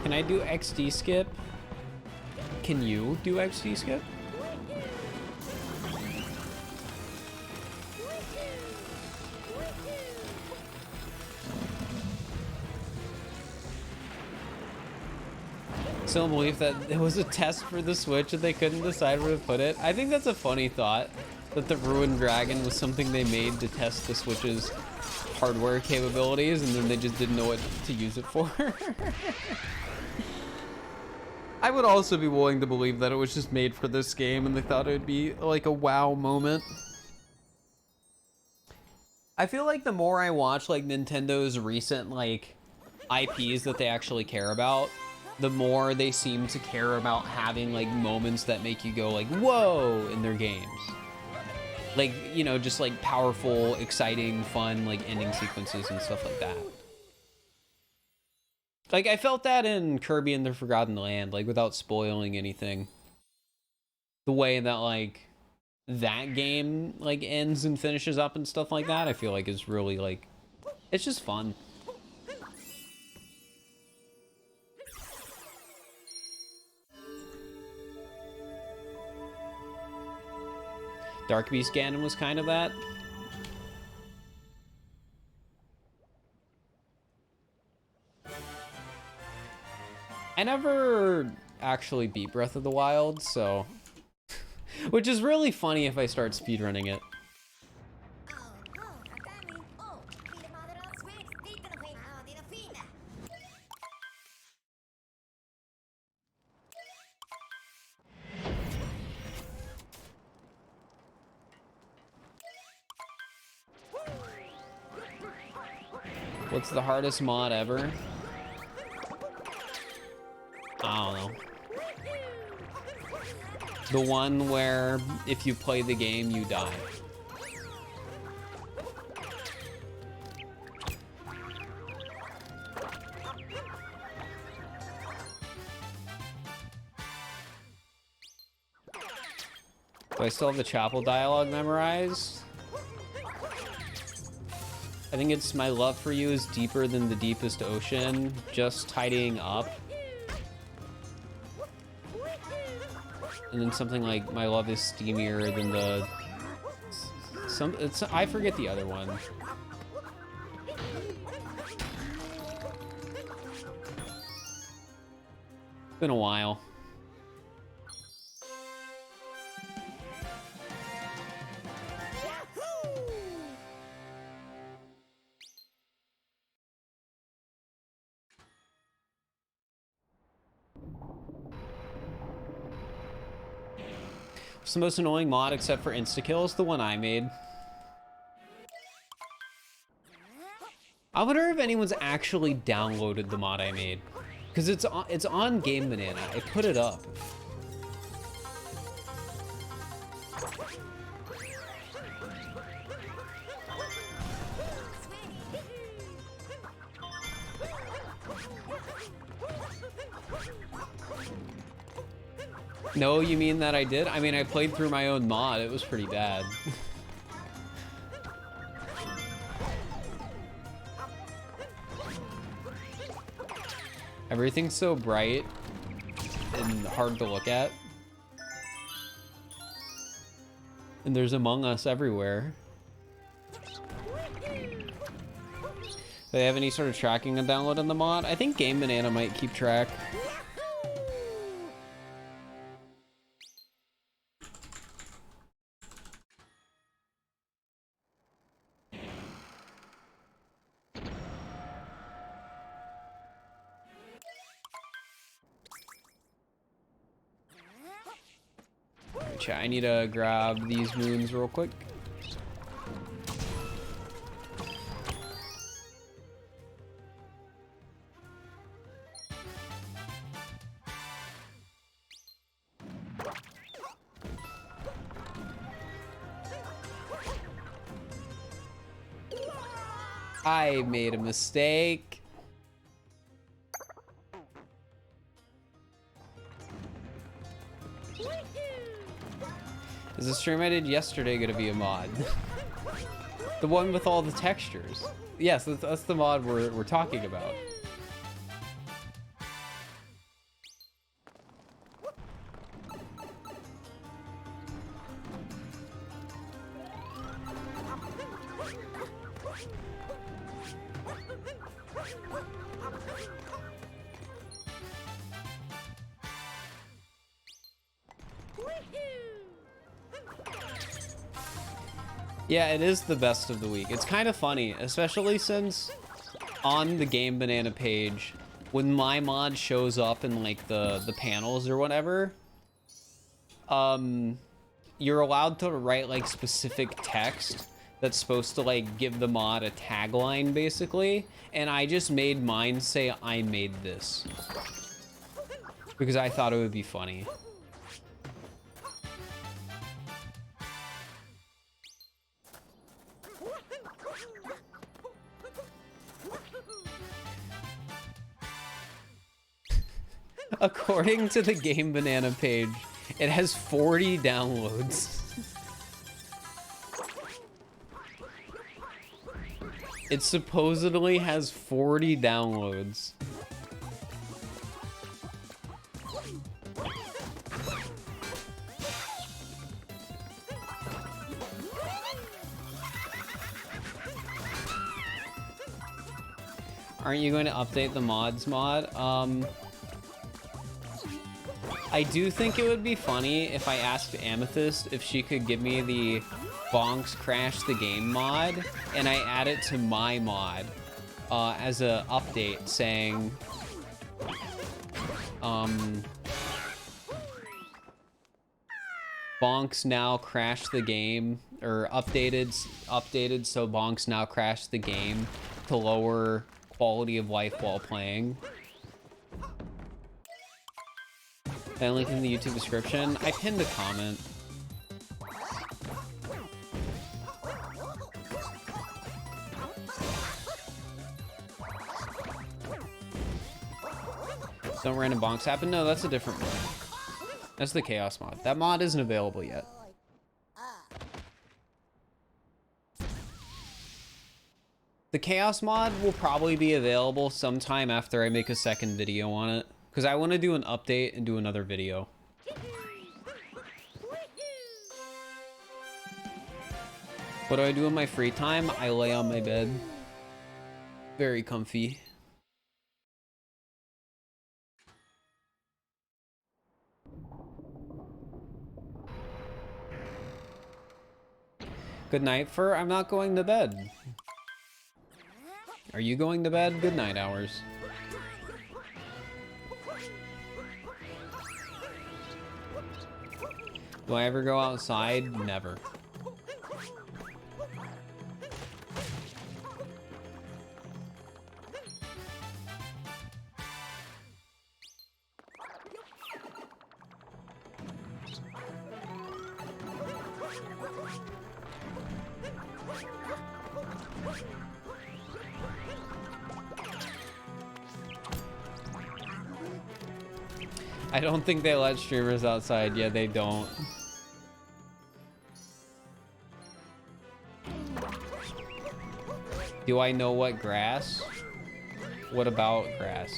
S2: Can I do XD skip? Can you do XD skip? Still believe that it was a test for the Switch and they couldn't decide where to put it. I think that's a funny thought, that the Ruined Dragon was something they made to test the Switch's hardware capabilities, and then they just didn't know what to use it for. I would also be willing to believe that it was just made for this game and they thought it would be like a wow moment. I feel like the more I watch like Nintendo's recent like IPs that they actually care about, the more they seem to care about having like moments that make you go like whoa in their games. Like, you know, just like powerful, exciting, fun like ending sequences and stuff like that. Like, I felt that in Kirby and the Forgotten Land, like, without spoiling anything. The way that, like, that game, like, ends and finishes up and stuff like that, I feel like is really, like, it's just fun. Dark Beast Ganon was kind of that. I never actually beat Breath of the Wild, so... Which is really funny if I start speedrunning it. What's the hardest mod ever? I don't know. The one where if you play the game, you die. Do I still have the chapel dialogue memorized? I think it's my love for you is deeper than the deepest ocean, just tidying up. And then something like my love is steamier than the I forget the other one. It's been a while. It's the most annoying mod except for insta-kills, the one I made. I wonder if anyone's actually downloaded the mod I made. Because it's on Game Banana. I put it up. No, you mean that I did? I mean, I played through my own mod. It was pretty bad. Everything's so bright and hard to look at. And there's Among Us everywhere. Do they have any sort of tracking and download on the mod? I think Game Banana might keep track. I need to grab these moons real quick. I made a mistake. Is the stream I did yesterday gonna be a mod? The one with all the textures. Yes, that's the mod we're talking about. Yeah, it is the best of the week. It's kind of funny, especially since on the Game Banana page, when my mod shows up in like the panels or whatever, you're allowed to write like specific text that's supposed to like give the mod a tagline basically, and I just made mine say I made this because I thought it would be funny. According to the Game Banana page, it has 40 downloads. It supposedly has 40 downloads. Aren't you going to update the mods mod? I do think it would be funny if I asked Amethyst if she could give me the Bonks Crash the Game mod, and I add it to my mod as a update saying, Bonks now crash the game, or updated so Bonks now crash the game to lower quality of life while playing. That link in the YouTube description. I pinned a comment. Don't random bonks happen? No, that's a different mod. That's the Chaos mod. That mod isn't available yet. The Chaos mod will probably be available sometime after I make a second video on it, because I want to do an update and do another video. What do I do in my free time? I lay on my bed. Very comfy. Good night, Fir. I'm not going to bed. Are you going to bed? Good night, hours. Do I ever go outside? Never. I don't think they let streamers outside. Yeah, they don't. Do I know what grass? What about grass?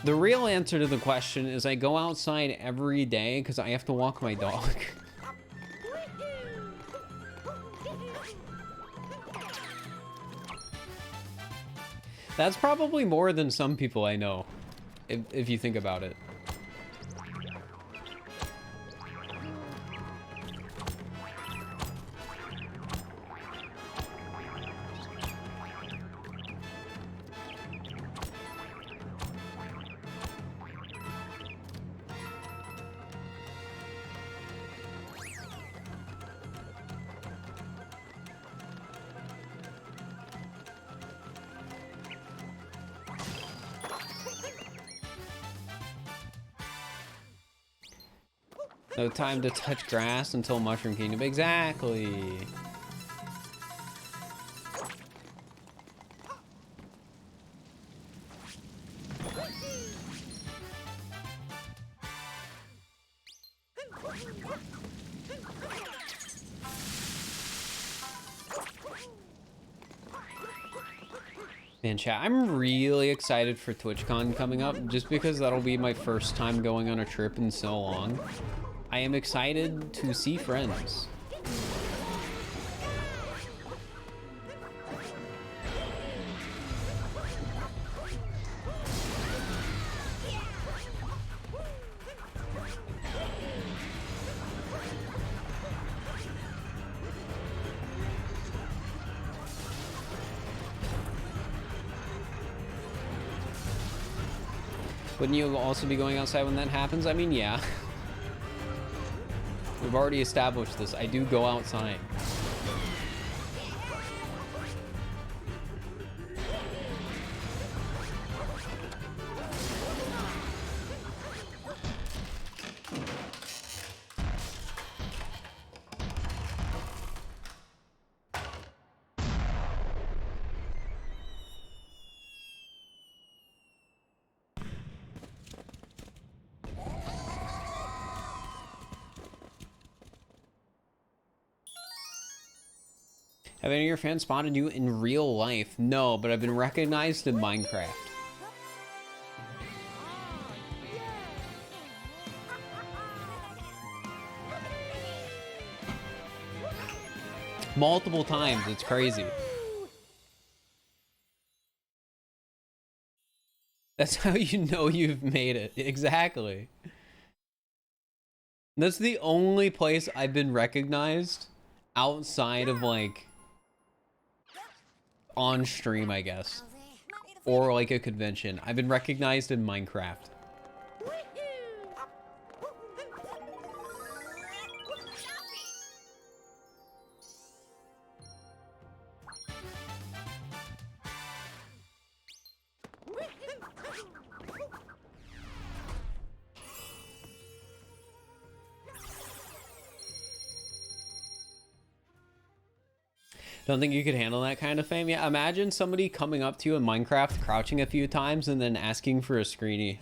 S2: The real answer to the question is I go outside every day because I have to walk my dog. That's probably more than some people I know, if you think about it. No time to touch grass until Mushroom Kingdom. Exactly. Man, chat, I'm really excited for TwitchCon coming up, just because that'll be my first time going on a trip in so long. I am excited to see friends. Wouldn't you also be going outside when that happens? I mean, yeah. We've already established this. I do go outside. Have any of your fans spotted you in real life? No, but I've been recognized in Minecraft. Multiple times, it's crazy. That's how you know you've made it. Exactly. That's the only place I've been recognized outside of, like, on stream, I guess, or like a convention. I've been recognized in Minecraft. Don't think you could handle that kind of fame? Yeah, imagine somebody coming up to you in Minecraft, crouching a few times, and then asking for a screenie.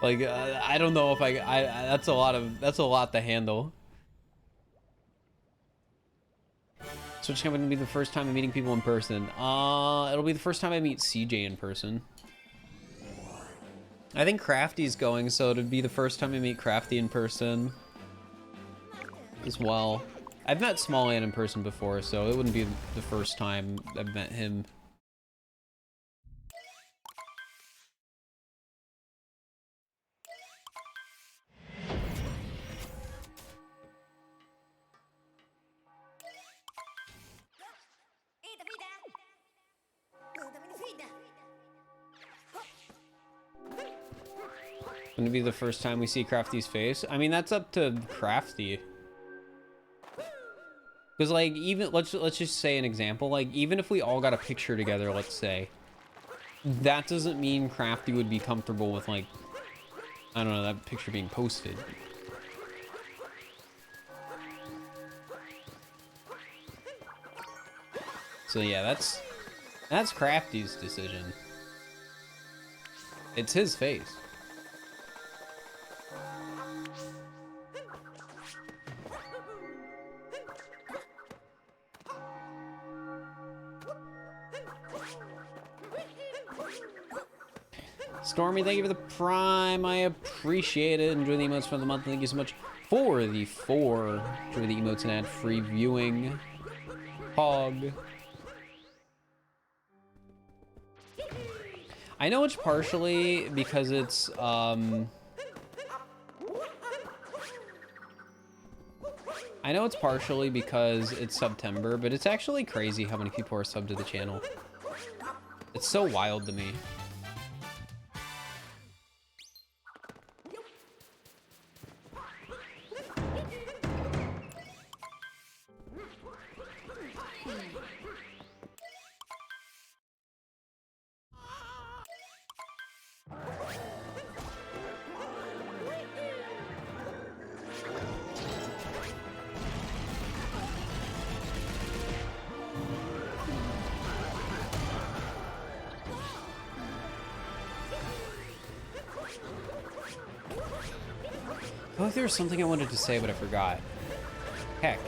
S2: Like, I don't know if that's a lot to handle. Switch Camp would be the first time I'm meeting people in person. It'll be the first time I meet CJ in person. I think Crafty's going, so it'd be the first time I meet Crafty in person as well. I've met Smallan in person before, so it wouldn't be the first time I've met him. Wouldn't it be the first time we see Crafty's face? I mean, that's up to Crafty. Because, like, even, let's just say an example, like, even if we all got a picture together, let's say, that doesn't mean Crafty would be comfortable with, like, I don't know, that picture being posted. So yeah, that's Crafty's decision. It's his face. Stormy, thank you for the prime. I appreciate it. Enjoy the emotes for the month. Thank you so much for the 4. Enjoy the emotes and ad-free viewing. Hog. I know it's partially because it's, I know it's partially because it's September, but it's actually crazy how many people are subbed to the channel. It's so wild to me. Oh, there was something I wanted to say, but I forgot. Heck.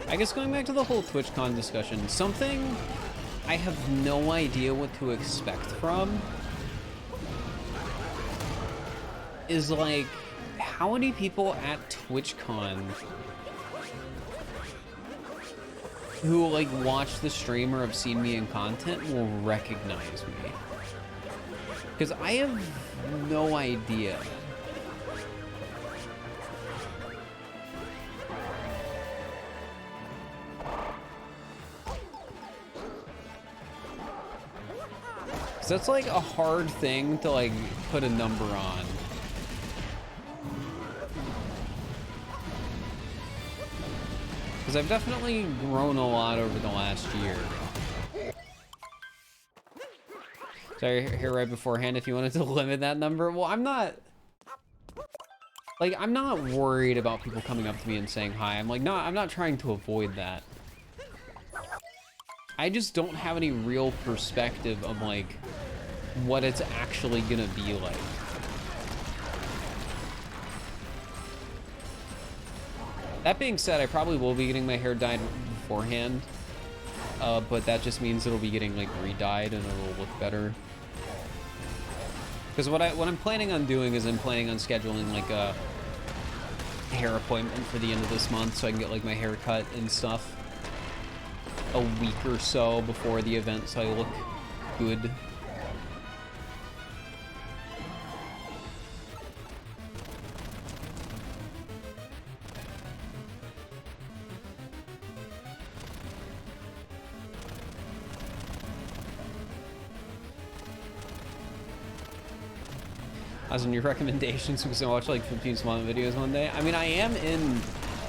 S2: I guess going back to the whole TwitchCon discussion, something I have no idea what to expect from is, like, how many people at TwitchCon who, like, watch the stream or have seen me in content will recognize me. Because I have no idea. So that's like a hard thing to like put a number on. Because I've definitely grown a lot over the last year. Sorry, here right beforehand, if you wanted to limit that number. Well, I'm not... Like, I'm not worried about people coming up to me and saying hi. I'm like, no, I'm not trying to avoid that. I just don't have any real perspective of, like, what it's actually gonna be like. That being said, I probably will be getting my hair dyed beforehand. But that just means it'll be getting, like, re-dyed and it'll look better. Because what I'm planning on doing is I'm planning on scheduling like a hair appointment for the end of this month so I can get like my hair cut and stuff a week or so before the event so I look good. As in your recommendations, because I watch like 15 Smallman videos one day. I mean, I am in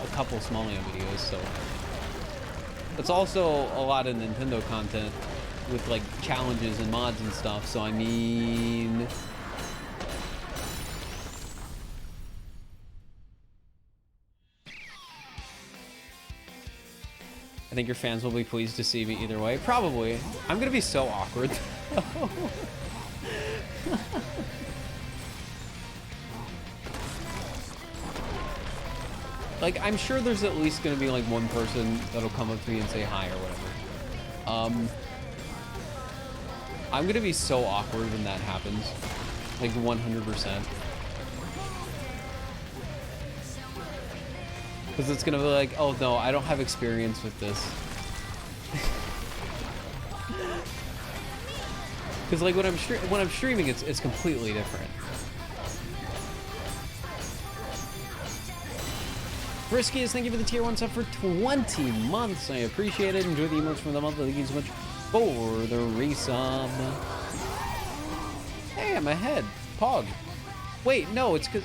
S2: a couple Smallman videos, so it's also a lot of Nintendo content with like challenges and mods and stuff. So I mean, I think your fans will be pleased to see me either way. Probably. I'm gonna be so awkward. Like, I'm sure there's at least gonna be like one person that'll come up to me and say hi or whatever. I'm gonna be so awkward when that happens. Like 100%. Because it's gonna be like, oh no, I don't have experience with this. Because like when I'm streaming, it's completely different. Briskiest, thank you for the tier 1 sub for 20 months. I appreciate it. Enjoy the emotes from the month. Thank you so much for the resub. Hey, I'm ahead. Pog. Wait, no, it's because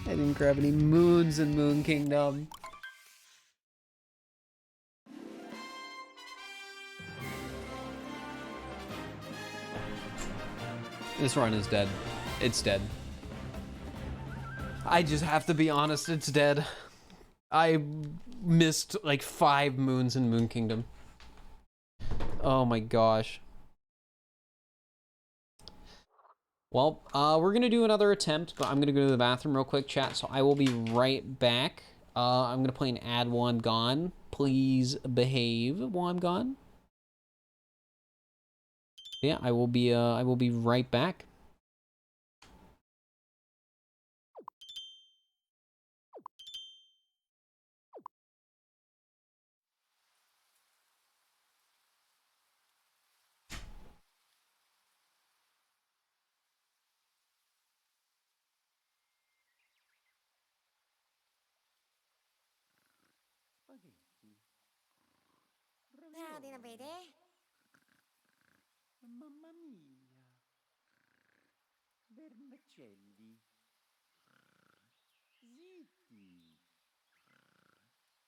S2: I didn't grab any moons in Moon Kingdom. This run is dead. It's dead. I just have to be honest, it's dead. I missed like 5 moons in Moon Kingdom. Oh my gosh. Well, we're gonna do another attempt, but I'm gonna go to the bathroom real quick, chat, so I will be right back. I'm gonna play an ad while I'm gone. Please behave while I'm gone. Yeah, I will be right back.
S1: Spaghetti.
S3: Howdy,
S1: Ravioli.
S3: baby.
S1: Mamma mia. Vermicelli. Zitti.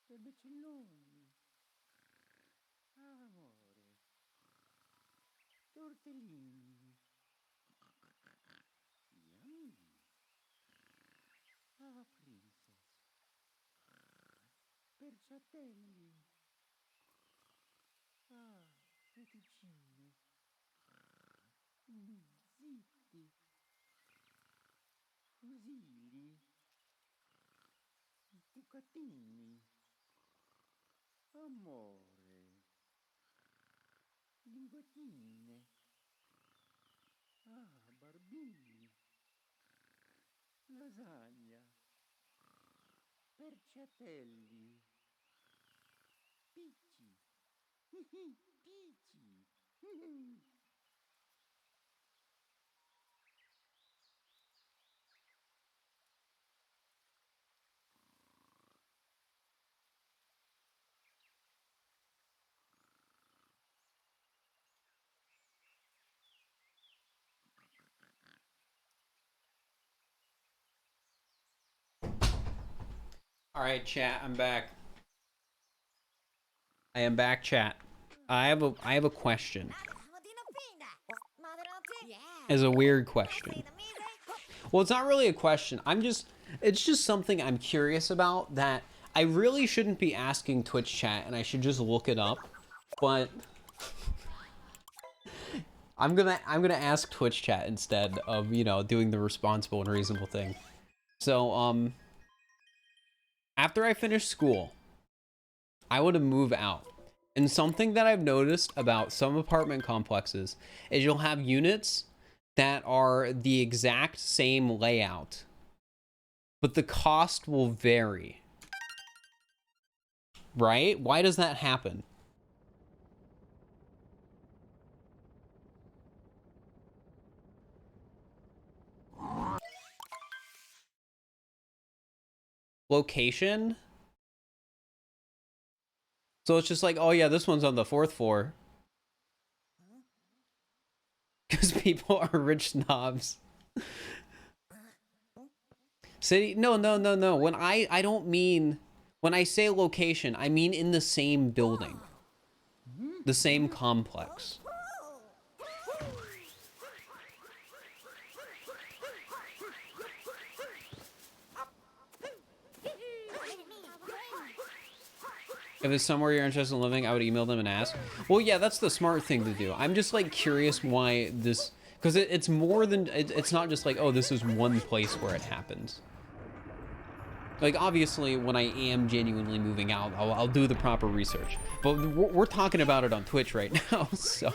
S1: Vermicelloni. Amore. Tortellini. Yummy. Ah, princess. Perciatelli. Ah, fettuccine. Zitti. Fusilli. Bucatini. Amore. Linguatine. Ah, barbini. Lasagna. Perciatelli. Picci. Picci.
S2: All right, chat, I'm back. I am back, chat. I have a question. It's a weird question. Well, it's not really a question. It's just something I'm curious about that I really shouldn't be asking Twitch chat, and I should just look it up. But I'm gonna ask Twitch chat instead of, you know, doing the responsible and reasonable thing. So, after I finish school, I want to move out. And something that I've noticed about some apartment complexes is you'll have units that are the exact same layout, but the cost will vary. Right? Why does that happen? Location? So it's just like, oh yeah, this one's on the 4th floor. Because people are rich snobs. City? No. When I don't mean, when I say location, I mean in the same building. The same complex. If it's somewhere you're interested in living, I would email them and ask. Well, yeah, that's the smart thing to do. I'm just like curious why this, because it's more than, it's not just like, oh, this is one place where it happens. Like, obviously, when I am genuinely moving out, I'll do the proper research. But we're talking about it on Twitch right now, so.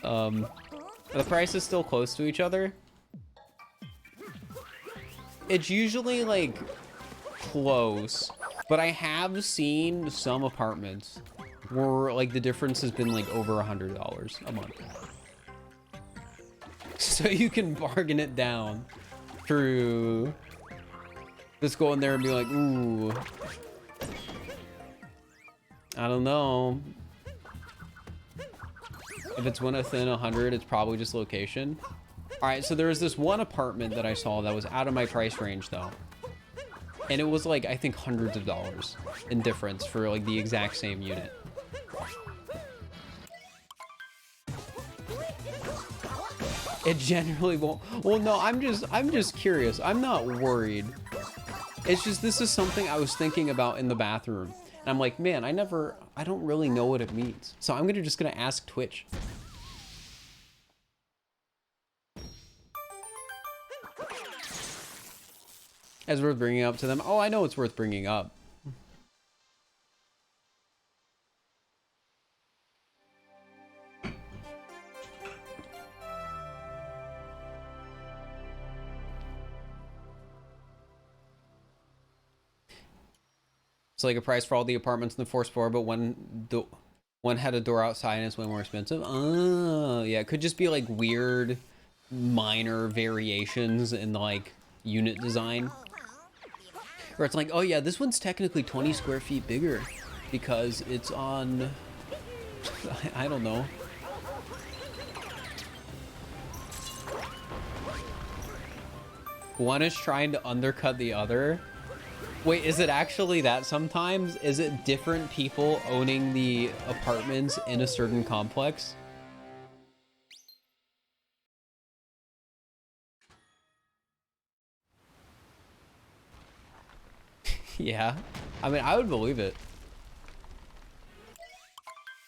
S2: The price is still close to each other. It's usually, like, close. But I have seen some apartments where, like, the difference has been, like, over $100 a month. So you can bargain it down through just go in there and be like, ooh, I don't know. If it's within 100, it's probably just location. All right, so there was this one apartment that I saw that was out of my price range, though. And it was like, I think, hundreds of dollars in difference for like the exact same unit. It generally won't. Well, no, I'm just curious. I'm not worried. It's just, this is something I was thinking about in the bathroom. And I'm like, man, I don't really know what it means. So I'm just gonna ask Twitch. As worth bringing up to them. Oh, I know it's worth bringing up. It's like a price for all the apartments in the 4th floor, but one had a door outside and it's way more expensive. Oh, yeah, it could just be like weird minor variations in like unit design. Or it's like, oh yeah, this one's technically 20 square feet bigger because it's on, I don't know. One is trying to undercut the other. Wait, is it actually that sometimes? Is it different people owning the apartments in a certain complex? Yeah, I mean, I would believe it.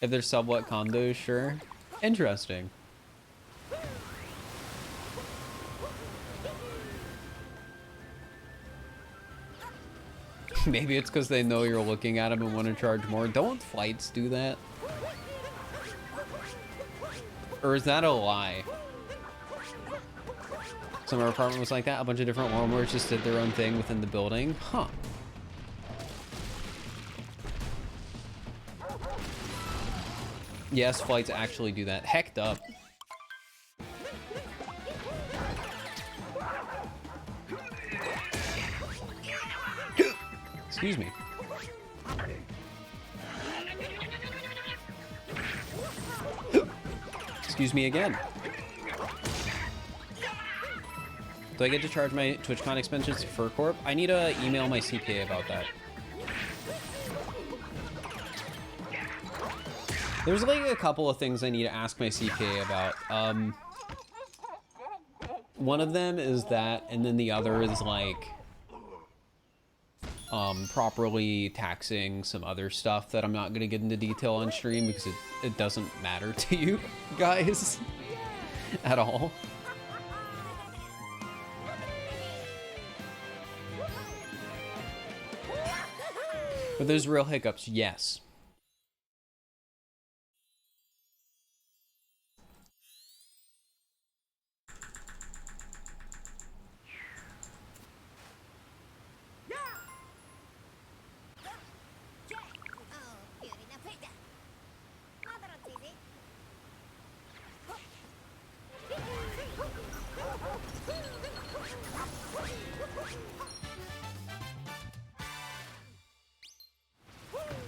S2: If they're sublet condos, sure. Interesting. Maybe it's because they know you're looking at them and want to charge more. Don't flights do that? Or is that a lie? Some of our apartment was like that. A bunch of different landlords just did their own thing within the building. Huh. Yes, flights actually do that. Hecked up. Excuse me. Excuse me again. Do I get to charge my TwitchCon expenses to Fir Corp? I need to email my CPA about that. There's like a couple of things I need to ask my CPA about. One of them is that, and then the other is like properly taxing some other stuff that I'm not going to get into detail on stream because it doesn't matter to you guys at all. But there's real hiccups, yes.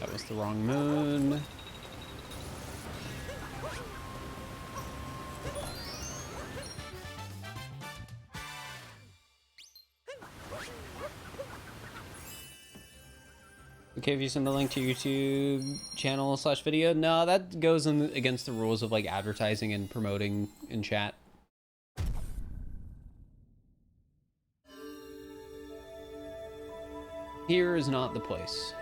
S2: That was the wrong moon. Okay, if you send the link to YouTube channel / video, no, that goes in against the rules of like advertising and promoting in chat. Here is not the place.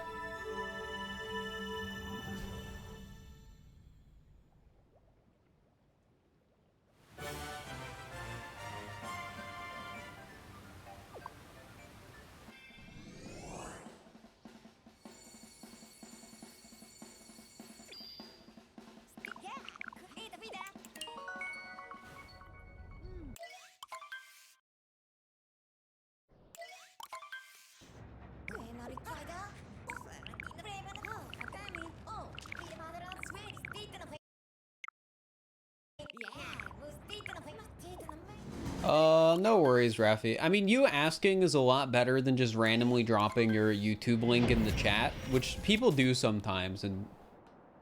S2: No worries, Rafi. I mean, you asking is a lot better than just randomly dropping your YouTube link in the chat, which people do sometimes, and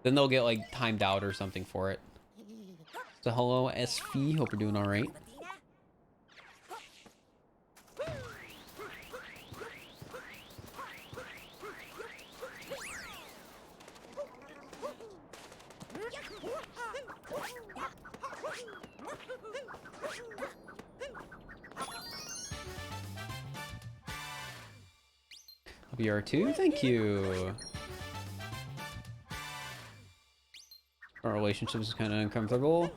S2: then they'll get, like, timed out or something for it. So, hello, SV. Hope you're doing all right. BR2, thank you. Our relationship is kind of uncomfortable.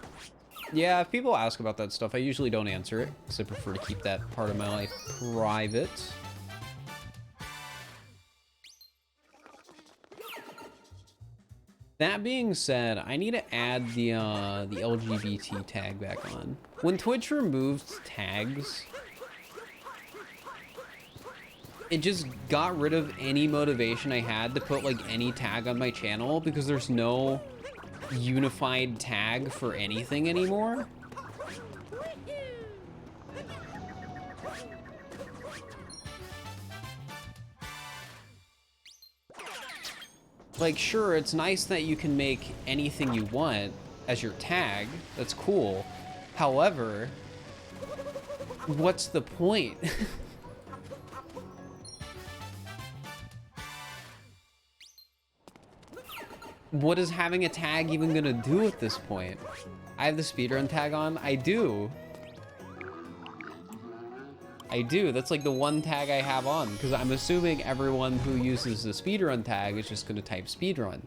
S2: Yeah, if people ask about that stuff, I usually don't answer it because I prefer to keep that part of my life private. That being said, I need to add the LGBT tag back on. When Twitch removed tags, it just got rid of any motivation I had to put like any tag on my channel because there's no unified tag for anything anymore. Like, sure, it's nice that you can make anything you want as your tag. That's cool. However, what's the point? What is having a tag even gonna do at this point? I have the speedrun tag on. I do. That's like the one tag I have on because I'm assuming everyone who uses the speedrun tag is just gonna type speedrun.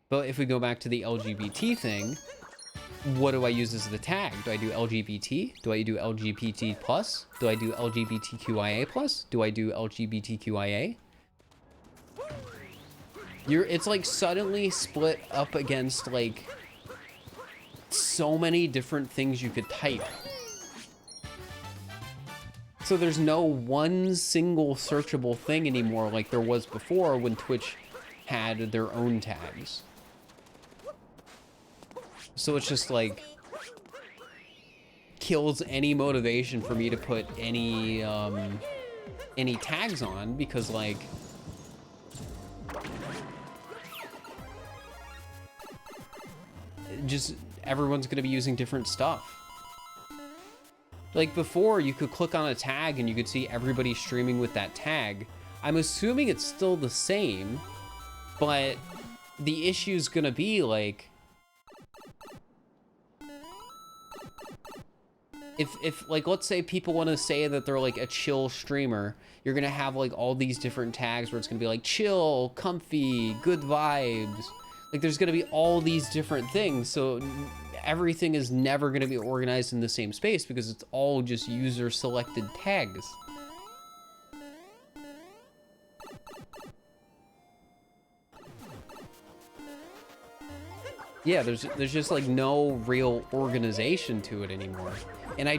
S2: But if we go back to the LGBT thing, what do I use as the tag? Do I do LGBT? Do I do LGBT plus? Do I do LGBTQIA plus? Do I do LGBTQIA? It's like suddenly split up against like so many different things you could type. So there's no one single searchable thing anymore like there was before when Twitch had their own tags. So it's just like kills any motivation for me to put any tags on because like just everyone's gonna be using different stuff. Like before, you could click on a tag and you could see everybody streaming with that tag. I'm assuming it's still the same, but the issue's gonna be like, if like, let's say people want to say that they're like a chill streamer, you're gonna have like all these different tags where it's gonna be like chill, comfy, good vibes. Like there's gonna be all these different things, so everything is never gonna be organized in the same space because it's all just user selected tags. Yeah, there's just like no real organization to it anymore. And I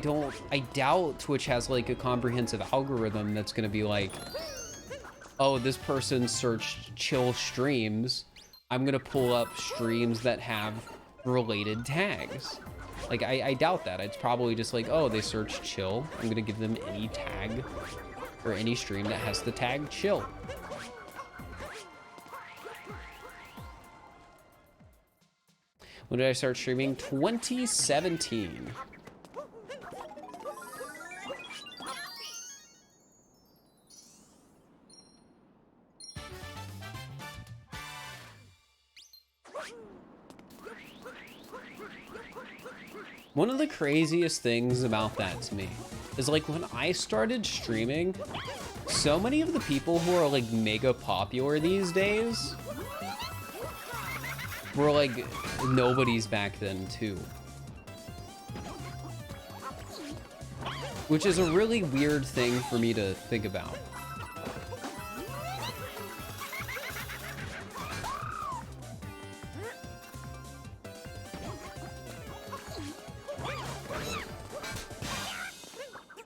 S2: doubt Twitch has like a comprehensive algorithm that's gonna be like, oh, this person searched chill streams, I'm gonna pull up streams that have related tags. Like I doubt that. It's probably just like, oh, they searched chill, I'm gonna give them any tag or any stream that has the tag chill. When did I start streaming? 2017. One of the craziest things about that to me is like when I started streaming, so many of the people who are like mega popular these days were like nobodies back then too. Which is a really weird thing for me to think about.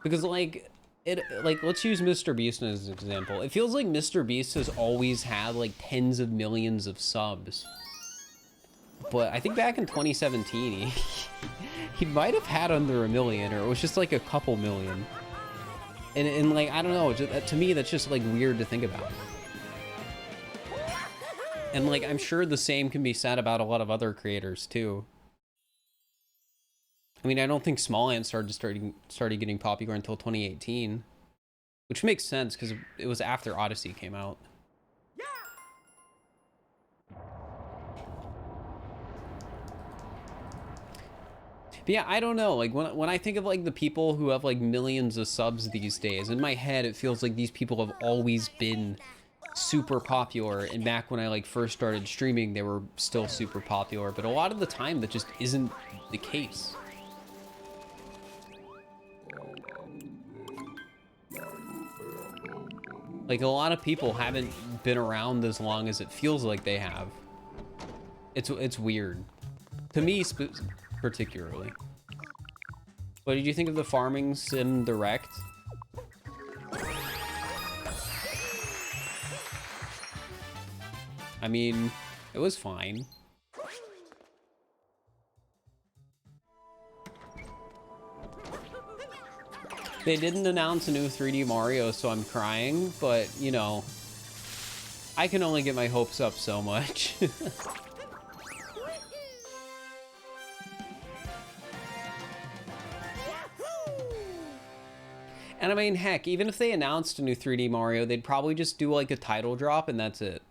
S2: Because like let's use Mr. Beast as an example. It feels like Mr. Beast has always had like tens of millions of subs. But I think back in 2017, he might have had under 1 million, or it was just like a couple million. And like, I don't know, to me, that's just like weird to think about. And like, I'm sure the same can be said about a lot of other creators too. I mean, I don't think Small Ant started getting popular until 2018, which makes sense because it was after Odyssey came out. But yeah, I don't know, like when I think of like the people who have like millions of subs these days, in my head it feels like these people have always been super popular, and back when I like first started streaming they were still super popular, but a lot of the time that just isn't the case. Like a lot of people haven't been around as long as it feels like they have. It's weird. To me particularly. What did you think of the Farming Sim Direct? I mean, it was fine. They didn't announce a new 3D Mario, so I'm crying, but, you know, I can only get my hopes up so much. And I mean, heck, even if they announced a new 3D Mario, they'd probably just do like a title drop and that's it.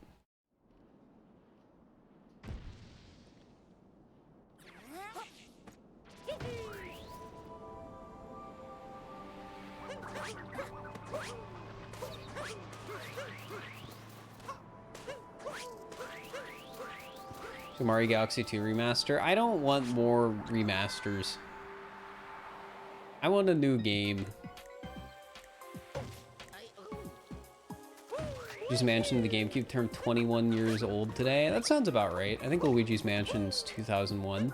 S2: So Mario Galaxy 2 remaster? I don't want more remasters. I want a new game. Luigi's Mansion, the GameCube, turned 21 years old today. That sounds about right. I think Luigi's Mansion's 2001.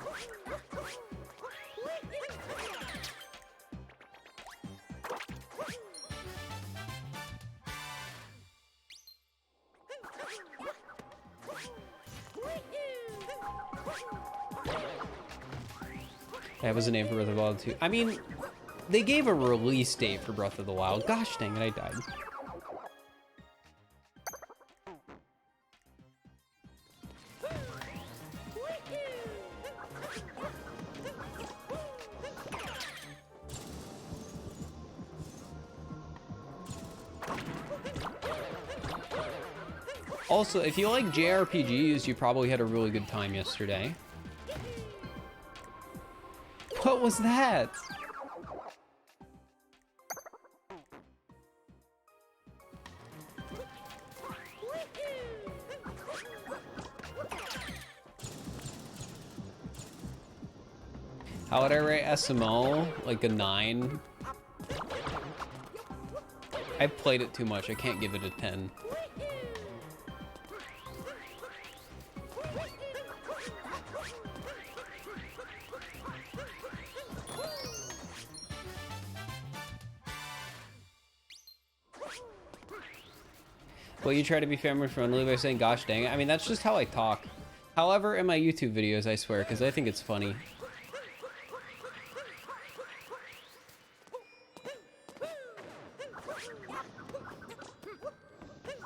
S2: That was the name for Breath of the Wild 2. I mean, they gave a release date for Breath of the Wild. Gosh dang it, I died. Also, if you like JRPGs, you probably had a really good time yesterday. What was that? How would I rate SML? Like a 9? I've played it too much. I can't give it a 10. Well, you try to be family friendly by saying, gosh dang it. I mean, that's just how I talk. However, in my YouTube videos, I swear, because I think it's funny.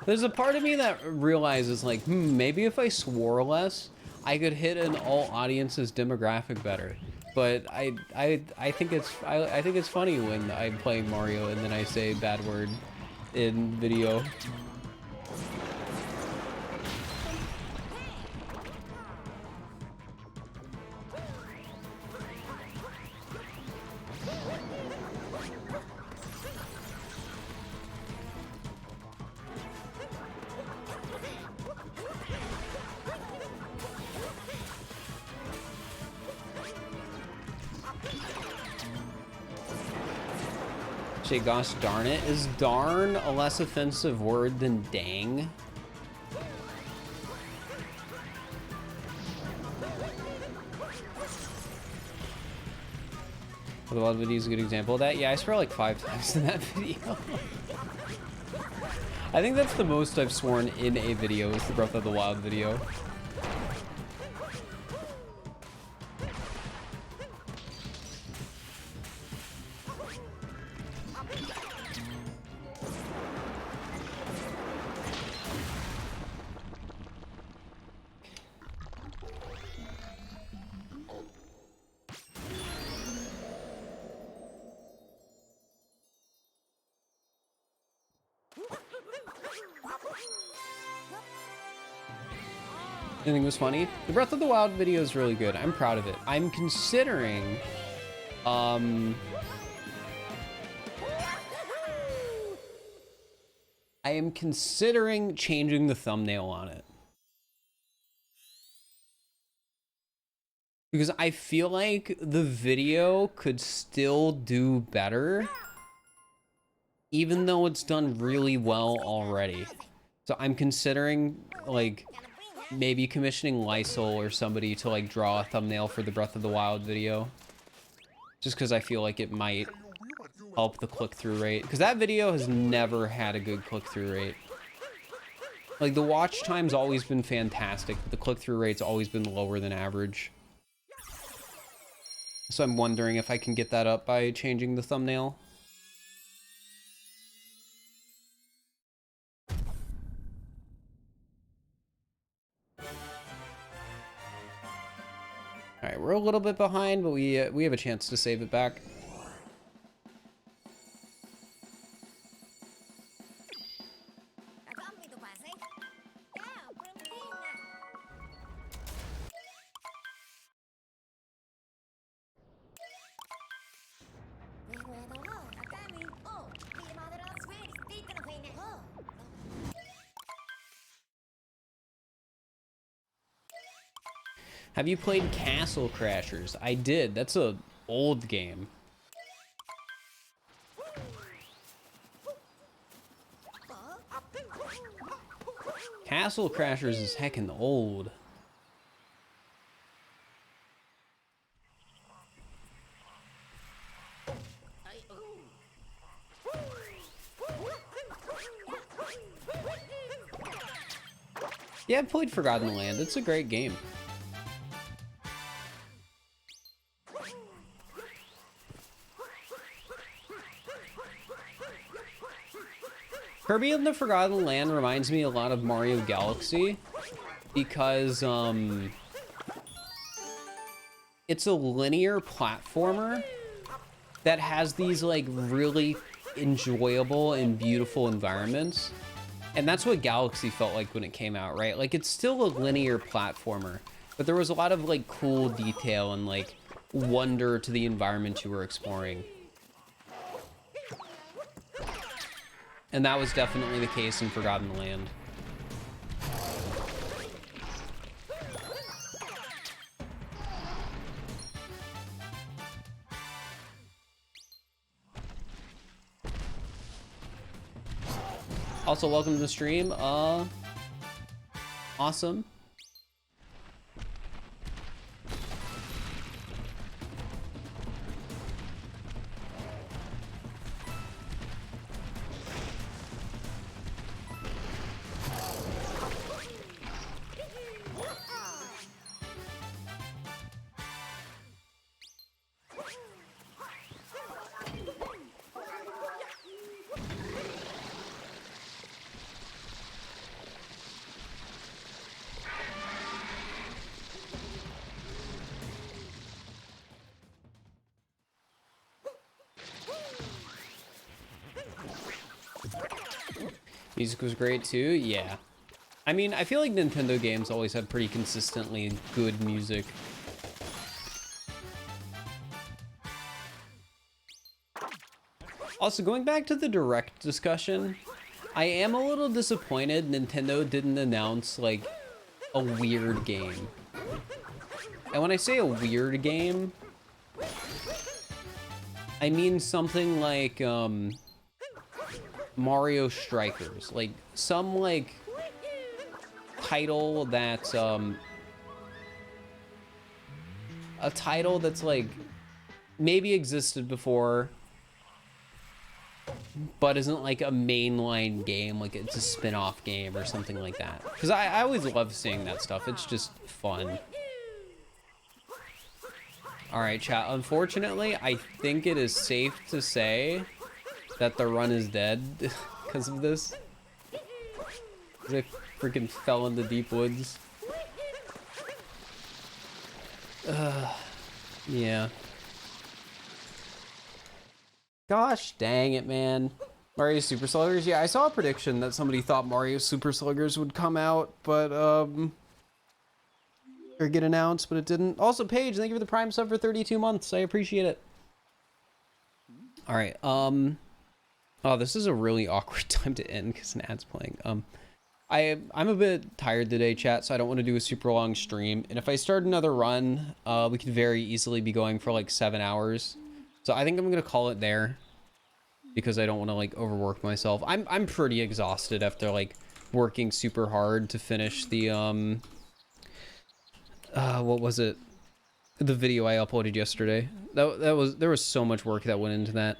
S2: There's a part of me that realizes, like, maybe if I swore less, I could hit an all audience's demographic better. But I think it's funny when I'm playing Mario and then I say bad word in video. Gosh darn it. Is darn a less offensive word than dang? The Wild video is a good example of that. Yeah, I swear like 5 times in that video. I think that's the most I've sworn in a video, is the Breath of the Wild video. Anything was funny? The Breath of the Wild video is really good. I'm proud of it. I'm considering, I am considering changing the thumbnail on it. Because I feel like the video could still do better, even though it's done really well already. So I'm considering, like, maybe commissioning Lysol or somebody to like draw a thumbnail for the Breath of the Wild video, just because I feel like it might help the click-through rate, because that video has never had a good click-through rate. Like, the watch time's always been fantastic, but the click-through rate's always been lower than average. So I'm wondering if I can get that up by changing the thumbnail. All right, we're a little bit behind, but we have a chance to save it back. Have you played Castle Crashers? I did. That's an old game. Castle Crashers is heckin' old. Yeah, I've played Forgotten Land. It's a great game. Kirby and the Forgotten Land reminds me a lot of Mario Galaxy because it's a linear platformer that has these like really enjoyable and beautiful environments. And that's what Galaxy felt like when it came out, right? Like, it's still a linear platformer, but there was a lot of, like, cool detail and, like, wonder to the environment you were exploring. And that was definitely the case in Forgotten Land. Also, welcome to the stream. Awesome. Music was great too, yeah. I mean, I feel like Nintendo games always have pretty consistently good music. Also, going back to the Direct discussion, I am a little disappointed Nintendo didn't announce, like, a weird game. And when I say a weird game, I mean something like, Mario Strikers, like some like title that's a title that's like maybe existed before but isn't like a mainline game, like it's a spin-off game or something like that, because I always love seeing that stuff. It's just fun. All right, chat, unfortunately I think it is safe to say that the run is dead because of this. I freaking fell in the deep woods. Yeah. Gosh dang it, man. Mario Super Sluggers? Yeah, I saw a prediction that somebody thought Mario Super Sluggers would come out, but, or get announced, but it didn't. Also, Paige, thank you for the Prime sub for 32 months. I appreciate it. All right, oh, this is a really awkward time to end because an ad's playing. I'm a bit tired today, chat, so I don't want to do a super long stream. And if I start another run, we could very easily be going for like 7 hours. So I think I'm gonna call it there because I don't want to like overwork myself. I'm pretty exhausted after like working super hard to finish the what was it? The video I uploaded yesterday. There was so much work that went into that.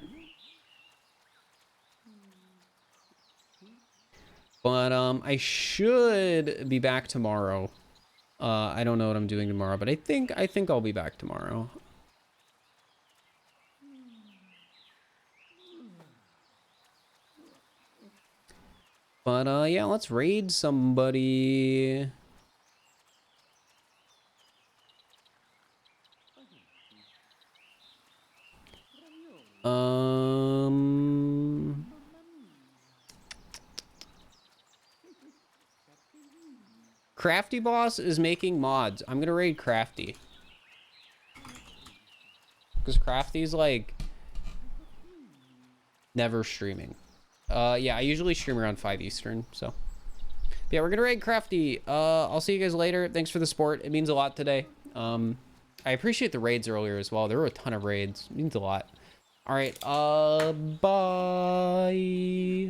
S2: But I should be back tomorrow. I don't know what I'm doing tomorrow, but I think I'll be back tomorrow. But yeah, let's raid somebody. Crafty Boss is making mods. I'm gonna raid Crafty. Because Crafty's like never streaming. Yeah, I usually stream around 5 Eastern, so. But yeah, we're gonna raid Crafty. I'll see you guys later. Thanks for the support. It means a lot today. I appreciate the raids earlier as well. There were a ton of raids. It means a lot. All right, bye.